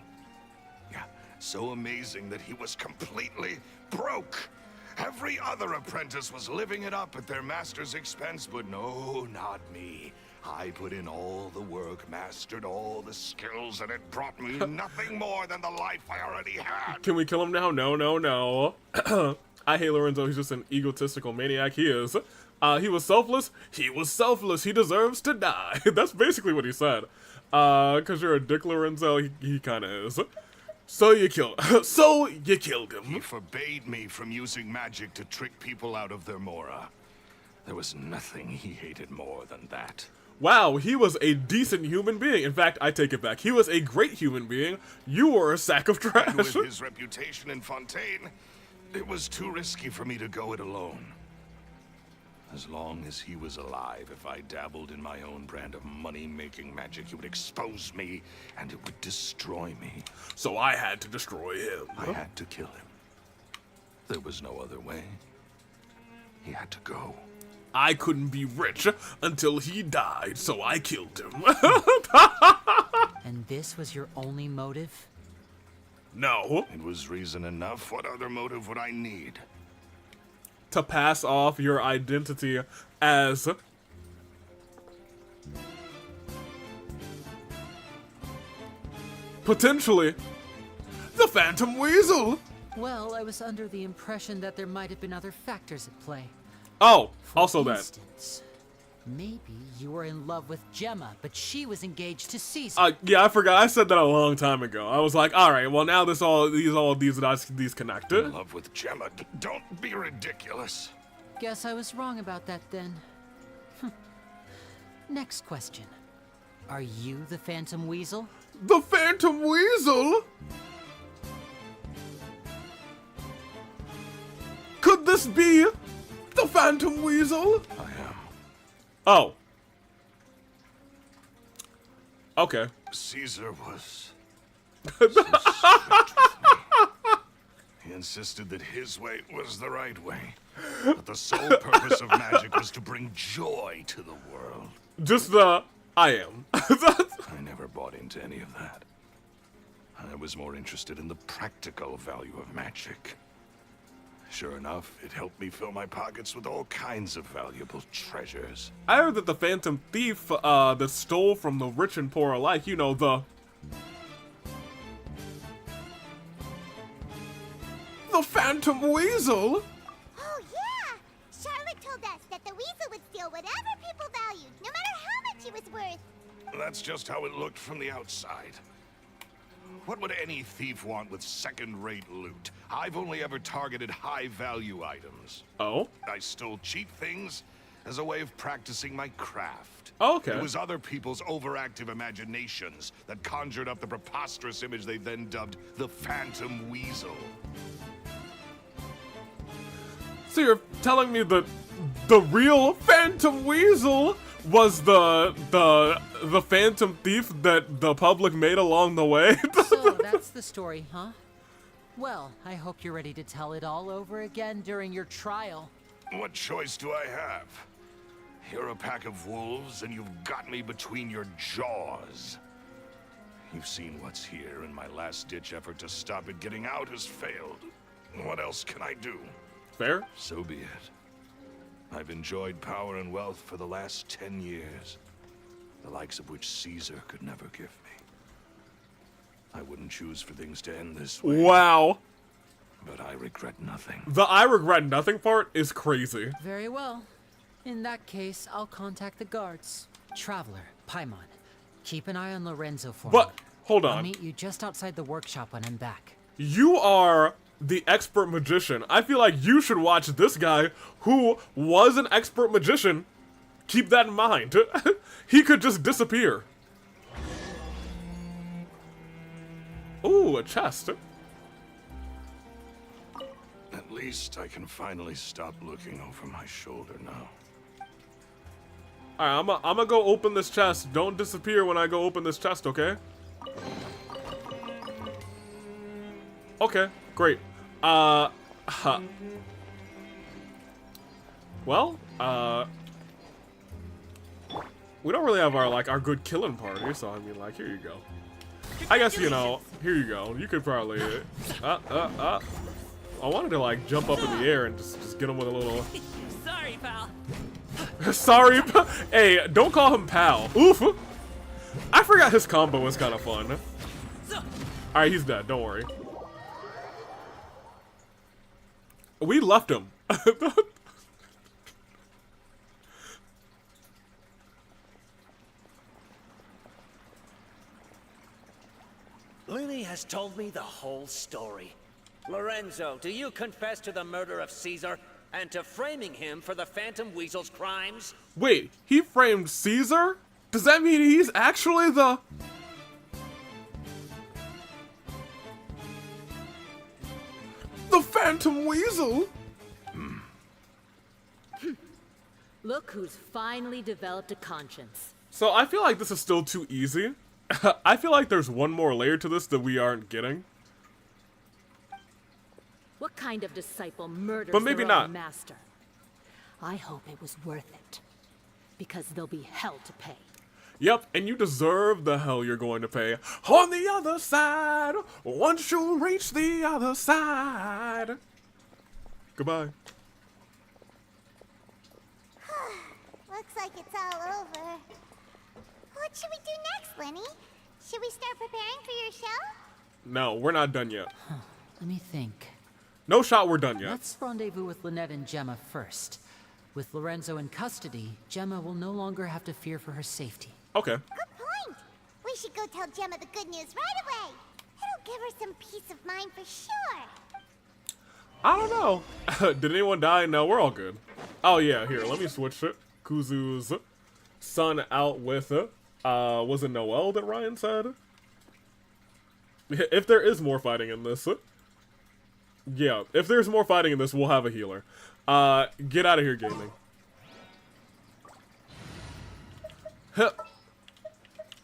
Yeah, so amazing that he was completely broke. Every other apprentice was living it up at their master's expense, but no, not me. I put in all the work, mastered all the skills, and it brought me nothing more than the life I already had. Can we kill him now? No. I hate Lorenzo. He's just an egotistical maniac. He is. He was selfless. He was selfless. He deserves to die. That's basically what he said. Cause you're a dick, Lorenzo. He kind of is. So you killed him. He forbade me from using magic to trick people out of their Mora. There was nothing he hated more than that. Wow, he was a decent human being. In fact, I take it back. He was a great human being. You were a sack of trash. And with his reputation in Fontaine, it was too risky for me to go it alone. As long as he was alive, if I dabbled in my own brand of money-making magic, he would expose me, and it would destroy me. So I had to destroy him. I had to kill him. There was no other way. He had to go. I couldn't be rich until he died, so I killed him. And this was your only motive? No. It was reason enough. What other motive would I need? To pass off your identity as... potentially the Phantom Weasel. Well, I was under the impression that there might have been other factors at play. Oh, For also instance, maybe you were in love with Jemma, but she was engaged to Cesar. Yeah, I forgot. I said that a long time ago. I was like, all right, well now these connected. In love with Jemma? Don't be ridiculous. Guess I was wrong about that then. Next question. Are you the Phantom Weasel? The Phantom Weasel? Could this be the Phantom Weasel? I am. Oh. Okay. Cesar was so strict with me. He insisted that his way was the right way. But the sole purpose of magic was to bring joy to the world. Just I am. I never bought into any of that. I was more interested in the practical value of magic. Sure enough, it helped me fill my pockets with all kinds of valuable treasures. I heard that the Phantom Thief that stole from the rich and poor alike, you know, the Phantom Weasel? Oh, yeah! Charlotte told us that the weasel would steal whatever was worth. That's just how it looked from the outside. What would any thief want with second-rate loot? I've only ever targeted high-value items. Oh? I stole cheap things as a way of practicing my craft. Okay. It was other people's overactive imaginations that conjured up the preposterous image they then dubbed the Phantom Weasel. So you're telling me that the real Phantom Weasel was the Phantom Thief that the public made along the way? So that's the story, huh? Well, I hope you're ready to tell it all over again during your trial. What choice do I have? You're a pack of wolves, and you've got me between your jaws. You've seen what's here, and my last-ditch effort to stop it getting out has failed. What else can I do? Fair? So be it. I've enjoyed power and wealth for the last 10 years, the likes of which Cesar could never give me. I wouldn't choose for things to end this way. Wow. But I regret nothing. The I regret nothing part is crazy. Very well. In that case, I'll contact the guards. Traveler, Paimon, keep an eye on Lorenzo for me. But, hold on. I'll meet you just outside the workshop when I'm back. You are the expert magician. I feel like you should watch this guy who was an expert magician. Keep that in mind. He could just disappear. Ooh, a chest. At least I can finally stop looking over my shoulder now. Alright, I'm gonna go open this chest. Don't disappear when I go open this chest, okay? Okay, great. Well, we don't really have our good killing party, so I mean, like, here you go. I guess, you know, here you go. You could probably, I wanted to, like, jump up in the air and just get him with a little... Sorry, pal. Sorry, hey, don't call him pal. Oof. I forgot his combo was kind of fun. Alright, he's dead, don't worry. We left him. Lily has told me the whole story. Lorenzo, do you confess to the murder of Cesar and to framing him for the Phantom Weasel's crimes? Wait, he framed Cesar? Does that mean he's actually the... The Phantom Weasel? Look who's finally developed a conscience. So I feel like this is still too easy. I feel like there's one more layer to this that we aren't getting. What kind of disciple murders But maybe their not. own master? I hope it was worth it. Because there'll be hell to pay. Yep, and you deserve the hell you're going to pay on the other side, once you reach the other side. Goodbye. Looks like it's all over. What should we do next, Lenny? Should we start preparing for your show? No, we're not done yet. Let me think. No shot, we're done yet. Let's rendezvous with Lynette and Jemma first. With Lorenzo in custody, Jemma will no longer have to fear for her safety. Okay. Good point. We should go tell Jemma the good news right away. It'll give her some peace of mind for sure. I don't know. Did anyone die? No, we're all good. Oh yeah, here, let me switch it. Kuzu's son out with was it Noelle that Ryan said? If there is more fighting in this. Yeah, if there's more fighting in this, we'll have a healer. Get out of here, gaming.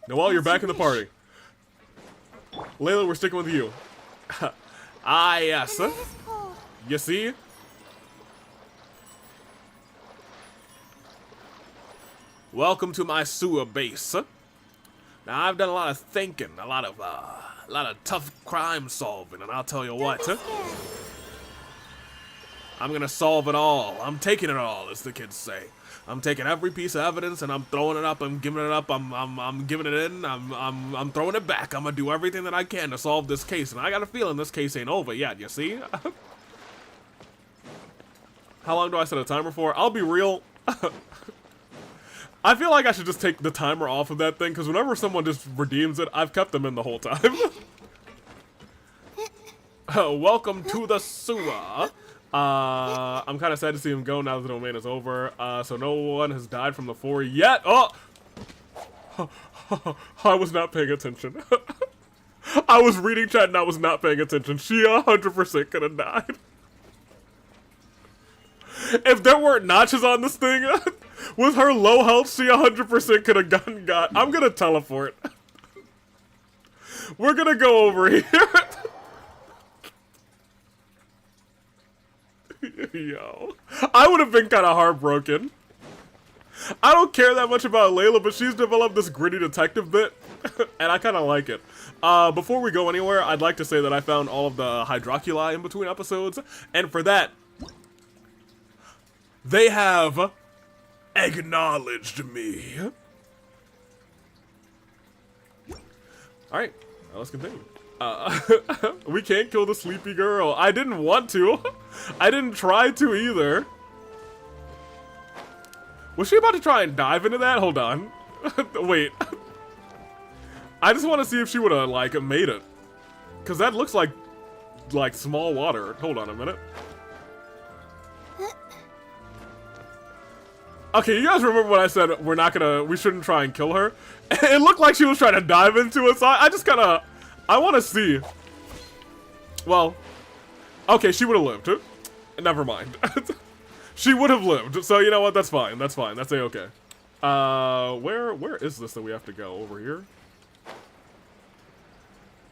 Noelle, you're back in the party. Layla, we're sticking with you. Ah, yes. You see? Welcome to my sewer base. Now, I've done a lot of thinking, a lot of tough crime solving, and I'll tell you what. I'm gonna solve it all. I'm taking it all, as the kids say. I'm taking every piece of evidence and I'm throwing it up. I'm giving it up. I'm giving it in. I'm throwing it back. I'm gonna do everything that I can to solve this case. And I got a feeling this case ain't over yet. You see? How long do I set a timer for? I'll be real. I feel like I should just take the timer off of that thing, because whenever someone just redeems it, I've kept them in the whole time. Welcome to the sewer. I'm kind of sad to see him go now that the domain is over. So no one has died from the 4 yet. Oh! I was not paying attention. I was reading chat and I was not paying attention. She 100% could have died. If there weren't notches on this thing, with her low health, she 100% could have gotten got. I'm gonna teleport. We're gonna go over here. Yo. I would have been kind of heartbroken. I don't care that much about Layla, but she's developed this gritty detective bit, and I kind of like it. Before we go anywhere, I'd like to say that I found all of the hydroculi in between episodes, and for that, they have acknowledged me. Alright, let's continue. We can't kill the sleepy girl. I didn't want to. I didn't try to either. Was she about to try and dive into that? Hold on. Wait. I just want to see if she would have, like, made it. Because that looks like small water. Hold on a minute. Okay, you guys remember when I said we shouldn't try and kill her? It looked like she was trying to dive into it, so I just kind of, I want to see. Well, okay, she would have lived. Never mind. She would have lived, so you know what? That's fine. That's fine. That's a-okay. Where is this that we have to go? Over here?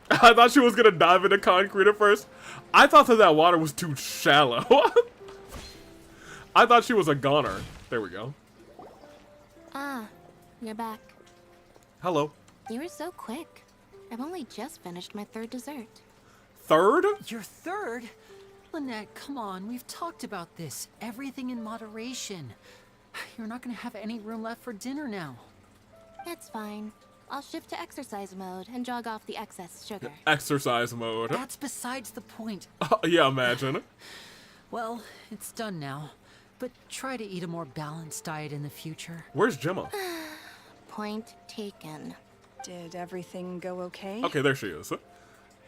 I thought she was gonna dive into concrete at first. I thought that water was too shallow. I thought she was a goner. There we go. Ah, you're back. Hello. You were so quick. I've only just finished my 3rd dessert. 3rd? Your 3rd? Lynette, come on, we've talked about this. Everything in moderation. You're not gonna have any room left for dinner now. It's fine. I'll shift to exercise mode and jog off the excess sugar. Exercise mode. That's besides the point. Yeah, imagine. Well, it's done now. But try to eat a more balanced diet in the future. Where's Jemma? Point taken. Did everything go okay? Okay, there she is.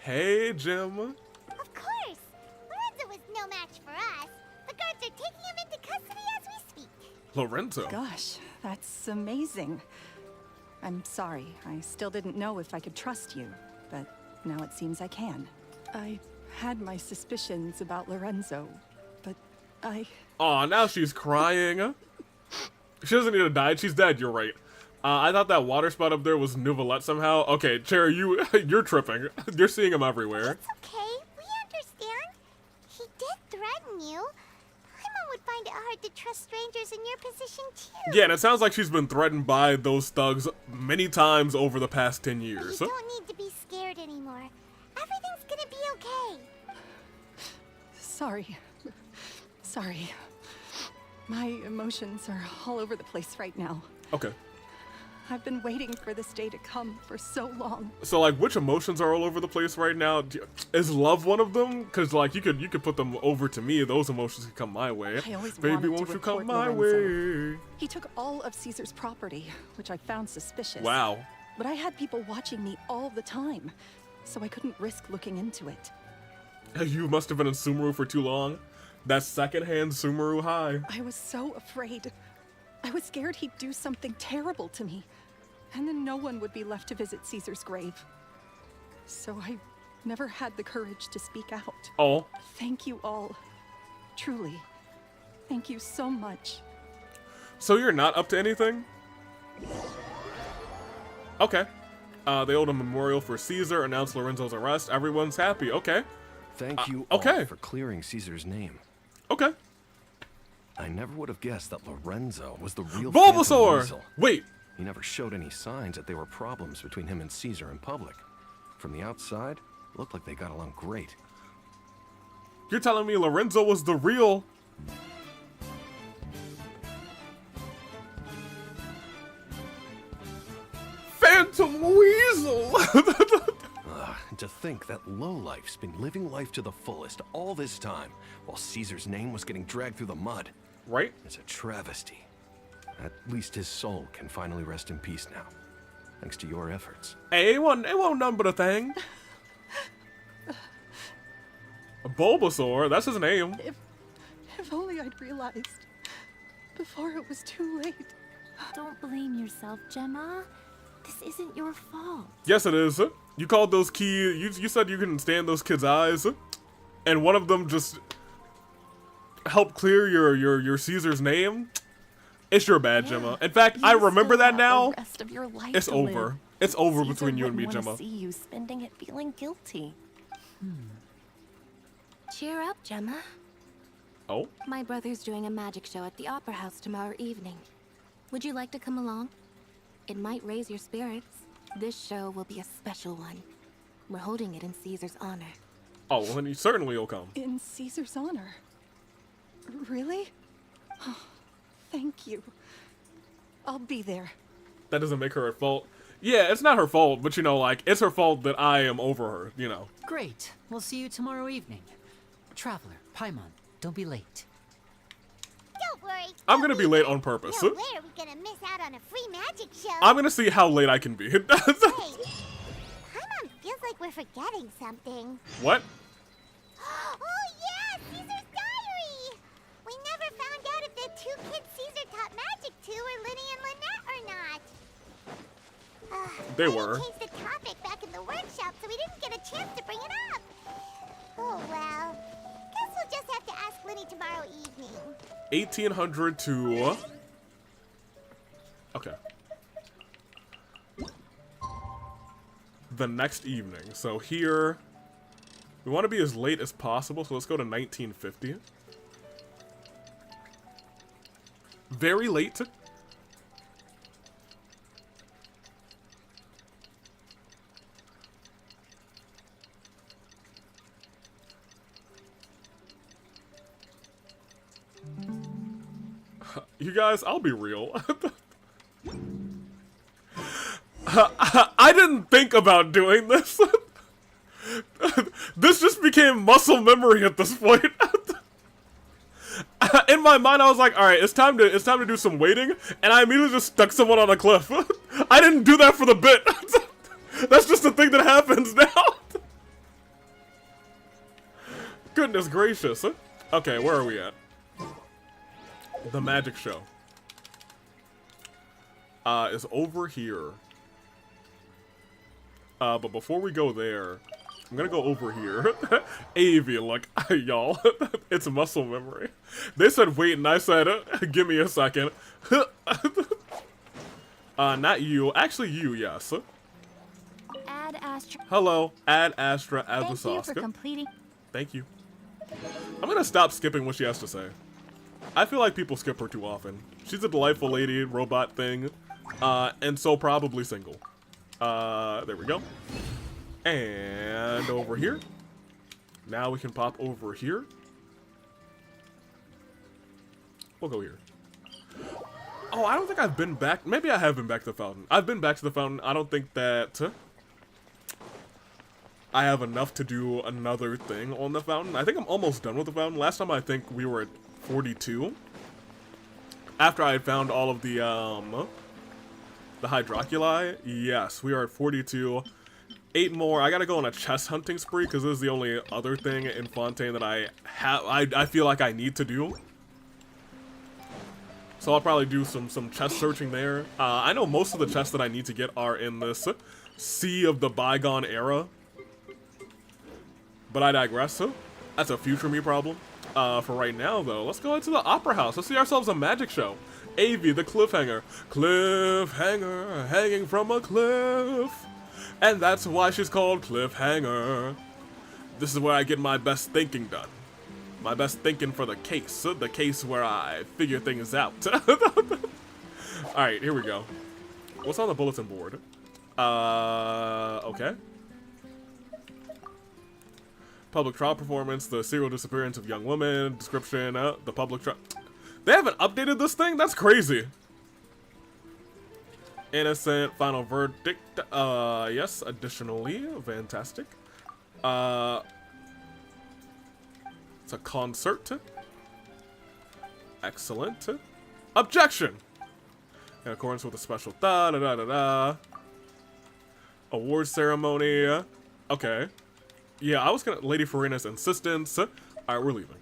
Hey, Jemma. Of course! Lorenzo was no match for us. The guards are taking him into custody as we speak. Lorenzo. Gosh, that's amazing. I'm sorry. I still didn't know if I could trust you, but now it seems I can. I had my suspicions about Lorenzo, but Aw, now she's crying. She doesn't need to die. She's dead. You're right. I thought that water spot up there was Nouvellette somehow. Okay, Cherry, you're tripping. You're seeing him everywhere. It's okay. We understand. He did threaten you. Paimon would find it hard to trust strangers in your position, too. Yeah, and it sounds like she's been threatened by those thugs many times over the past 10 years. You don't need to be scared anymore. Everything's gonna be okay. sorry. Sorry. My emotions are all over the place right now. Okay. I've been waiting for this day to come for so long. So, like, which emotions are all over the place right now? Is love one of them? Because, like, you could put them over to me. Those emotions could come my way. I always Baby, wanted won't to you come report my Lorenzo. way? He took all of Cesar's property, which I found suspicious. Wow. But I had people watching me all the time, so I couldn't risk looking into it. You must have been in Sumeru for too long. That secondhand Sumeru high. I was so afraid. I was scared he'd do something terrible to me. And then no one would be left to visit Cesar's grave. So I never had the courage to speak out. Oh. Thank you all. Truly. Thank you so much. So you're not up to anything? Okay. They owed a memorial for Cesar, announced Lorenzo's arrest. Everyone's happy. Okay. Thank you okay. all for clearing Cesar's name. Okay. I never would have guessed that Lorenzo was the real Bulbasaur! Phantom Weasel. Wait. He never showed any signs that there were problems between him and Cesar in public. From the outside, it looked like they got along great. You're telling me Lorenzo was the real... Phantom Weasel! To think that lowlife's been living life to the fullest all this time, while Cesar's name was getting dragged through the mud. Right? It's a travesty. At least his soul can finally rest in peace now, thanks to your efforts. Hey, it wasn't nothing but a thing. Bulbasaur, that's his name. If only I'd realized before it was too late. Don't blame yourself, Jemma. This isn't your fault. Yes, it is. You called those you said you couldn't stand those kids' eyes, and one of them just helped clear your Caesar's name. It's your bad, Jemma. In fact, I remember that now. The rest of your life It's to over. live. It's over Caesar between you and me, wouldn't wanna Jemma. See you spending it feeling guilty. Cheer up, Jemma. Oh? My brother's doing a magic show at the Opera House tomorrow evening. Would you like to come along? It might raise your spirits. This show will be a special one. We're holding it in Caesar's honor. Oh, well, then you certainly will come. In Caesar's honor. Really? Oh, thank you. I'll be there. That doesn't make her at fault. Yeah, it's not her fault, but you know, like, it's her fault that I am over her, you know. Great. We'll see you tomorrow evening. Traveler, Paimon, don't be late. Don't worry. I'm gonna be late on purpose. No way are we gonna miss out on a free magic show. I'm gonna see how late I can be. Wait, Paimon feels like we're forgetting something. What? Oh yeah, Caesar's diary! We never found out if the two kids Caesar taught magic to were Linny and Lynette or not. They I were. changed the topic back in the workshop, so we didn't get a chance to bring it up. Oh well. Guess we'll just have to ask Linny tomorrow evening. 1800 to... Okay. The next evening. So here... We want to be as late as possible, so let's go to 1950. Very late. You guys, I'll be real. I didn't think about doing this. This just became muscle memory at this point. In my mind, I was like, all right, it's time to do some waiting, and I immediately just stuck someone on a cliff. I didn't do that for the bit. That's just the thing that happens now. Goodness gracious. Okay, where are we at? The magic show is over here. But before we go there, I'm gonna go over here. Avi, look, y'all, it's muscle memory. They said wait, and I said, give me a second. Not you. Actually, you, yes. Add Astra. Hello, add Astra as the Thank you sauce. for completing. Thank you. I'm gonna stop skipping what she has to say. I feel like people skip her too often. She's a delightful lady, robot thing, and so probably single. There we go. And over here. Now we can pop over here. We'll go here. Oh, I don't think I've been back. Maybe I have been back to the fountain. I've been back to the fountain. I don't think that I have enough to do another thing on the fountain. I think I'm almost done with the fountain. Last time I think we were at 42. After I had found all of the hydroculi. Yes, we are at 42. 8 more. I gotta go on a chest hunting spree because this is the only other thing in Fontaine that I feel like I need to do. So I'll probably do some chest searching there. I know most of the chests that I need to get are in this Sea of the Bygone Era. But I digress. That's a future me problem. For right now, though, let's go into the Opera House. Let's see ourselves a magic show. Avi, the cliffhanger. Cliffhanger, hanging from a cliff. And that's why she's called Cliffhanger. This is where I get my best thinking done. My best thinking for the case where I figure things out. Alright, here we go. What's on the bulletin board? Okay. Public trial performance, the serial disappearance of young woman, description, the public trial. They haven't updated this thing? That's crazy. Innocent, final verdict, yes, additionally, fantastic. It's a concert. Excellent. Objection! In accordance with the special da-da-da-da-da. Award ceremony. Okay. Yeah, I was gonna... Lady Farina's insistence. Alright, we're leaving.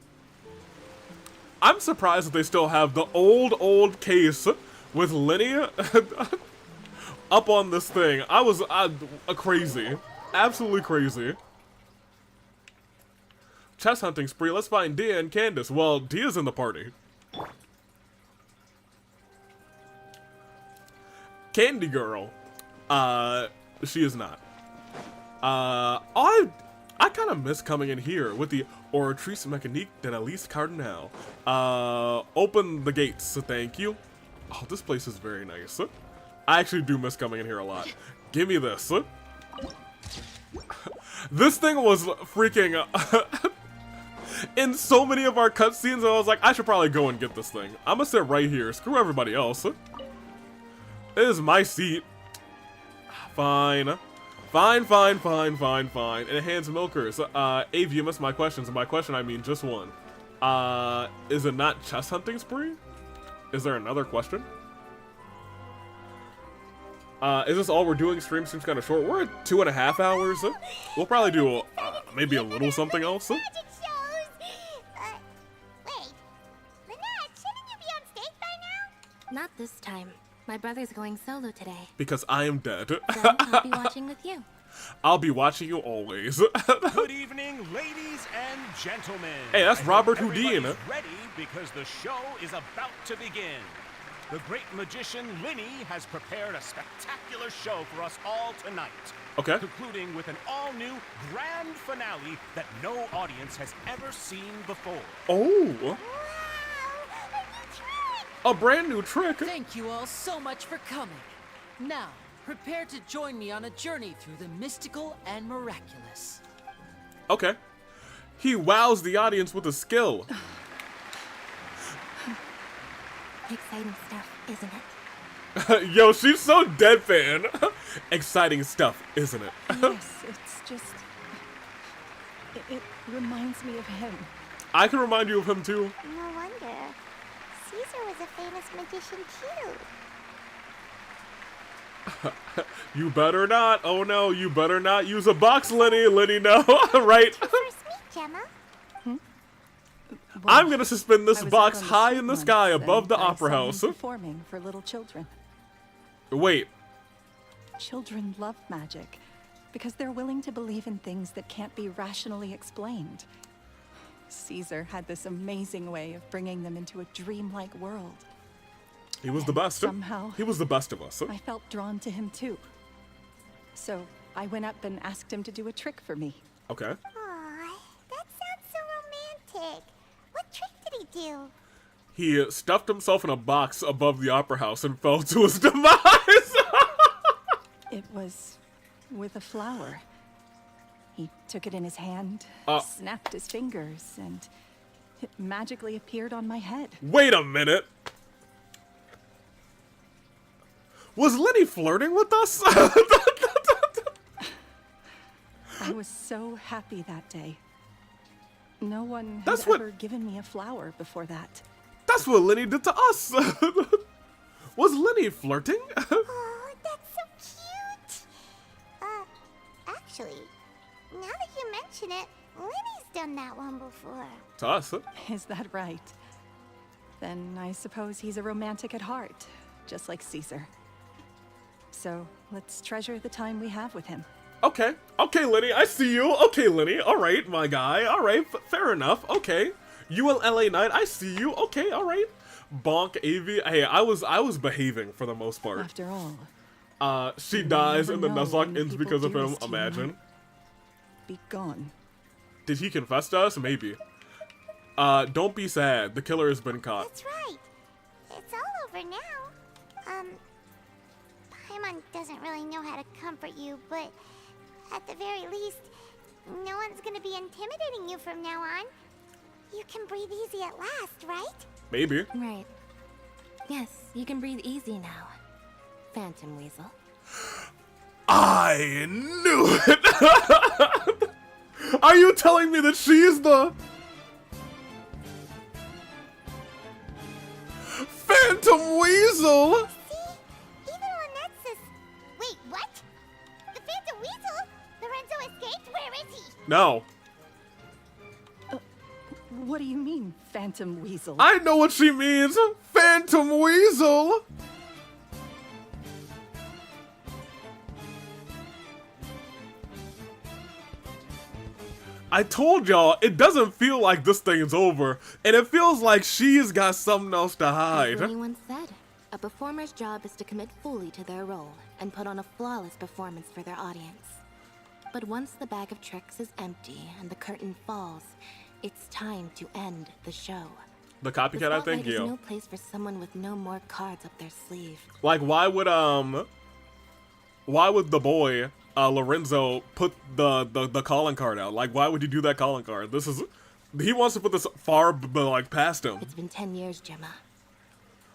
I'm surprised that they still have the old case with Lenny up on this thing. I was crazy. Absolutely crazy. Chess hunting spree. Let's find Dia and Candace. Well, Dia's in the party. Candy Girl. She is not. I kind of miss coming in here with the Oratrice Mécanique d'Elise Cardinal. Open the gates, so thank you. Oh, this place is very nice. I actually do miss coming in here a lot. Give me this. This thing was freaking... in so many of our cutscenes, I was like, I should probably go and get this thing. I'm gonna sit right here. Screw everybody else. It is my seat. Fine. Fine. Enhanced milkers. Ave, you missed my questions. And by question, I mean just one. Is it not chess hunting spree? Is there another question? Is this all we're doing? Stream seems kind of short. We're at 2.5 hours. We'll probably do maybe a little something else. Wait, Lynette, shouldn't you be on stage by now? Not this time. My brother's going solo today. Because I am dead. Then I'll be watching with you. I'll be watching you always. Good evening, ladies and gentlemen. Hey, that's Robert Houdin. Ready because the show is about to begin. The great magician Linny has prepared a spectacular show for us all tonight. Okay. Concluding with an all-new grand finale that no audience has ever seen before. Oh. A brand new trick. Thank you all so much for coming. Now, prepare to join me on a journey through the mystical and miraculous. Okay. He wows the audience with his skill. Exciting stuff, isn't it? Yo, she's so deadpan. Exciting stuff, isn't it? Yes, it's just... It reminds me of him. I can remind you of him too. No wonder. Cesar was a famous magician too. You better not. Oh no, you better not use a box, Lenny. Lenny, no. Right? First meet Jemma. I'm gonna suspend this I was box up on high street in the once, sky and above the I opera saw him house. performing for little children. Wait. Children love magic because they're willing to believe in things that can't be rationally explained. Cesar had this amazing way of bringing them into a dreamlike world. He was the best. Somehow, he was the best of us. I felt drawn to him too. So I went up and asked him to do a trick for me. Okay. Aw, that sounds so romantic. What trick did he do? He stuffed himself in a box above the opera house and fell to his demise. It was with a flower. He took it in his hand, snapped his fingers, and it magically appeared on my head. Wait a minute. Was Lenny flirting with us? I was so happy that day. No one That's had ever given me a flower before that. That's what Lenny did to us. Was Lenny flirting? Oh, that's so cute. Actually, now that you mention it, Lenny's done that one before. To us. Is that right? Then I suppose he's a romantic at heart, just like Cesar. So let's treasure the time we have with him. Okay. Okay, Lenny, I see you. Okay, Lenny. All right, my guy. All right, fair enough. Okay. You and LA Knight, I see you. Okay, all right. Bonk, AV. Hey, I was behaving for the most part. After all. She dies and the Nuzlocke ends because of him. Imagine. Be gone. Did he confess to us? Maybe. Don't be sad. The killer has been caught. That's right. It's all over now. Paimon doesn't really know how to comfort you, but at the very least, no one's gonna be intimidating you from now on. You can breathe easy at last, right? Maybe. Right. Yes, you can breathe easy now, Phantom Weasel. I knew it! Are you telling me that she's the... Phantom Weasel? See? No. What do you mean, Phantom Weasel? I know what she means. Phantom Weasel. I told y'all, it doesn't feel like this thing's over, and it feels like she's got something else to hide. As anyone said, a performer's job is to commit fully to their role and put on a flawless performance for their audience. But once the bag of tricks is empty and the curtain falls, it's time to end the show. The copycat, I think, There's no place for someone with no more cards up their sleeve. Like, why would the boy, Lorenzo, put the calling card out? Like, why would he do that calling card? He wants to put this far, like, past him. It's been 10 years, Jemma.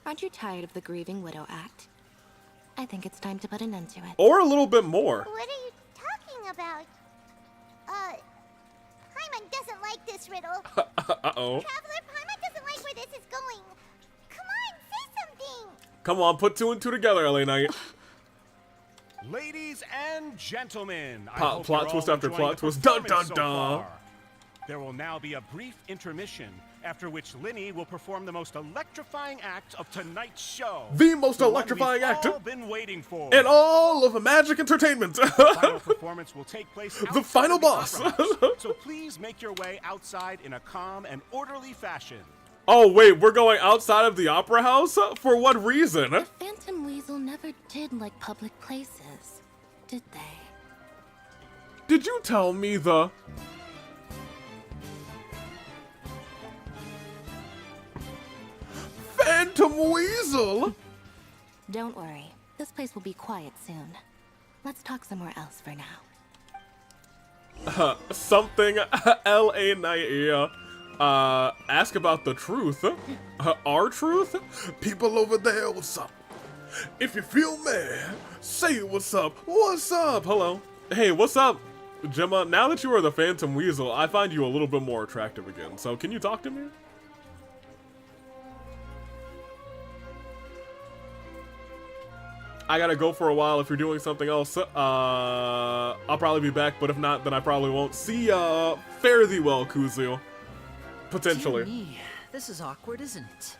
Aren't you tired of the grieving widow act? I think it's time to put an end to it. Or a little bit more. What are you talking about? Paimon doesn't like this riddle. Uh-oh. Traveler, Paimon doesn't like where this is going. Come on, say something. Come on, put 2 and 2 together, LA Knight. Ladies and gentlemen, I Plot hope you're twist all after enjoying plot the twist. Dun, performance dun, so dun. far. There will now be a brief intermission, after which Linny will perform the most electrifying act of tonight's show. The most one electrifying we've act all been waiting for. in all of Magic Entertainment. The final performance will take place The outside final of the boss. Opera House, so please make your way outside in a calm and orderly fashion. Oh, wait, we're going outside of the Opera House? For what reason? The Phantom Weasel never did like public places, did they? Did you tell me the... Phantom Weasel? Don't worry, this place will be quiet soon. Let's talk somewhere else for now. Something LA Knight, yeah. Ask about the truth. Our truth? People over there, what's up? If you feel mad, say what's up. What's up? Hello. Hey, what's up? Jemma, now that you are the Phantom Weasel, I find you a little bit more attractive again. So can you talk to me? I gotta go for a while. If you're doing something else, I'll probably be back, but if not, then I probably won't. See ya. Fare thee well, Kuzu. Potentially. Dear me, this is awkward, isn't it?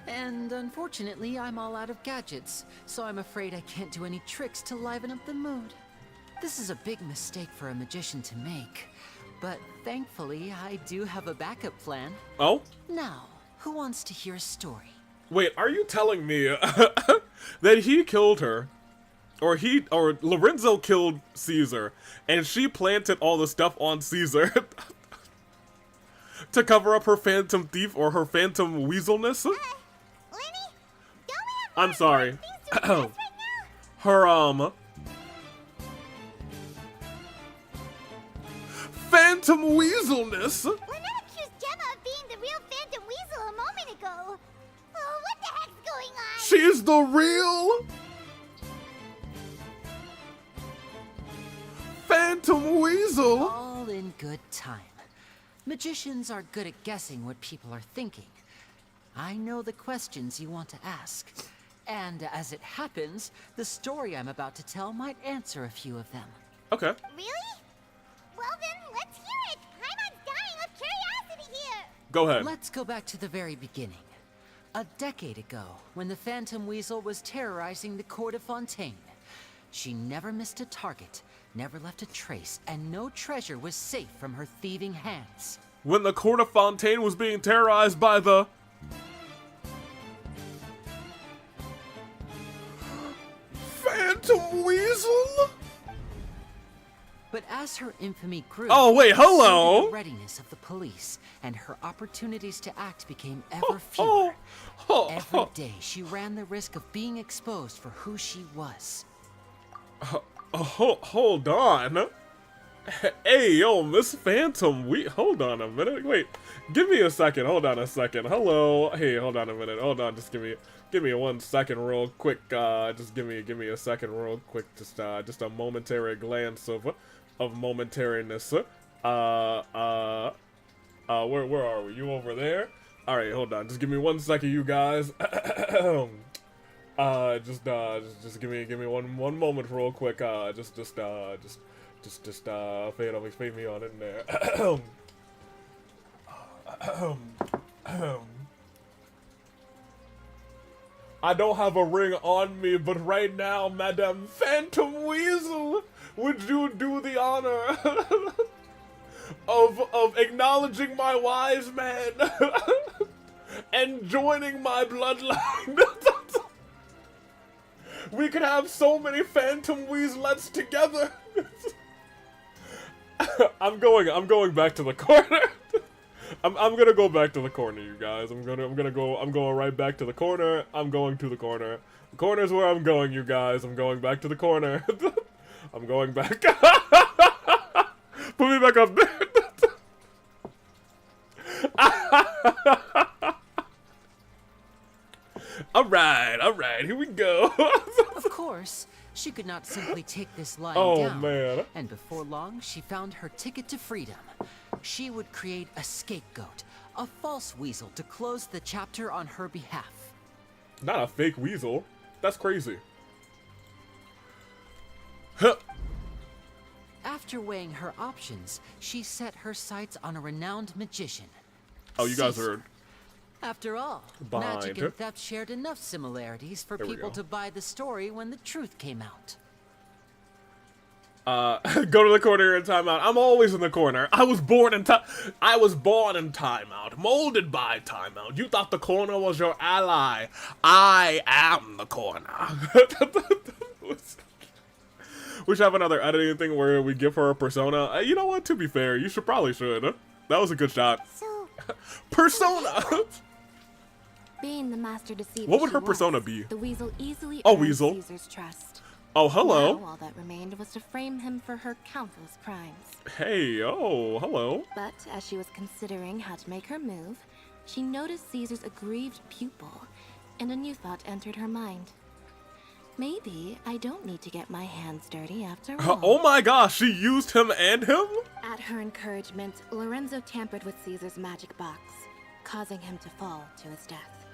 And unfortunately, I'm all out of gadgets, so I'm afraid I can't do any tricks to liven up the mood. This is a big mistake for a magician to make, but thankfully, I do have a backup plan. Oh? Now, who wants to hear a story? Wait, are you telling me that he killed her? Or Lorenzo killed Cesar, and she planted all the stuff on Cesar to cover up her phantom thief or her phantom weaselness? I'm sorry. Her, phantom weaselness? Lynette accused Jemma of being the real Phantom Weasel a moment ago. Oh, what the heck's going on? She's the real Phantom Weasel? All in good time. Magicians are good at guessing what people are thinking. I know the questions you want to ask. And as it happens, the story I'm about to tell might answer a few of them. Okay. Really? Well then, let's hear it. Paimon's dying of curiosity here. Go ahead. Let's go back to the very beginning. A decade ago, when the Phantom Weasel was terrorizing the court of Fontaine. She never missed a target, never left a trace, and no treasure was safe from her thieving hands. When the court of Fontaine was being terrorized by the... Phantom Weasel? But as her infamy grew, Oh, wait, hello? so did the readiness of the police, and her opportunities to act became ever fewer. Every day, she ran the risk of being exposed for who she was. Hold on. Hey, yo, Miss Phantom, hold on a minute. Wait, give me a second. Hold on a second. Hello. Hey, hold on a minute. Hold on, just give me 1 second real quick. Just give me a second real quick. Just a momentary glance of momentariness. Where are we? You over there? All right, hold on. Just give me 1 second, you guys. Just give me one moment real quick. Just fade me on in there. I don't have a ring on me, but right now, Madame Phantom Weasel, would you do the honor of acknowledging my wise man and joining my bloodline? We could have so many Phantom Weaslets together. I'm going back to the corner. I'm gonna go back to the corner, you guys. I'm going right back to the corner. I'm going to the corner. The corner's where I'm going, you guys. I'm going back to the corner. I'm going back. Put me back up there. Alright, here we go. Of course, she could not simply take this lying down. Man. And before long, she found her ticket to freedom. She would create a scapegoat, a false weasel to close the chapter on her behalf. Not a fake weasel. That's crazy. Huh. After weighing her options, she set her sights on a renowned magician. Oh, you guys Cesar. heard. After all, Behind magic her. and theft shared enough similarities for There we people go. to buy the story when the truth came out. Go to the corner in timeout. I'm always in the corner. I was born in timeout, molded by timeout. You thought the corner was your ally. I am the corner. We should have another editing thing where we give her a persona. You know what? To be fair, you probably should. That was a good shot. So, persona. Being the master deceiver What would she her was, persona be? The weasel easily Oh, earned Weasel. Caesar's trust. Oh, hello. Now, all that remained was to frame him for her countless crimes. Hey, oh, hello. But as she was considering how to make her move, she noticed Caesar's aggrieved pupil, and a new thought entered her mind. Maybe I don't need to get my hands dirty after all. Oh my gosh, she used him and him? At her encouragement, Lorenzo tampered with Caesar's magic box, causing him to fall to his death.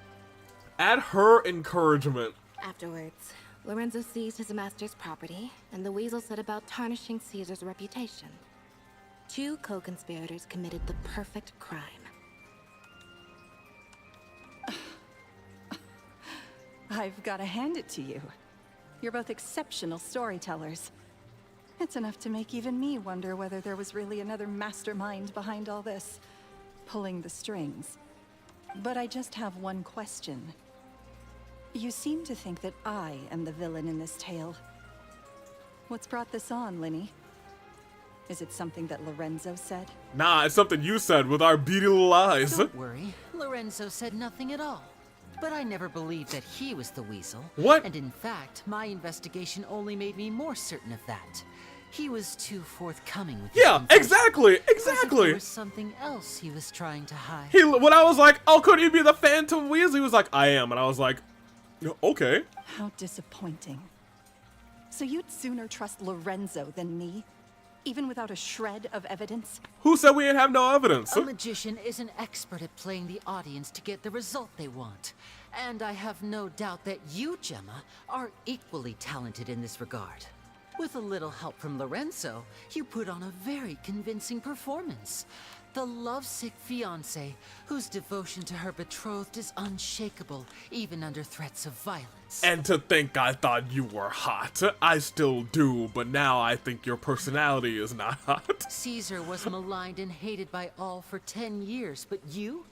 At her encouragement. Afterwards, Lorenzo seized his master's property, and the weasel set about tarnishing Caesar's reputation. Two co-conspirators committed the perfect crime. I've got to hand it to you. You're both exceptional storytellers. It's enough to make even me wonder whether there was really another mastermind behind all this, pulling the strings. But I just have one question. You seem to think that I am the villain in this tale. What's brought this on, Linny? Is it something that Lorenzo said? Nah, it's something you said with our beady little eyes. Don't worry, Lorenzo said nothing at all. But I never believed that he was the weasel. What? And in fact, my investigation only made me more certain of that. He was too forthcoming with his Yeah, confession. exactly, As if exactly. there was something else he was trying to hide. When I was like, oh, could he be the Phantom Weasel? He was like, I am. And I was like, okay. How disappointing. So you'd sooner trust Lorenzo than me? Even without a shred of evidence? Who said we didn't have no evidence? A magician is an expert at playing the audience to get the result they want. And I have no doubt that you, Jemma, are equally talented in this regard. With a little help from Lorenzo, you put on a very convincing performance. The lovesick fiancé, whose devotion to her betrothed is unshakable, even under threats of violence. And to think I thought you were hot. I still do, but now I think your personality is not hot. Caesar was maligned and hated by all for 10 years, but you?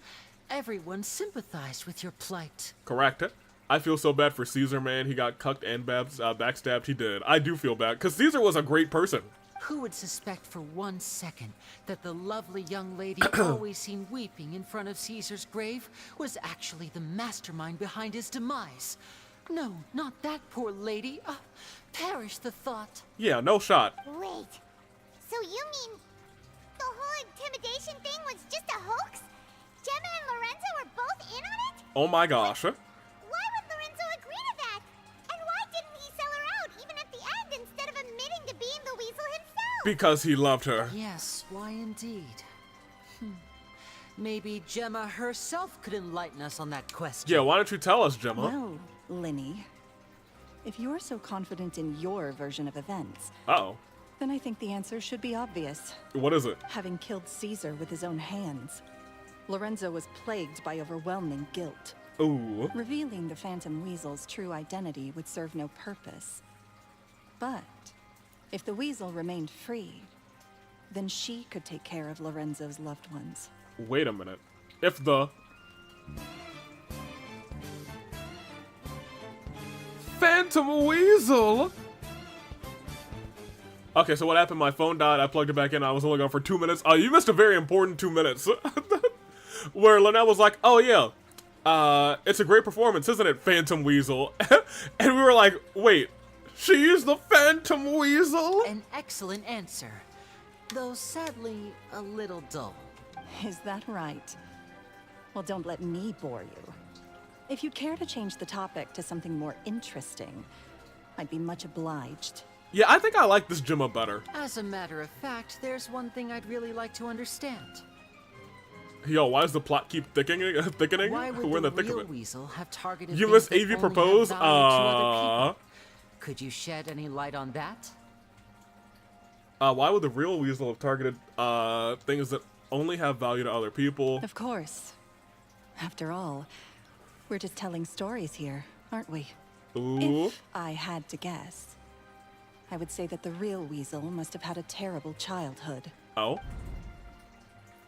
Everyone sympathized with your plight. Correct. I feel so bad for Cesar, man. He got cucked and backstabbed. He did. I do feel bad, because Cesar was a great person. Who would suspect for 1 second that the lovely young lady always seen weeping in front of Caesar's grave was actually the mastermind behind his demise? No, not that poor lady. Perish the thought. Yeah, no shot. Wait. So you mean the whole intimidation thing was just a hoax? Jemma and Lorenzo were both in on it? Oh my gosh. Why would Lorenzo agree to that? And why didn't he sell her out even at the end instead of admitting to being the weasel himself? Because he loved her. Yes, why indeed? Maybe Jemma herself could enlighten us on that question. Yeah, why don't you tell us, Jemma? Well, Linny, If you're so confident in your version of events, Uh-oh. then I think the answer should be obvious. What is it? Having killed Cesar with his own hands, Lorenzo was plagued by overwhelming guilt. Ooh. Revealing the Phantom Weasel's true identity would serve no purpose. But if the Weasel remained free, then she could take care of Lorenzo's loved ones. Wait a minute. If the... Phantom Weasel! Okay, so what happened? My phone died, I plugged it back in, I was only gone for 2 minutes. Oh, you missed a very important 2 minutes. Where Lynette was like, oh yeah, it's a great performance, isn't it, Phantom Weasel? And we were like, wait, she's the Phantom Weasel? An excellent answer, though sadly a little dull. Is that right? Well, don't let me bore you. If you'd care to change the topic to something more interesting, I'd be much obliged. Yeah, I think I like this Jemma better. As a matter of fact, there's one thing I'd really like to understand. Yo, why does the plot keep thickening? Why would We're in the the thick real of it. Weasel have targeted You things miss that AV only have propose? value to other people? Could you shed any light on that? Why would the real Weasel have targeted things that only have value to other people? Of course. After all, we're just telling stories here, aren't we? Ooh. If I had to guess, I would say that the real Weasel must have had a terrible childhood. Oh?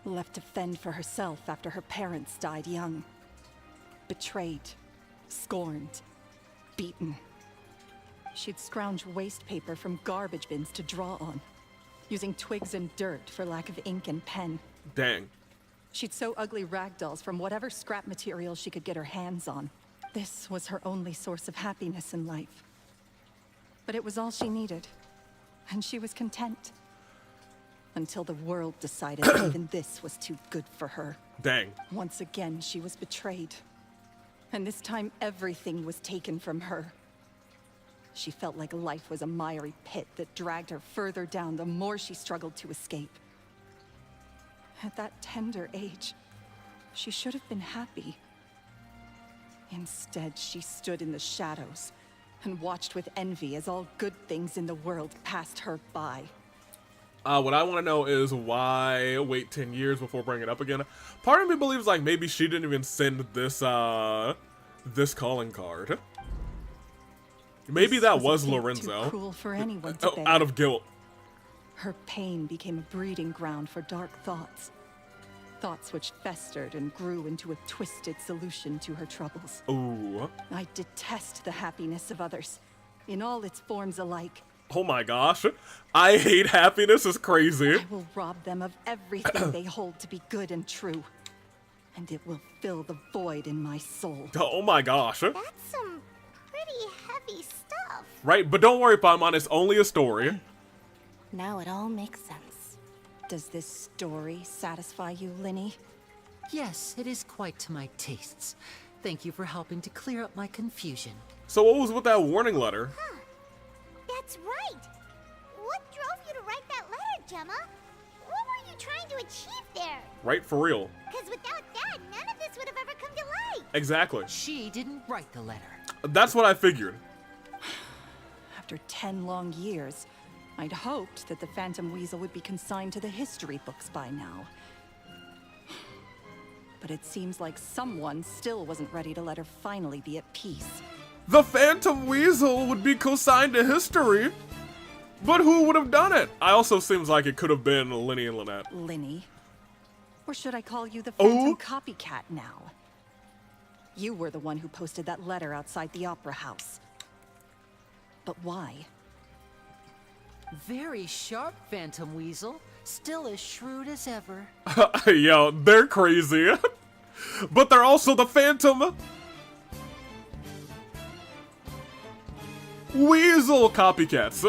Left to fend for herself after her parents died young. Betrayed, scorned, beaten. She'd scrounge waste paper from garbage bins to draw on, using twigs and dirt for lack of ink and pen. Dang. She'd sew ugly rag dolls from whatever scrap material she could get her hands on. This was her only source of happiness in life. But it was all she needed, and she was content. Until the world decided that even this was too good for her. Dang. Once again, she was betrayed. And this time, everything was taken from her. She felt like life was a miry pit that dragged her further down the more she struggled to escape. At that tender age, she should have been happy. Instead, she stood in the shadows and watched with envy as all good things in the world passed her by. What I want to know is why wait 10 years before bringing it up again? Part of me believes like maybe she didn't even send this this calling card. Maybe that was Lorenzo. Too cruel for anyone to bear. Out of guilt. Her pain became a breeding ground for dark thoughts. Thoughts which festered and grew into a twisted solution to her troubles. Ooh. I detest the happiness of others, in all its forms alike. Oh my gosh. I hate happiness is crazy. I will rob them of everything they hold to be good and true. And it will fill the void in my soul. Oh my gosh. That's some pretty heavy stuff. Right, but don't worry, Paimon, it's only a story. Now it all makes sense. Does this story satisfy you, Linny? Yes, it is quite to my tastes. Thank you for helping to clear up my confusion. So what was with that warning letter? Huh. That's right. What drove you to write that letter, Jemma? What were you trying to achieve there? Right, for real. Because without that, none of this would have ever come to light. Exactly. She didn't write the letter. That's what I figured. After 10 long years, I'd hoped that the Phantom Weasel would be consigned to the history books by now. But it seems like someone still wasn't ready to let her finally be at peace. The Phantom Weasel would be consigned to history. But who would have done it? I also seems like it could have been Linny and Lynette. Linny? Or should I call you the Phantom Copycat now? You were the one who posted that letter outside the Opera House. But why? Very sharp, Phantom Weasel. Still as shrewd as ever. Yo, they're crazy. But they're also the Phantom Weasel copycats.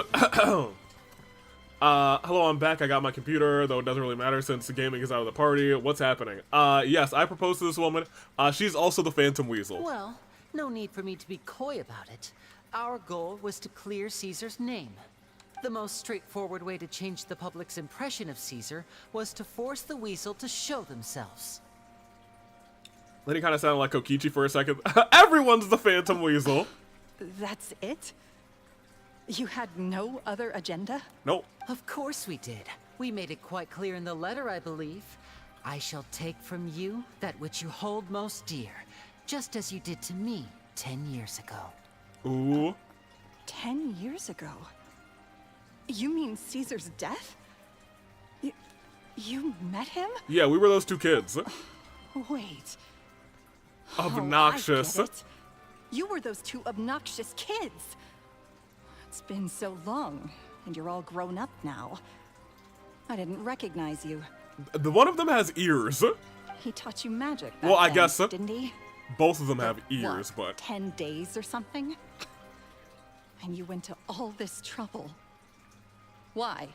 Hello, I'm back. I got my computer, though it doesn't really matter since the gaming is out of the party. What's happening? Yes, I proposed to this woman. She's also the Phantom Weasel. Well, no need for me to be coy about it. Our goal was to clear Caesar's name. The most straightforward way to change the public's impression of Cesar was to force the Weasel to show themselves. Then he kind of sounded like Kokichi for a second. Everyone's the Phantom Weasel. That's it? You had no other agenda? Nope. Of course we did. We made it quite clear in the letter, I believe. I shall take from you that which you hold most dear, just as you did to me 10 years ago. Ooh. 10 years ago? You mean Caesar's death? You met him? Yeah, we were those two kids. Wait. Obnoxious. Oh, I get it. You were those two obnoxious kids. It's been so long, and you're all grown up now. I didn't recognize you. The one of them has ears. He taught you magic back Well, I then, guess didn't he? both of them have For, ears, what, but 10 days or something? And you went to all this trouble. Why?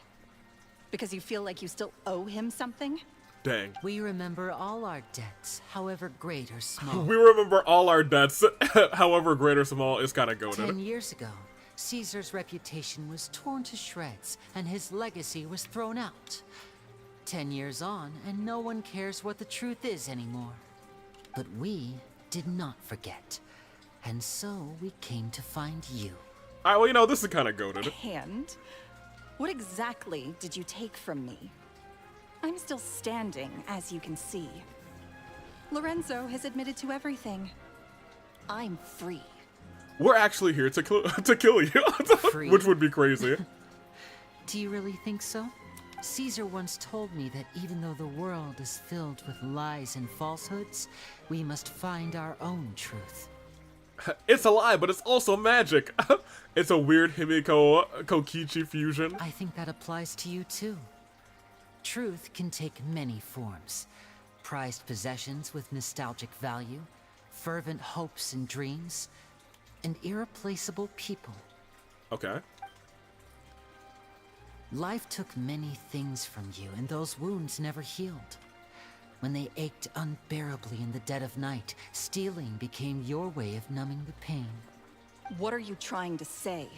Because you feel like you still owe him something? dang. We remember all our debts, however great or small. We remember all our debts, however great or small, is kind of goated. 10 years ago, Caesar's reputation was torn to shreds, and his legacy was thrown out. 10 years on, and no one cares what the truth is anymore. But we did not forget, and so we came to find you. Alright, well, you know, this is kind of goated. And? What exactly did you take from me? I'm still standing, as you can see. Lorenzo has admitted to everything. I'm free. We're actually here to kill you, Free? which would be crazy. Do you really think so? Caesar once told me that even though the world is filled with lies and falsehoods, we must find our own truth. It's a lie, but it's also magic. It's a weird Himiko Kokichi fusion. I think that applies to you too. Truth can take many forms. Prized possessions with nostalgic value, fervent hopes and dreams, and irreplaceable people. Okay. Life took many things from you, and those wounds never healed. When they ached unbearably in the dead of night, stealing became your way of numbing the pain. What are you trying to say?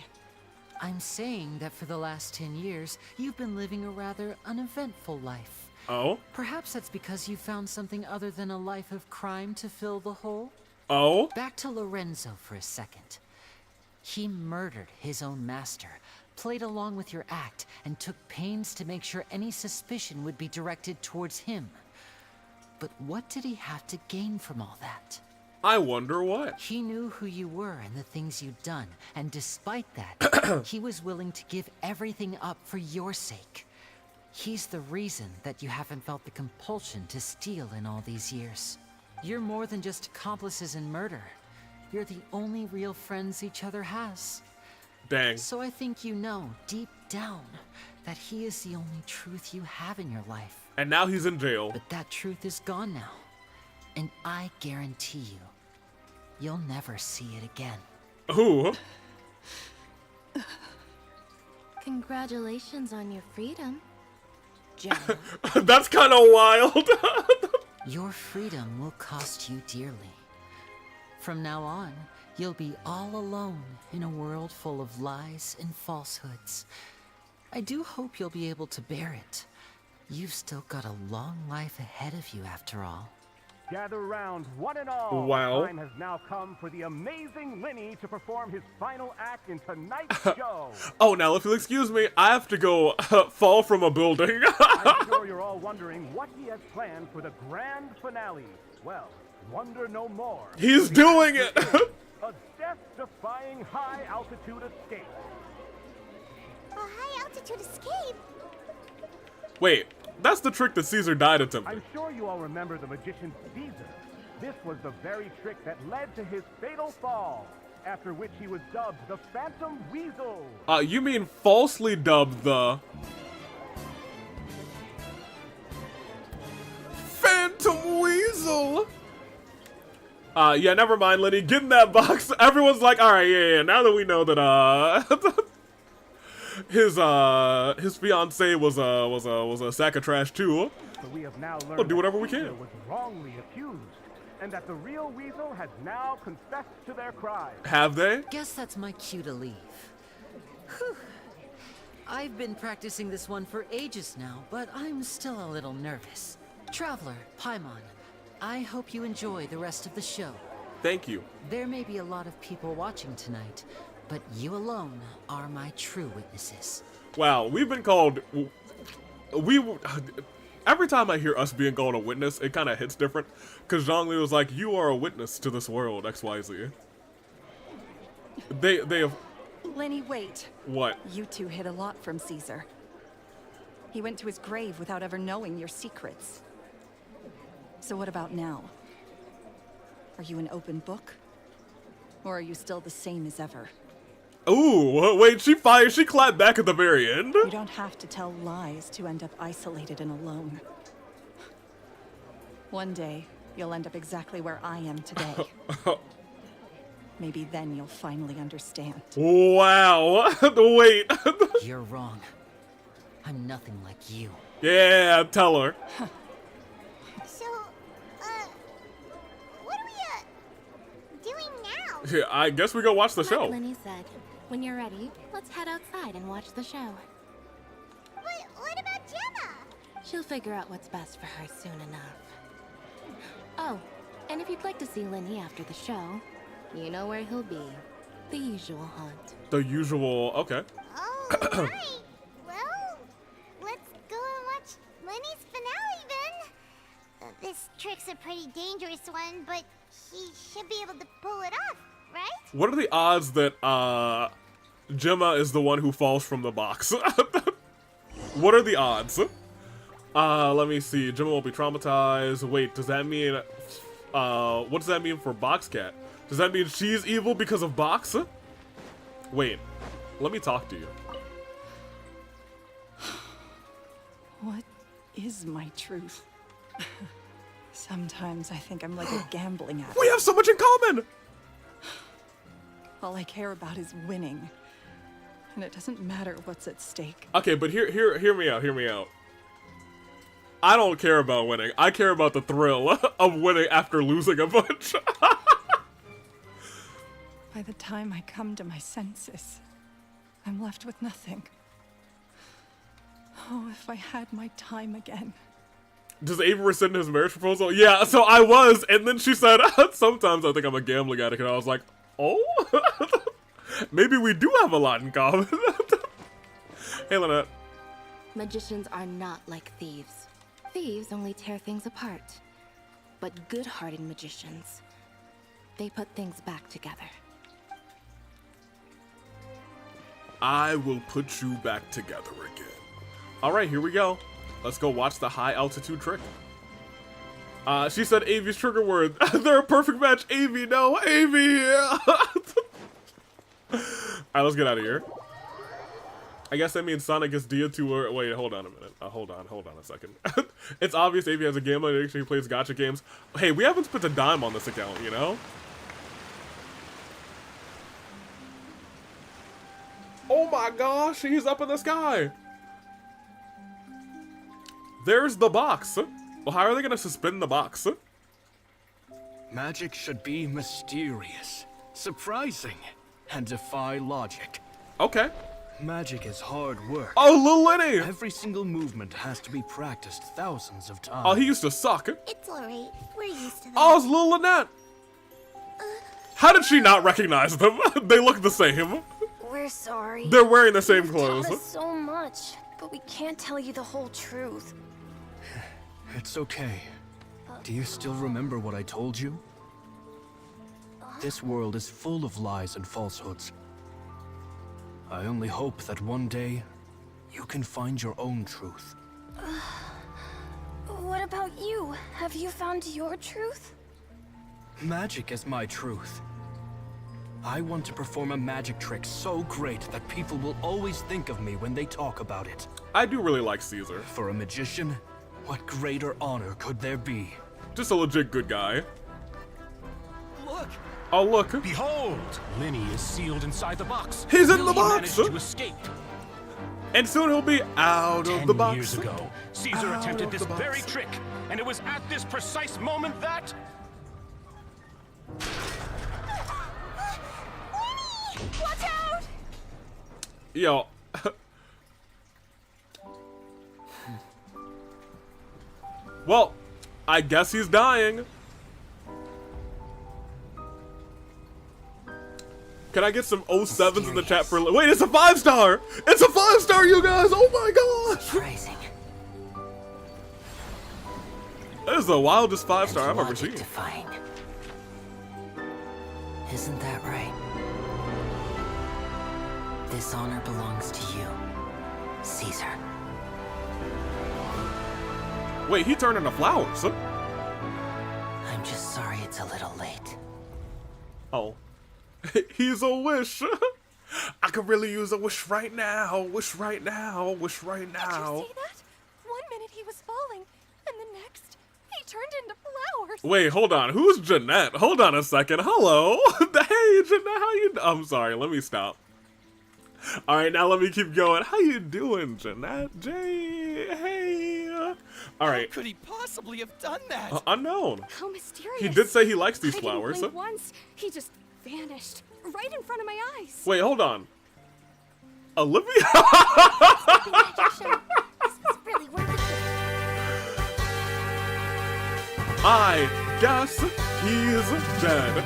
I'm saying that for the last 10 years, you've been living a rather uneventful life. Oh? Perhaps that's because you found something other than a life of crime to fill the hole? Oh? Back to Lorenzo for a second. He murdered his own master, played along with your act, and took pains to make sure any suspicion would be directed towards him. But what did he have to gain from all that? I wonder what. He knew who you were and the things you'd done, and despite that, he was willing to give everything up for your sake. He's the reason that you haven't felt the compulsion to steal in all these years. You're more than just accomplices in murder. You're the only real friends each other has. Dang. So I think you know, deep down, that he is the only truth you have in your life. And now he's in jail. But that truth is gone now. And I guarantee you, you'll never see it again. Ooh. Congratulations on your freedom, Jemma. That's kind of wild. Your freedom will cost you dearly. From now on, you'll be all alone in a world full of lies and falsehoods. I do hope you'll be able to bear it. You've still got a long life ahead of you after all. Gather round, one and all. Wow. The time has now come for the amazing Linny to perform his final act in tonight's show. Oh, now if you'll excuse me, I have to go fall from a building. I'm sure you're all wondering what he has planned for the grand finale. Well, wonder no more. He's doing it. A death-defying high-altitude escape. A high-altitude escape? Wait, that's the trick that Cesar died attempting. I'm sure you all remember the magician Cesar. This was the very trick that led to his fatal fall, after which he was dubbed the Phantom Weasel. You mean falsely dubbed the Phantom Weasel? Yeah, never mind, Lenny. Get in that box. Everyone's like, all right, yeah. Now that we know that his fiance was a sack of trash too. But we have now learned We'll do whatever we Cesar can. was wrongly accused, and that the real Weasel has now confessed to their crime. Have they? Guess that's my cue to leave. Whew. I've been practicing this one for ages now, but I'm still a little nervous. Traveler, Paimon, I hope you enjoy the rest of the show. Thank you. There may be a lot of people watching tonight, but you alone are my true witnesses. Wow, we've been called... Every time I hear us being called a witness, it kind of hits different. Because Zhongli was like, you are a witness to this world, XYZ. They have... Lenny, wait. What? You two hid a lot from Cesar. He went to his grave without ever knowing your secrets. So what about now? Are you an open book? Or are you still the same as ever? Ooh, wait, she clapped back at the very end? You don't have to tell lies to end up isolated and alone. One day, you'll end up exactly where I am today. Maybe then you'll finally understand. Wow, wait. You're wrong. I'm nothing like you. Yeah, tell her. So, what are we, doing now? Yeah, I guess we go watch the show. Like Lenny said, when you're ready, let's head outside and watch the show. What about Jemma? She'll figure out what's best for her soon enough. Oh, and if you'd like to see Lenny after the show, you know where he'll be. The usual haunt. The usual, okay. Alright. Well, let's go and watch Lenny's finale then. This trick's a pretty dangerous one, but he should be able to pull it off, right? What are the odds that, Jemma is the one who falls from the box? What are the odds? Let me see. Jemma will be traumatized. Wait, does that mean, what does that mean for Boxcat? Does that mean she's evil because of Box? Wait, let me talk to you. What is my truth? Sometimes I think I'm like a gambling addict. We have so much in common! All I care about is winning. And it doesn't matter what's at stake. Okay, but hear me out. I don't care about winning. I care about the thrill of winning after losing a bunch. By the time I come to my senses, I'm left with nothing. Oh, if I had my time again. Does Avery rescind his marriage proposal? Yeah, so I was, and then she said, sometimes I think I'm a gambling addict, and I was like, oh? Maybe we do have a lot in common. Hey, Lynette. Magicians are not like thieves. Thieves only tear things apart. But good-hearted magicians, they put things back together. I will put you back together again. All right, here we go. Let's go watch the high altitude trick. She said Avi's trigger word. They're a perfect match. Avi, no, Avi. All right, let's get out of here. I guess that means Sonic is Dia to her. Wait, hold on a minute. Hold on a second. It's obvious Avi has a gambling addiction. He plays gacha games. Hey, we haven't spent a dime on this account, you know? Oh my gosh, he's up in the sky. There's the box. Well, how are they gonna suspend the box? Magic should be mysterious, surprising, and defy logic. Okay. Magic is hard work. Oh, little Lenny! Every single movement has to be practiced thousands of times. Oh, he used to suck. It's alright. We're used to that. Oh, it's little Lynette. How did she not recognize them? They look the same. We're sorry. They're wearing the same You've clothes. taught us so much, but we can't tell you the whole truth. It's okay. Do you still remember what I told you? This world is full of lies and falsehoods. I only hope that one day, you can find your own truth. What about you? Have you found your truth? Magic is my truth. I want to perform a magic trick so great that people will always think of me when they talk about it. I do really like Cesar. For a magician, what greater honor could there be? Just a legit good guy. Look! Oh, look. Behold! Lenny is sealed inside the box. He's in Will the he box! manage to escape? And soon he'll be out of the 10 box. years ago, Caesar Out attempted of this the box. very trick, and it was at this precise moment that... Watch out! Yo. Well, I guess he's dying. Can I get some 07s in the chat for... Wait, it's a 5-star! It's a 5-star, you guys! Oh my gosh! Surprising. That is the wildest 5-star I've ever seen. Defying. Isn't that right? This honor belongs to you, Cesar. Wait, he turned into flowers. I'm just sorry it's a little late. Oh. He's a wish. I could really use a wish right now. Wish right now. Wish right now. Did you see that? 1 minute he was falling, and the next, he turned into flowers. Wait, hold on. Who's Jeanette? Hold on a second. Hello. Hey, Jeanette, how you... I'm sorry. Let me stop. All right, now let me keep going. How you doing, Jeanette? Jay, hey. All right. How could he possibly have done that? Unknown. How mysterious. He did say he likes these I flowers. didn't blink once. He just vanished right in front of my eyes. Wait, hold on. Olivia? This was really worth it. I guess he's dead.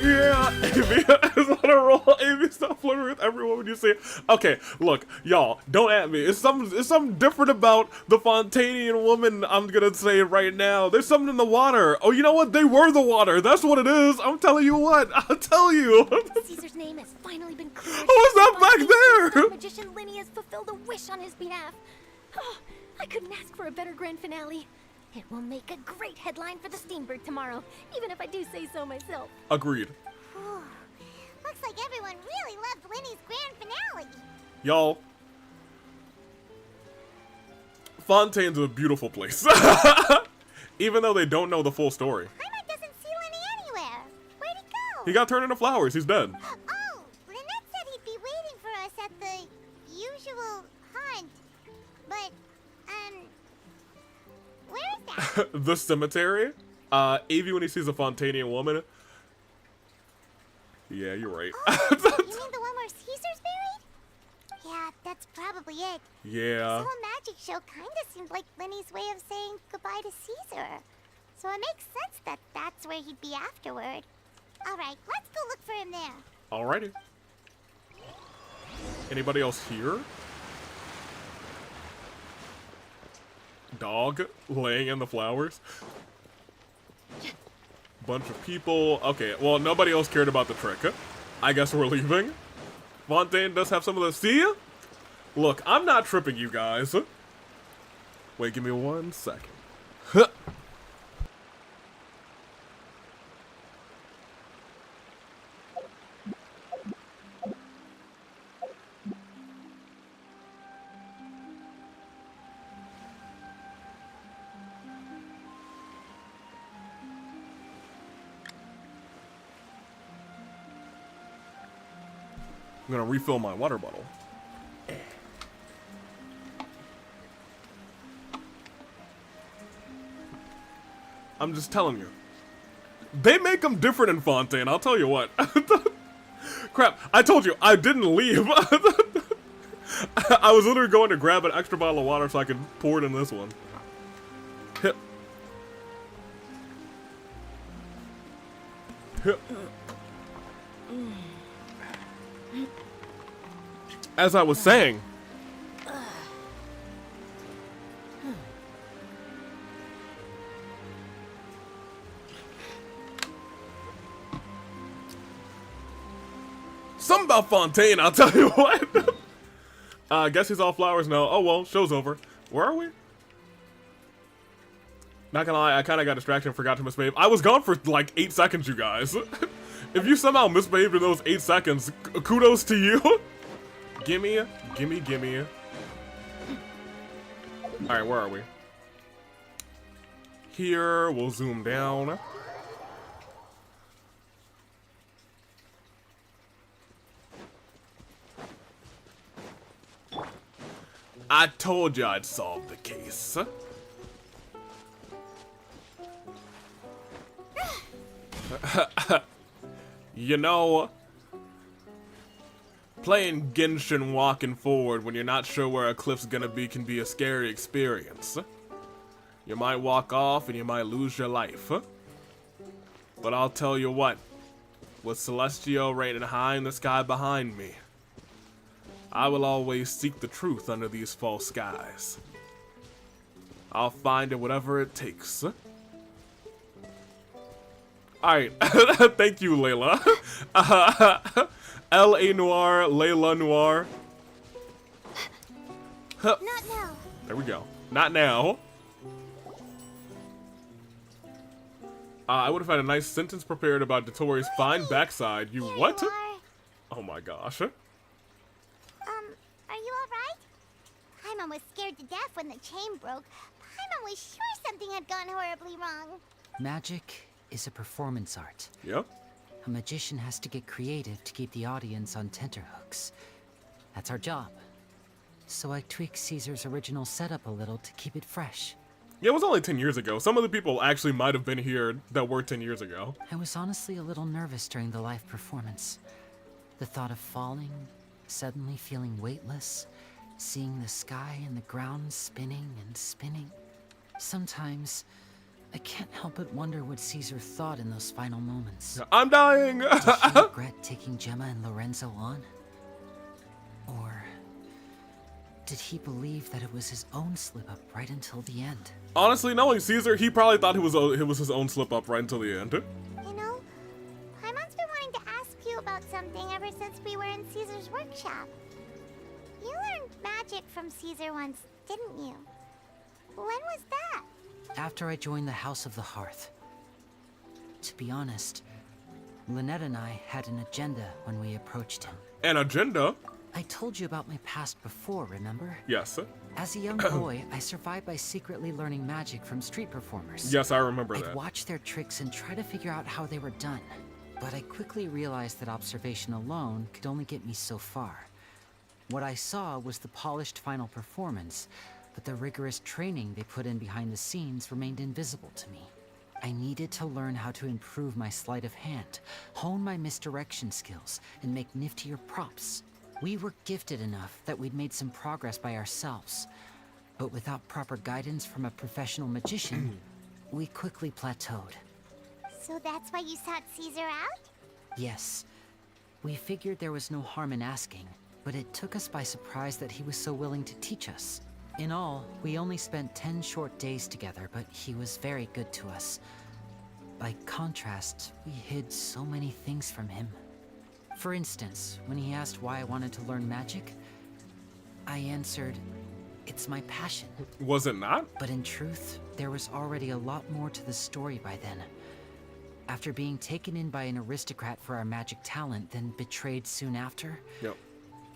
Yeah, Amy is on a roll. Amy, stop flirting with everyone when you say it. Okay, look, y'all, don't at me. It's something different about the Fontanian woman, I'm gonna say right now. There's something in the water. Oh, you know what? They were the water. That's what it is. I'm telling you what. I'll tell you. Caesar's name has finally been cleared. Who is that back there? Magician Linny has fulfilled a wish on his behalf. Oh, I couldn't ask for a better grand finale. It will make a great headline for the Steamberg tomorrow, even if I do say so myself. Agreed. Looks like everyone really loved Winnie's grand finale. Y'all, Fontaine's a beautiful place. Even though they don't know the full story. Heimat doesn't see Lenny anywhere. Where'd he go? He got turned into flowers. He's dead. Oh, Lynette said he'd be waiting for us at the usual hunt. But, where is that? The cemetery. Avie, when he sees a Fontanian woman. Yeah, you're right. Oh, you mean the one where Caesar's buried? Yeah, that's probably it. Yeah. This whole magic show kind of seemed like Lenny's way of saying goodbye to Caesar. So it makes sense that that's where he'd be afterward. All right, let's go look for him there. Alrighty. Anybody else here? Dog laying in the flowers. Bunch of people. Okay, well, nobody else cared about the trick. I guess we're leaving. Fontaine does have some of the... See ya? Look, I'm not tripping, you guys. Wait, give me 1 second. I'm gonna refill my water bottle. I'm just telling you. They make them different in Fontaine, I'll tell you what. Crap, I told you, I didn't leave. I was literally going to grab an extra bottle of water so I could pour it in this one. Hip. Hip. As I was saying, something about Fontaine, I'll tell you what. Guess he's all flowers now. Oh well, show's over. Where are we? Not gonna lie, I kind of got distracted and forgot to misbehave. I was gone for like 8 seconds, you guys. If you somehow misbehaved in those 8 seconds, kudos to you. Gimme, gimme, gimme. Alright, where are we? Here, we'll zoom down. I told you I'd solve the case. You know, Playing Genshin walking forward when you're not sure where a cliff's gonna be can be a scary experience. You might walk off and you might lose your life. But I'll tell you what, with Celestial reigning high in the sky behind me, I will always seek the truth under these false skies. I'll find it whatever it takes. Alright, thank you, Layla. L.A. Noir, Layla Noir. Not now. There we go. Not now. I would have had a nice sentence prepared about Dotori's fine backside. You what? Oh my gosh. Are you alright? Paimon was scared to death when the chain broke. Paimon was sure something had gone horribly wrong. Magic is a performance art. Yep. A magician has to get creative to keep the audience on tenterhooks. That's our job. So I tweaked Cesar's original setup a little to keep it fresh. Yeah, it was only 10 years ago. Some of the people actually might have been here that were 10 years ago. I was honestly a little nervous during the live performance. The thought of falling, suddenly feeling weightless, seeing the sky and the ground spinning and spinning. Sometimes, I can't help but wonder what Cesar thought in those final moments. I'm dying! Did he regret taking Jemma and Lorenzo on? Or did he believe that it was his own slip-up right until the end? Honestly, knowing Cesar, he probably thought it was his own slip-up right until the end. You know, Paimon's been wanting to ask you about something ever since we were in Caesar's workshop. You learned magic from Cesar once, didn't you? When was that? After I joined the House of the Hearth. To be honest, Lynette and I had an agenda when we approached him. An agenda? I told you about my past before, remember? Yes. As a young boy, I survived by secretly learning magic from street performers. Yes, I remember I'd that. watch their tricks and try to figure out how they were done. But I quickly realized that observation alone could only get me so far. What I saw was the polished final performance, but the rigorous training they put in behind the scenes remained invisible to me. I needed to learn how to improve my sleight of hand, hone my misdirection skills, and make niftier props. We were gifted enough that we'd made some progress by ourselves, but without proper guidance from a professional magician, we quickly plateaued. So that's why you sought Caesar out? Yes, we figured there was no harm in asking, but it took us by surprise that he was so willing to teach us. In all, we only spent 10 short days together, but he was very good to us. By contrast, we hid so many things from him. For instance, when he asked why I wanted to learn magic, I answered, it's my passion. Was it not? But in truth, there was already a lot more to the story by then. After being taken in by an aristocrat for our magic talent, then betrayed soon after,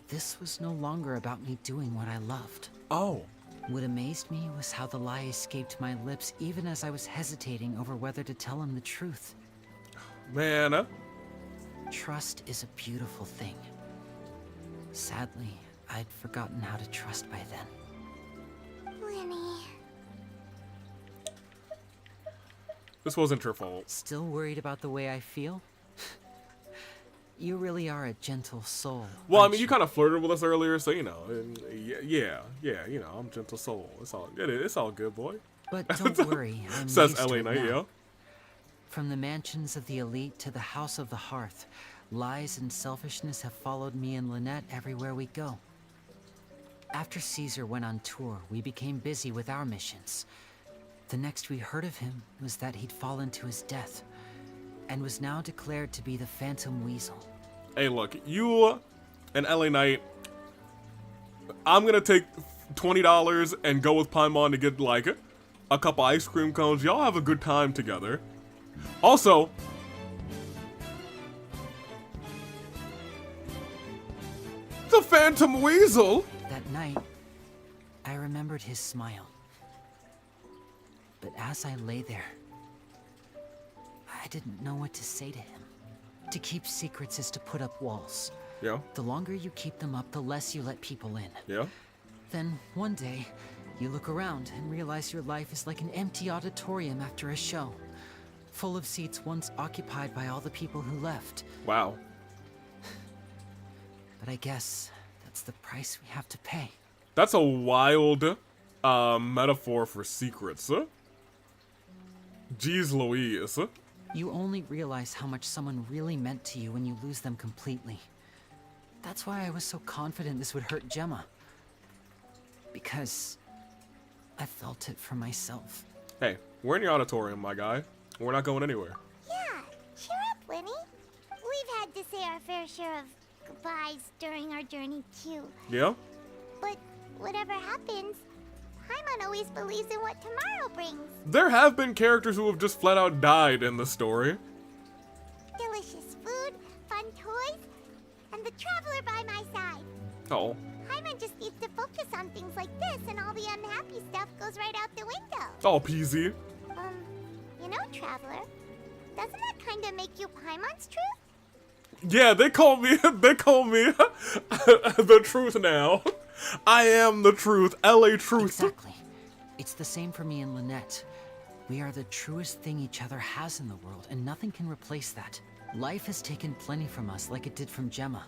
this was no longer about me doing what I loved. Oh. What amazed me was how the lie escaped my lips even as I was hesitating over whether to tell him the truth. Man. Trust is a beautiful thing. Sadly, I'd forgotten how to trust by then. Lenny. This wasn't your fault. Still worried about the way I feel? You really are a gentle soul. Well, I mean, you kind of flirted with us earlier, so you know, yeah, you know, I'm gentle soul. It's all good. It's all good, boy. But don't worry, I'm says used to LA it Knight, now. yo. From the mansions of the elite to the House of the Hearth, lies and selfishness have followed me and Lynette everywhere we go. After Cesar went on tour, we became busy with our missions. The next we heard of him was that he'd fallen to his death, and was now declared to be the Phantom Weasel. Hey, look, you and LA Knight, I'm gonna take $20 and go with Paimon to get, like, a couple ice cream cones. Y'all have a good time together. Also, the Phantom Weasel! That night, I remembered his smile. But as I lay there, I didn't know what to say to him. To keep secrets is to put up walls. Yeah. The longer you keep them up, the less you let people in. Yeah. Then, one day, you look around and realize your life is like an empty auditorium after a show. Full of seats once occupied by all the people who left. Wow. But I guess that's the price we have to pay. That's a wild metaphor for secrets. Jeez Louise. You only realize how much someone really meant to you when you lose them completely. That's why I was so confident this would hurt Jemma. Because I felt it for myself. Hey, we're in the auditorium, my guy. We're not going anywhere. Yeah, cheer up, Winnie. We've had to say our fair share of goodbyes during our journey, too. Yeah? But whatever happens, Paimon always believes in what tomorrow brings. There have been characters who have just flat out died in the story. Delicious food, fun toys, and the traveler by my side. Oh. Paimon just needs to focus on things like this, and all the unhappy stuff goes right out the window. Oh, peasy. You know, Traveler, doesn't that kind of make you Paimon's truth? Yeah, they call me the truth now. I am the truth, LA truth. Exactly. It's the same for me and Lynette. We are the truest thing each other has in the world, and nothing can replace that. Life has taken plenty from us, like it did from Jemma.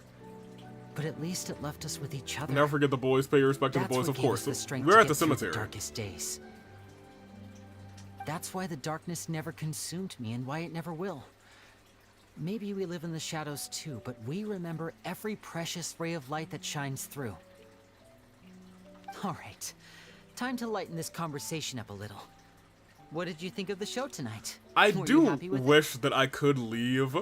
But at least it left us with each other. Never forget the boys. Pay your respect to the That's boys, what of gave us course. the strength We're to at the get through cemetery. Darkest days. That's why the darkness never consumed me, and why it never will. Maybe we live in the shadows too, but we remember every precious ray of light that shines through. All right, time to lighten this conversation up a little. What did you think of the show tonight? I Were you do happy with it? wish that I could leave,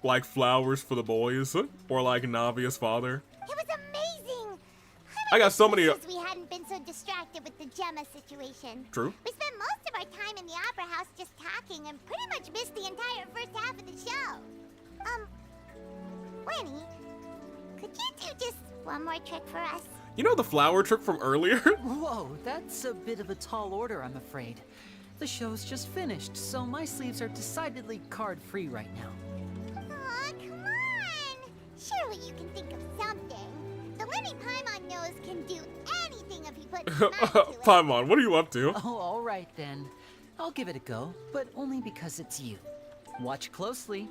like, flowers for the boys, or like Navia's father. It was amazing! I got so many. We hadn't been so distracted with the Jemma situation. True. We spent most of our time in the opera house just talking and pretty much missed the entire first half of the show. Winnie, could you do just one more trick for us? You know the flower trick from earlier? Whoa, that's a bit of a tall order, I'm afraid. The show's just finished, so my sleeves are decidedly card-free right now. Aw, come on! Surely you can think of something. The Lenny Paimon knows can do anything if he puts his mind to it. Paimon, what are you up to? Oh, all right then. I'll give it a go, but only because it's you. Watch closely.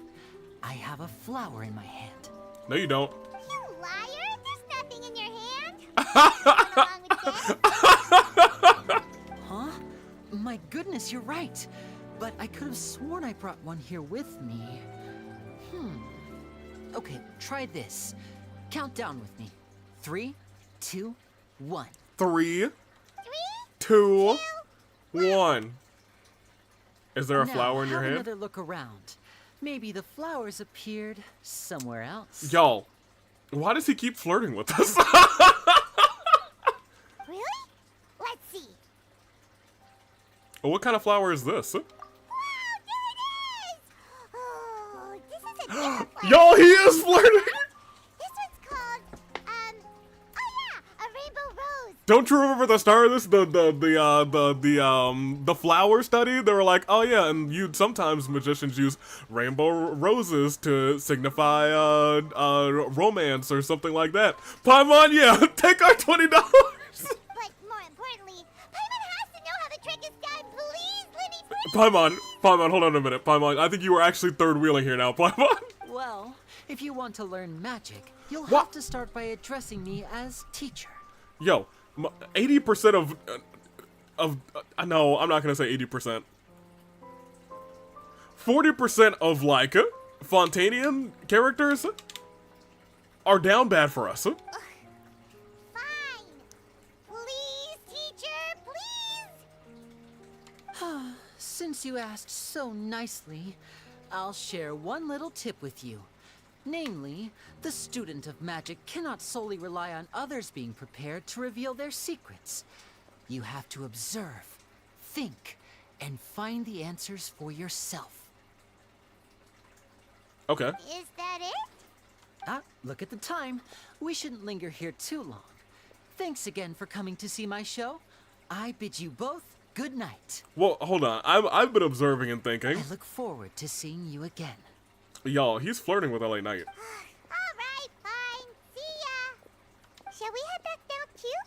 I have a flower in my hand. No, you don't. You liar! There's nothing in your hand. Huh? My goodness, you're right. But I could have sworn I brought one here with me. Okay, try this. Count down with me. 3, 2, 1. 3, 2, 1. Is there a flower in your have hand? Another look around. Maybe the flowers appeared somewhere else. Y'all, why does he keep flirting with us? Really? Let's see. What kind of flower is this? Wow, there it is! Oh, this is a different flower. Y'all, he is flirting! This one's called, oh yeah, a rainbow rose. Don't you remember the start of this? The flower study? They were like, oh yeah, and sometimes magicians use rainbow roses to signify romance or something like that. Paimon, yeah, take our $20. But more importantly, Paimon has to know how the trick is done. Please, Lenny, Paimon, hold on a minute. Paimon, I think you were actually third wheeling here now, Paimon. Well, if you want to learn magic, you'll have to start by addressing me as teacher. Yo, 80% no, I'm not gonna say 80%. 40% of, like, Fontanian characters are down bad for us. Fine. Please, teacher, please. Since you asked so nicely, I'll share one little tip with you. Namely, the student of magic cannot solely rely on others being prepared to reveal their secrets. You have to observe, think, and find the answers for yourself. Okay. Is that it? Ah, look at the time. We shouldn't linger here too long. Thanks again for coming to see my show. I bid you both good night. Well, hold on. I've been observing and thinking. I look forward to seeing you again. Y'all, he's flirting with LA Knight. Alright, fine. See ya. Shall we head back down too?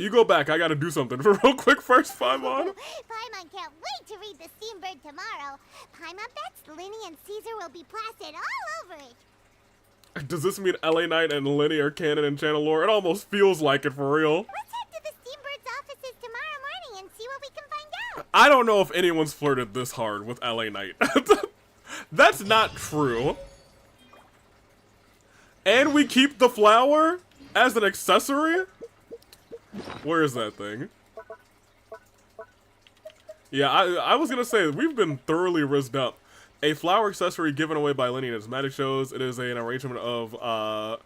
You go back. I gotta do something real quick first, Paimon. Paimon can't wait to read the Steambird tomorrow. Paimon bets Linny and Cesar will be plastered all over it. Does this mean LA Knight and Lenny are canon in channel lore? It almost feels like it for real. Let's head to the Steambird's offices tomorrow morning and see what we can find out. I don't know if anyone's flirted this hard with LA Knight. That's not true. And we keep the flower as an accessory? Where is that thing? Yeah, I was gonna say, we've been thoroughly rizzed up. A flower accessory given away by Lenny in his magic shows. It is an arrangement of, well,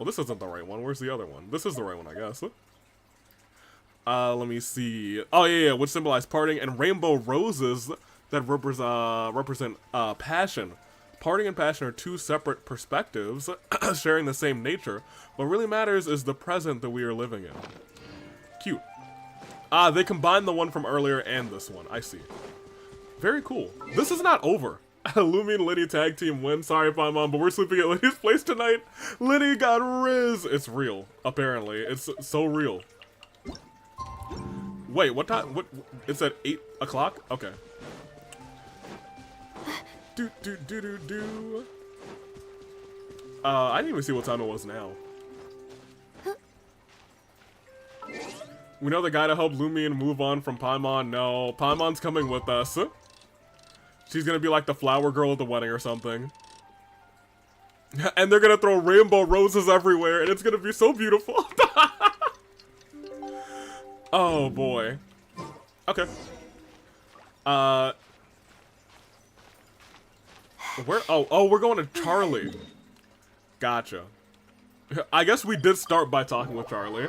this isn't the right one. Where's the other one? This is the right one, I guess. Let me see. Oh, yeah, which symbolize parting, and rainbow roses that represent passion. Parting and passion are two separate perspectives, sharing the same nature. What really matters is the present that we are living in. Cute. They combined the one from earlier and this one. I see. Very cool. This is not over. Lumi and Lenny tag team win. Sorry, Paimon, but we're sleeping at Lenny's place tonight. Lenny got Riz. It's real, apparently. It's so real. Wait, what time? What? It's at 8 o'clock? Okay. I didn't even see what time it was now. We know the guy to help Lumion move on from Paimon. No, Paimon's coming with us. She's gonna be like the flower girl at the wedding or something. And they're gonna throw rainbow roses everywhere, and it's gonna be so beautiful. Oh boy. Okay. Where? Oh, we're going to Charlie. Gotcha. I guess we did start by talking with Charlie.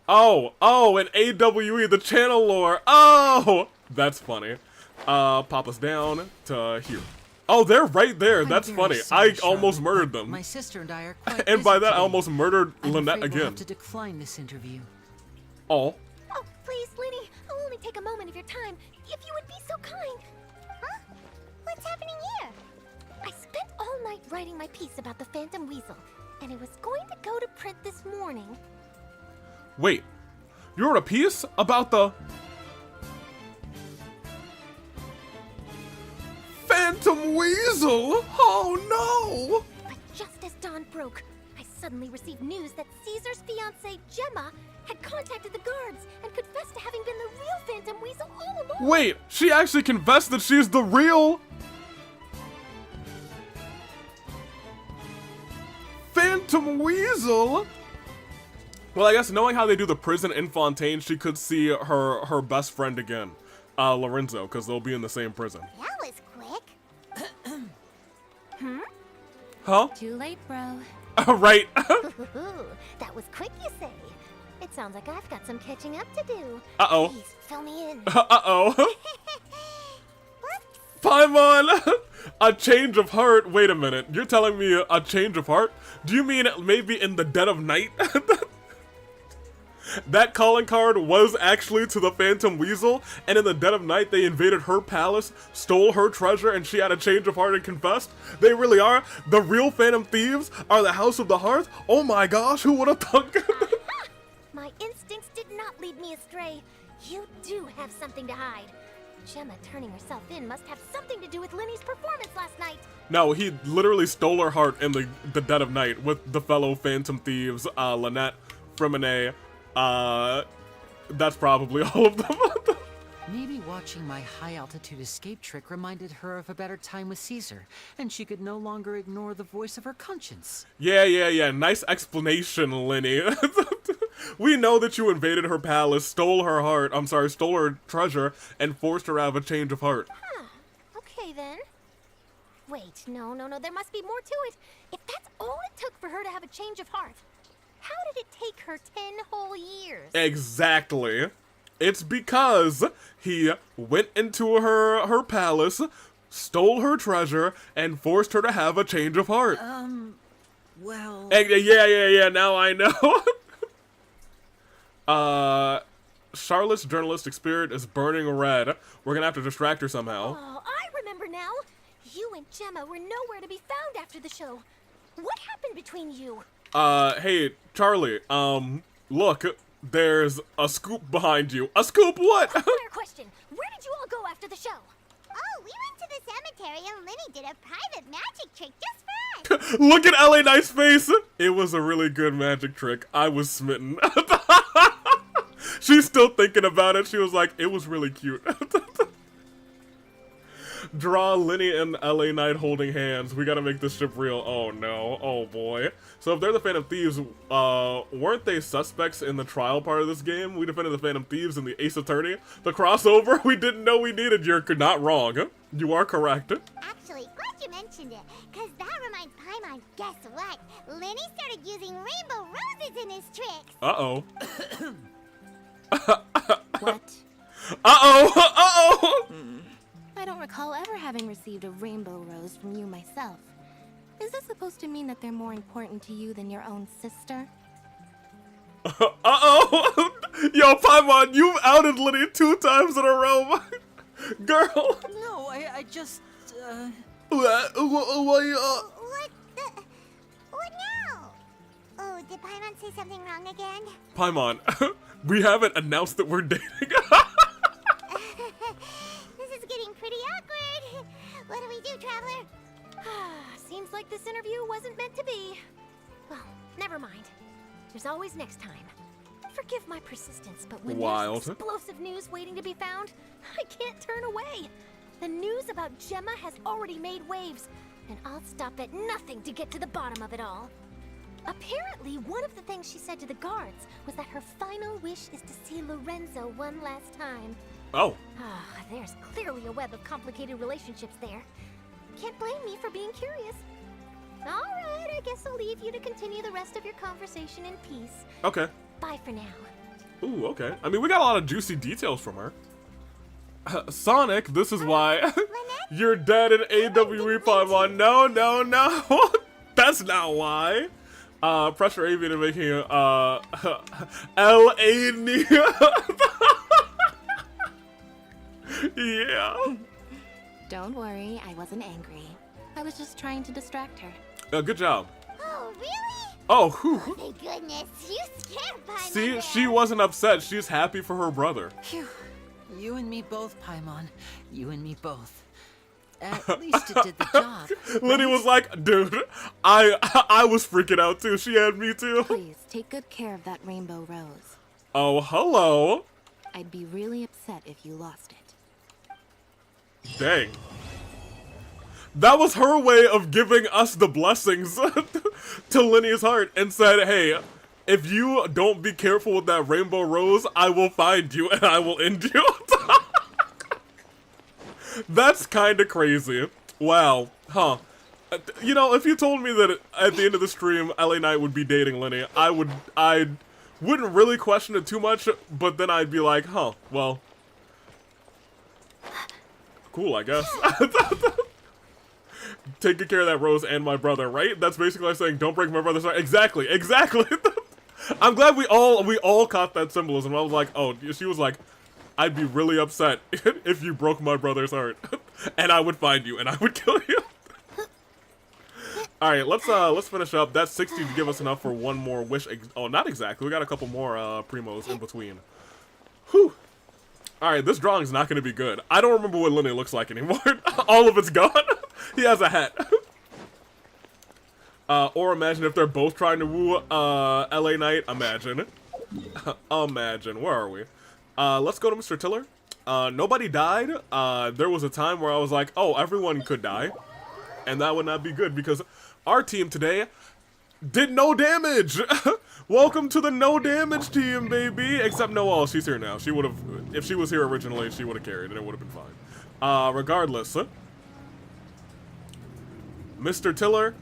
Oh, and AWE, the channel lore. Oh, that's funny. Pop us down to here. Oh, they're right there. That's funny. I almost murdered them. My sister and I are quite and by that, busy I almost murdered Lynette we'll again. have to decline this interview. Oh. Oh, please, Lenny. I'll only take a moment of your time. If you would be so kind. Huh? What's happening here? I spent all night writing my piece about the Phantom Weasel, and it was going to go to print this morning. Wait, you wrote a piece about the Phantom Weasel? Oh no! But just as dawn broke, I suddenly received news that Cesar's fiancée, Jemma, had contacted the guards and confessed to having been the real Phantom Weasel all along. Wait, she actually confessed that she's the real Phantom Weasel? Well, I guess knowing how they do the prison in Fontaine, she could see her best friend again, Lorenzo, because they'll be in the same prison. That was quick. Huh? Too late, bro. Right. That was quick, you say? It sounds like I've got some catching up to do. Uh-oh. Please, fill me in. Uh-oh. Paimon! A change of heart? Wait a minute. You're telling me a change of heart? Do you mean maybe in the dead of night? That calling card was actually to the Phantom Weasel, and in the dead of night they invaded her palace, stole her treasure, and she had a change of heart and confessed? They really are? The real Phantom Thieves are the House of the Hearth? Oh my gosh, who would have thunk? My instincts did not lead me astray. You do have something to hide. Jemma turning herself in must have something to do with Lenny's performance last night. No, he literally stole her heart in the dead of night with the fellow Phantom Thieves, Lynette, Fremine. That's probably all of them. Maybe watching my high-altitude escape trick reminded her of a better time with Cesar, and she could no longer ignore the voice of her conscience. Yeah. Nice explanation, Lenny. We know that you invaded her palace, stole her heart, stole her treasure, and forced her to have a change of heart. Huh. Okay, then. Wait, no, there must be more to it. If that's all it took for her to have a change of heart, how did it take her 10 whole years? Exactly. It's because he went into her palace, stole her treasure, and forced her to have a change of heart. Well... Yeah, now I know. Charlotte's journalistic spirit is burning red. We're gonna have to distract her somehow. Oh, I remember now. You and Jemma were nowhere to be found after the show. What happened between you? Hey, Charlie, look, there's a scoop behind you. A scoop what? Fair question. Where did you all go after the show? Oh, we went to the cemetery and Lenny did a private magic trick just for us. Look at LA Knight's face. It was a really good magic trick. I was smitten. She's still thinking about it. She was like, it was really cute. Draw Lenny and LA Knight holding hands. We gotta make this ship real. Oh no. Oh boy. So if they're the Phantom Thieves, weren't they suspects in the trial part of this game? We defended the Phantom Thieves and the Ace Attorney. The crossover we didn't know we needed. You're not wrong. You are correct. Actually, glad you mentioned it, because that reminds Paimon, guess what? Lenny started using rainbow roses in his tricks. Uh-oh. What? Uh-oh! Uh-oh! I don't recall ever having received a rainbow rose from you myself. Is this supposed to mean that they're more important to you than your own sister? Uh-oh! Yo, Paimon, you've outed Lenny 2 times in a row. Girl. No, I just, What now? Oh, did Paimon say something wrong again? Paimon, we haven't announced that we're dating. This is getting pretty awkward. What do we do, Traveler? Seems like this interview wasn't meant to be. Well, never mind. There's always next time. Forgive my persistence, but when there's explosive news waiting to be found, I can't turn away. The news about Jemma has already made waves, and I'll stop at nothing to get to the bottom of it all. Apparently, one of the things she said to the guards was that her final wish is to see Lorenzo one last time. Oh. There's clearly a web of complicated relationships there. Can't blame me for being curious. All right, I guess I'll leave you to continue the rest of your conversation in peace. Okay. Bye for now. Ooh, okay. I mean, we got a lot of juicy details from her. Sonic, this is why you're dead in AWE, Paimon. No, no, no. That's not why. Pressure Avian and making L.A. Yeah. Don't worry, I wasn't angry. I was just trying to distract her. Good job. Oh, really? Oh, whew. Thank goodness. You scared Paimon. See, she wasn't upset. She's happy for her brother. Phew. You and me both, Paimon. You and me both. At least it did the job. Lenny was like, dude, I was freaking out too. She had me too. Please, take good care of that rainbow rose. Oh, hello. I'd be really upset if you lost it. Dang. That was her way of giving us the blessings to Lenny's heart and said, hey, if you don't be careful with that rainbow rose, I will find you and I will end you. That's kind of crazy. Wow. Huh. You know, if you told me that at the end of the stream, LA Knight would be dating Lenny, I wouldn't really question it too much, but then I'd be like, huh, well, cool, I guess. Taking care of that rose and my brother, right? That's basically like saying, don't break my brother's heart. Exactly, exactly. I'm glad we all caught that symbolism. I was like, oh, she was like, I'd be really upset if you broke my brother's heart, and I would find you and I would kill you. All right, let's finish up. That's 60 to give us enough for one more wish. Oh, not exactly. We got a couple more primos in between. Whew. All right, this drawing's not gonna be good. I don't remember what Lenny looks like anymore. All of it's gone. He has a hat. Or imagine if they're both trying to woo LA Knight. Imagine. Imagine. Where are we? Let's go to Mr. Tiller. Nobody died. There was a time where I was like, oh, everyone could die. And that would not be good because our team today did no damage. Welcome to the no damage team, baby. Except Noelle, she's here now. She would have, if she was here originally, she would have carried and it would have been fine. Regardless, Mr. Tiller.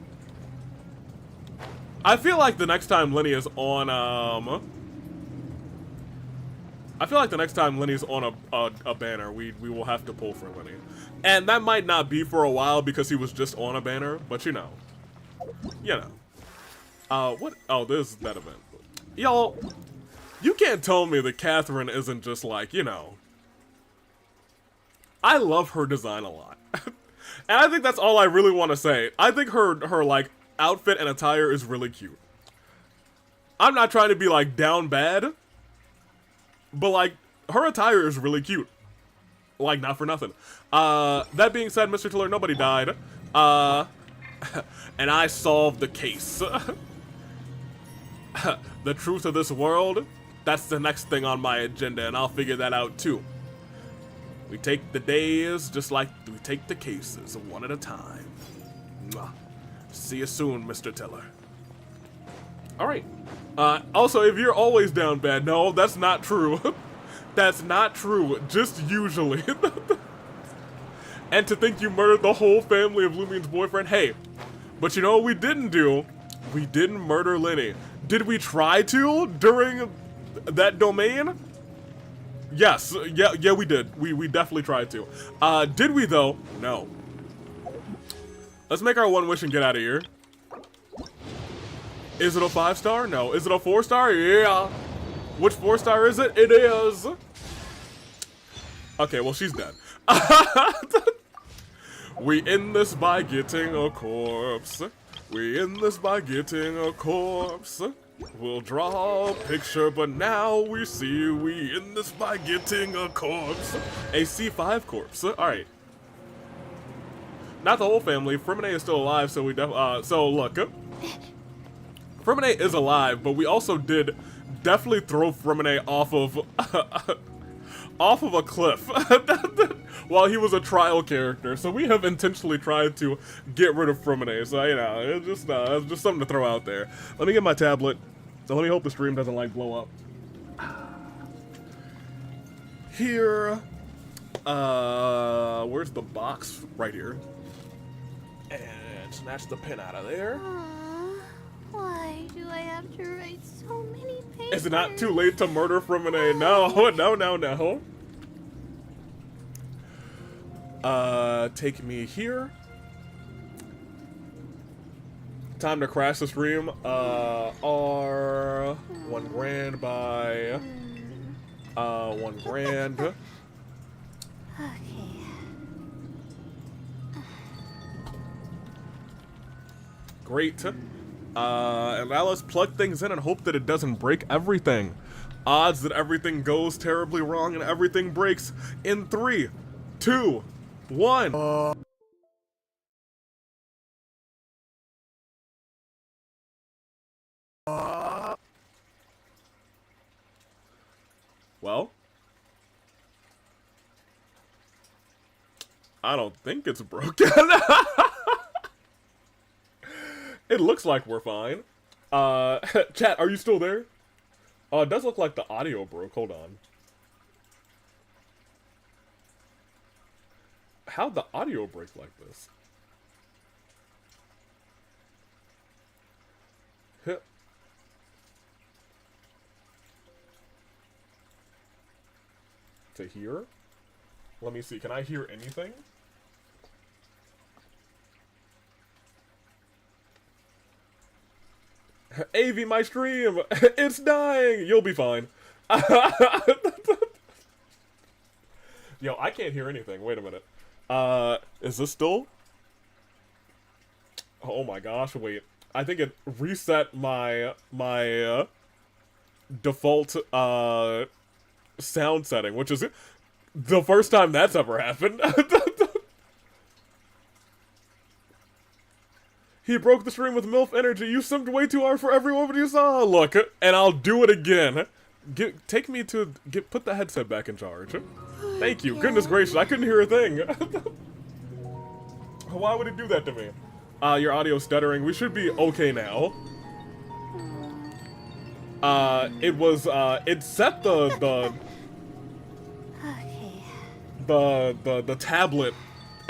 I feel like the next time Lenny is on, I feel like the next time Lenny's on a banner, we will have to pull for Lenny. And that might not be for a while because he was just on a banner, but you know. You know. What? Oh, this is that event. Y'all, you can't tell me that Catherine isn't just like, you know. I love her design a lot. And I think that's all I really want to say. I think her like, outfit and attire is really cute. I'm not trying to be, like, down bad. But, like, her attire is really cute. Like, not for nothing. That being said, Mr. Tiller, nobody died. and I solved the case. The truth of this world, that's the next thing on my agenda, and I'll figure that out too. We take the days just like we take the cases, one at a time. Mwah. See you soon, Mr. Teller. Alright. Also, if you're always down bad, no, that's not true. That's not true, just usually. And to think you murdered the whole family of Lumine's boyfriend, hey. But you know what we didn't do? We didn't murder Lenny. Did we try to during that domain? Yes, yeah, we did. We definitely tried to. Did we though? No. Let's make our one wish and get out of here. Is it a 5-star? No. Is it a 4-star? Yeah. Which 4-star is it? It is. Okay, well, she's dead. We end this by getting a corpse. We end this by getting a corpse. We'll draw a picture, but now we see we end this by getting a corpse. A C5 corpse. Alright. Not the whole family. Freminet is still alive, so we so look. Freminet is alive, but we also did definitely throw Freminet off of off of a cliff while he was a trial character. So we have intentionally tried to get rid of Freminet. So you know, it's just something to throw out there. Let me get my tablet. So let me hope the stream doesn't like blow up. Here, where's the box? Right here. And snatch the pen out of there. Why do I have to write so many papers? Is it not too late to murder Freminet? No, no. Take me here. Time to crash the stream. R $1,000 by $1,000. Okay. Great. And now let's plug things in and hope that it doesn't break everything. Odds that everything goes terribly wrong and everything breaks in 3, 2, 1. Well, I don't think it's broken. It looks like we're fine. Chat, are you still there? It does look like the audio broke. Hold on. How'd the audio break like this? Hit. To hear? Let me see. Can I hear anything? AV, my stream! It's dying! You'll be fine. Yo, I can't hear anything. Wait a minute. Is this still? Oh my gosh, wait. I think it reset my default sound setting, which is the first time that's ever happened. He broke the stream with MILF energy. You simmed way too hard for every woman you saw. Look, and I'll do it again. Take me to put the headset back in charge. Thank you. Goodness gracious, I couldn't hear a thing. Why would he do that to me? Your audio's stuttering. We should be okay now. It set the tablet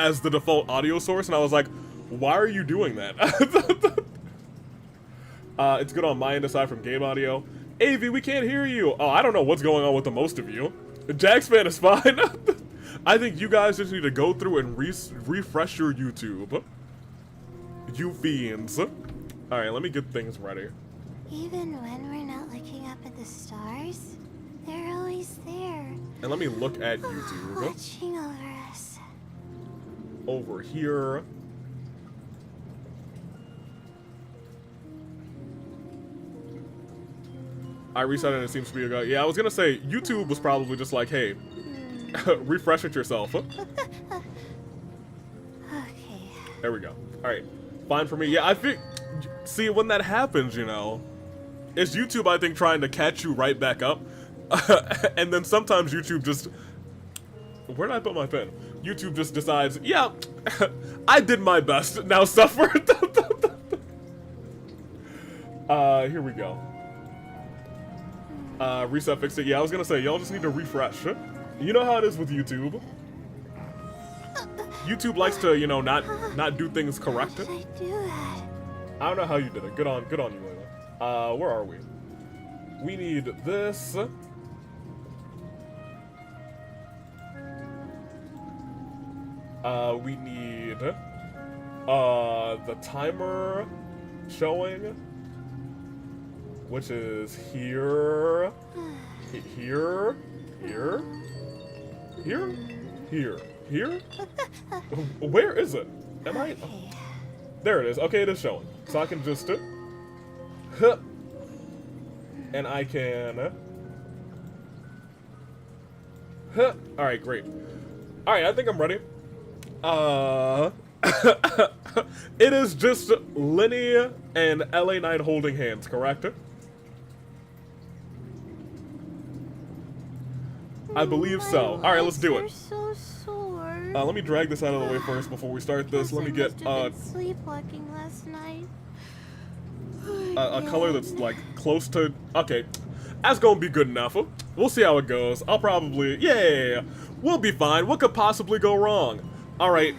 as the default audio source, and I was like, why are you doing that? It's good on my end aside from game audio. AV, we can't hear you. Oh, I don't know what's going on with the most of you. Jackspan is fine. I think you guys just need to go through and refresh your YouTube. You fiends. Alright, let me get things ready. Even when we're not looking up at the stars, they're always there. And let me look at YouTube. Watching over us. Over here. I reset it and it seems to be a guy. Yeah, I was gonna say, YouTube was probably just like, hey, refresh it yourself. Okay. There we go. Alright. Fine for me. Yeah, I think. See, when that happens, you know, it's YouTube, I think, trying to catch you right back up. And then sometimes YouTube just... Where did I put my pen? YouTube just decides, yeah, I did my best. Now suffer. Here we go. Reset fixed it. Yeah, I was gonna say, y'all just need to refresh. You know how it is with YouTube. YouTube likes to, you know, not do things correct. I don't know how you did it. Good on you, Layla. Where are we? We need this. We need the timer showing, which is here, here, here. Where is it? Am I? Oh. There it is. Okay, it is showing. So I can just, and I can, all right, great. All right, I think I'm ready. It is just Lenny and LA Knight holding hands, correct? I believe so. All right, let's do it. So sore. Let me drag this out of the way first before we start this. Let me get sleepwalking last night. A color that's like close to. Okay, that's gonna be good enough. We'll see how it goes. I'll probably we'll be fine. What could possibly go wrong? All right,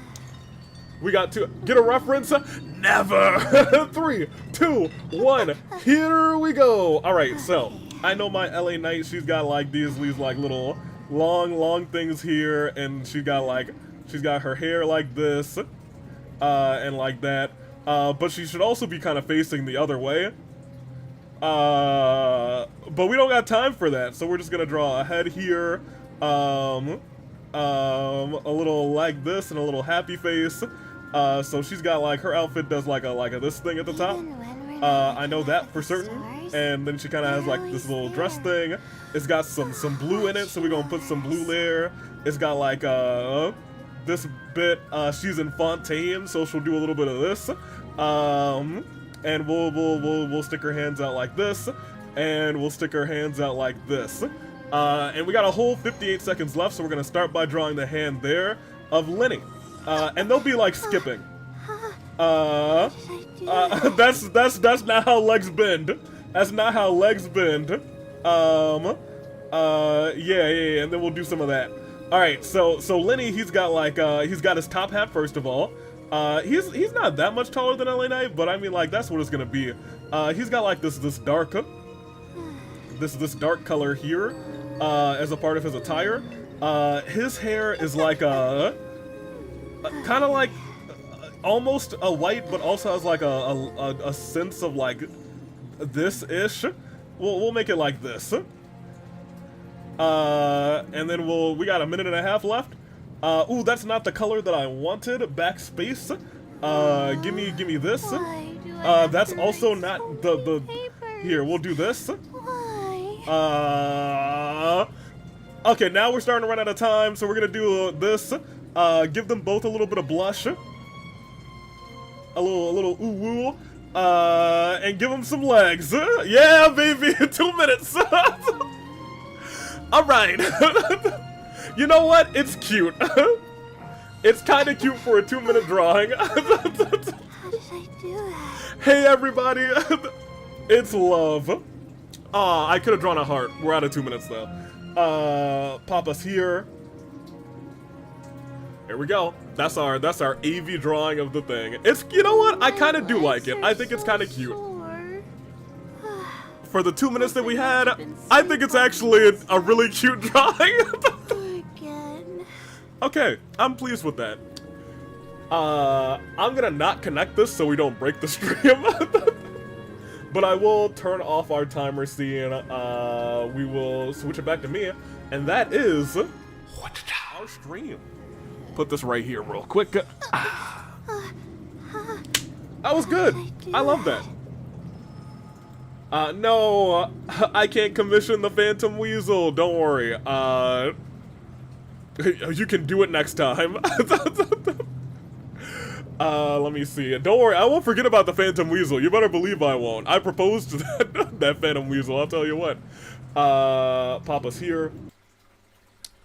we got to get a reference. Never. 3, 2, 1. Here we go. All right, so I know my LA Knight. She's got like these like little long things here, and she got she's got her hair like this, and like that. But she should also be kind of facing the other way. But we don't got time for that, so we're just gonna draw a head here, a little like this, and a little happy face. So she's got like her outfit does like a this thing at the top. I know that for certain. And then she kind of has like this little dress thing. It's got some blue in it, so we're gonna put some blue there. It's got like this bit. She's in Fontaine, so she'll do a little bit of this. And we'll stick her hands out like this, and we'll stick her hands out like this. And we got a whole 58 seconds left, so we're gonna start by drawing the hand there of Lenny. And they'll be like skipping. That's not how legs bend. That's not how legs bend. Yeah, and then we'll do some of that. All right, so Lenny, he's got like he's got his top hat first of all. He's not that much taller than LA Knight, but I mean like that's what it's gonna be. He's got like this dark color here as a part of his attire. His hair is like kind of like almost a white, but also has like a sense of like this-ish. We'll make it like this. And then we got a minute and a half left. Ooh, that's not the color that I wanted. Backspace. Give me this. That's also not the here, we'll do this. Okay, now we're starting to run out of time, so we're gonna do this. Give them both a little bit of blush. A little ooh woo. And give them some legs. Yeah, baby, 2 minutes. All right. You know what? It's cute. It's kind of cute for a 2-minute drawing. How did I do that? Hey, everybody. It's love. Aw, I could have drawn a heart. We're out of 2 minutes, though. Pop us here. Here we go. That's our AV drawing of the thing. It's, you know what? I kind of do like it. I think it's kind of cute. For the 2 minutes that we had, I think it's actually a really cute drawing. Okay, I'm pleased with that. I'm gonna not connect this so we don't break the stream. But I will turn off our timer scene. We will switch it back to me, and that is our stream. Put this right here real quick. That was good. I love that. No, I can't commission the Phantom Weasel. Don't worry. You can do it next time. Let me see. Don't worry, I won't forget about the Phantom Weasel. You better believe I won't. I proposed to that Phantom Weasel, I'll tell you what. Papa's here.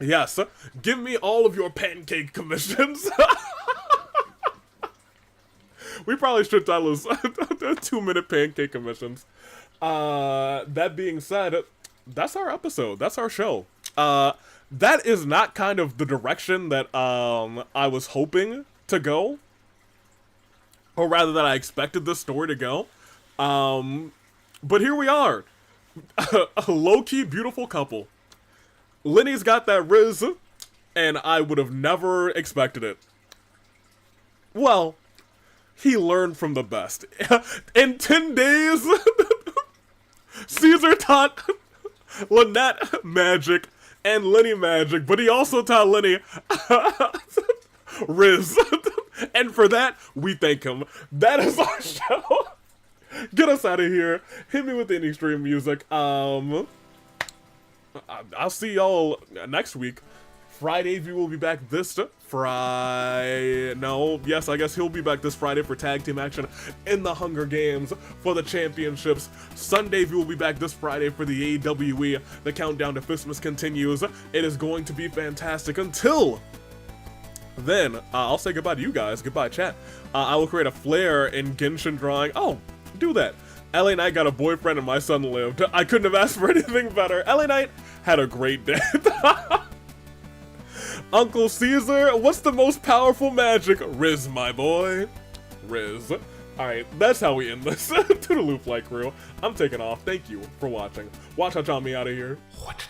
Yes, give me all of your pancake commissions. We probably should tell us 2-minute pancake commissions. That being said, that's our episode. That's our show. That is not kind of the direction that I was hoping to go. Or rather that I expected this story to go. But here we are. A low-key beautiful couple. Lenny's got that riz, and I would have never expected it. Well, he learned from the best. In 10 days, Cesar taught Lynette magic and Lenny magic, but he also taught Lenny riz. And for that, we thank him. That is our show. Get us out of here. Hit me with any stream music. I'll see y'all next week. Friday, View will be back this Friday. No, yes, I guess he'll be back this Friday for tag team action in the Hunger Games for the championships. Sunday, View will be back this Friday for the AWE. The countdown to Christmas continues. It is going to be fantastic. Until then, I'll say goodbye to you guys. Goodbye, chat. I will create a flare in Genshin drawing. Oh, do that. LA Knight got a boyfriend and my son lived. I couldn't have asked for anything better. LA Knight had a great day. Uncle Cesar, what's the most powerful magic? Riz, my boy. Riz. Alright, that's how we end this. Toodaloo, Flight Crew. I'm taking off. Thank you for watching. Watch out, me out of here. What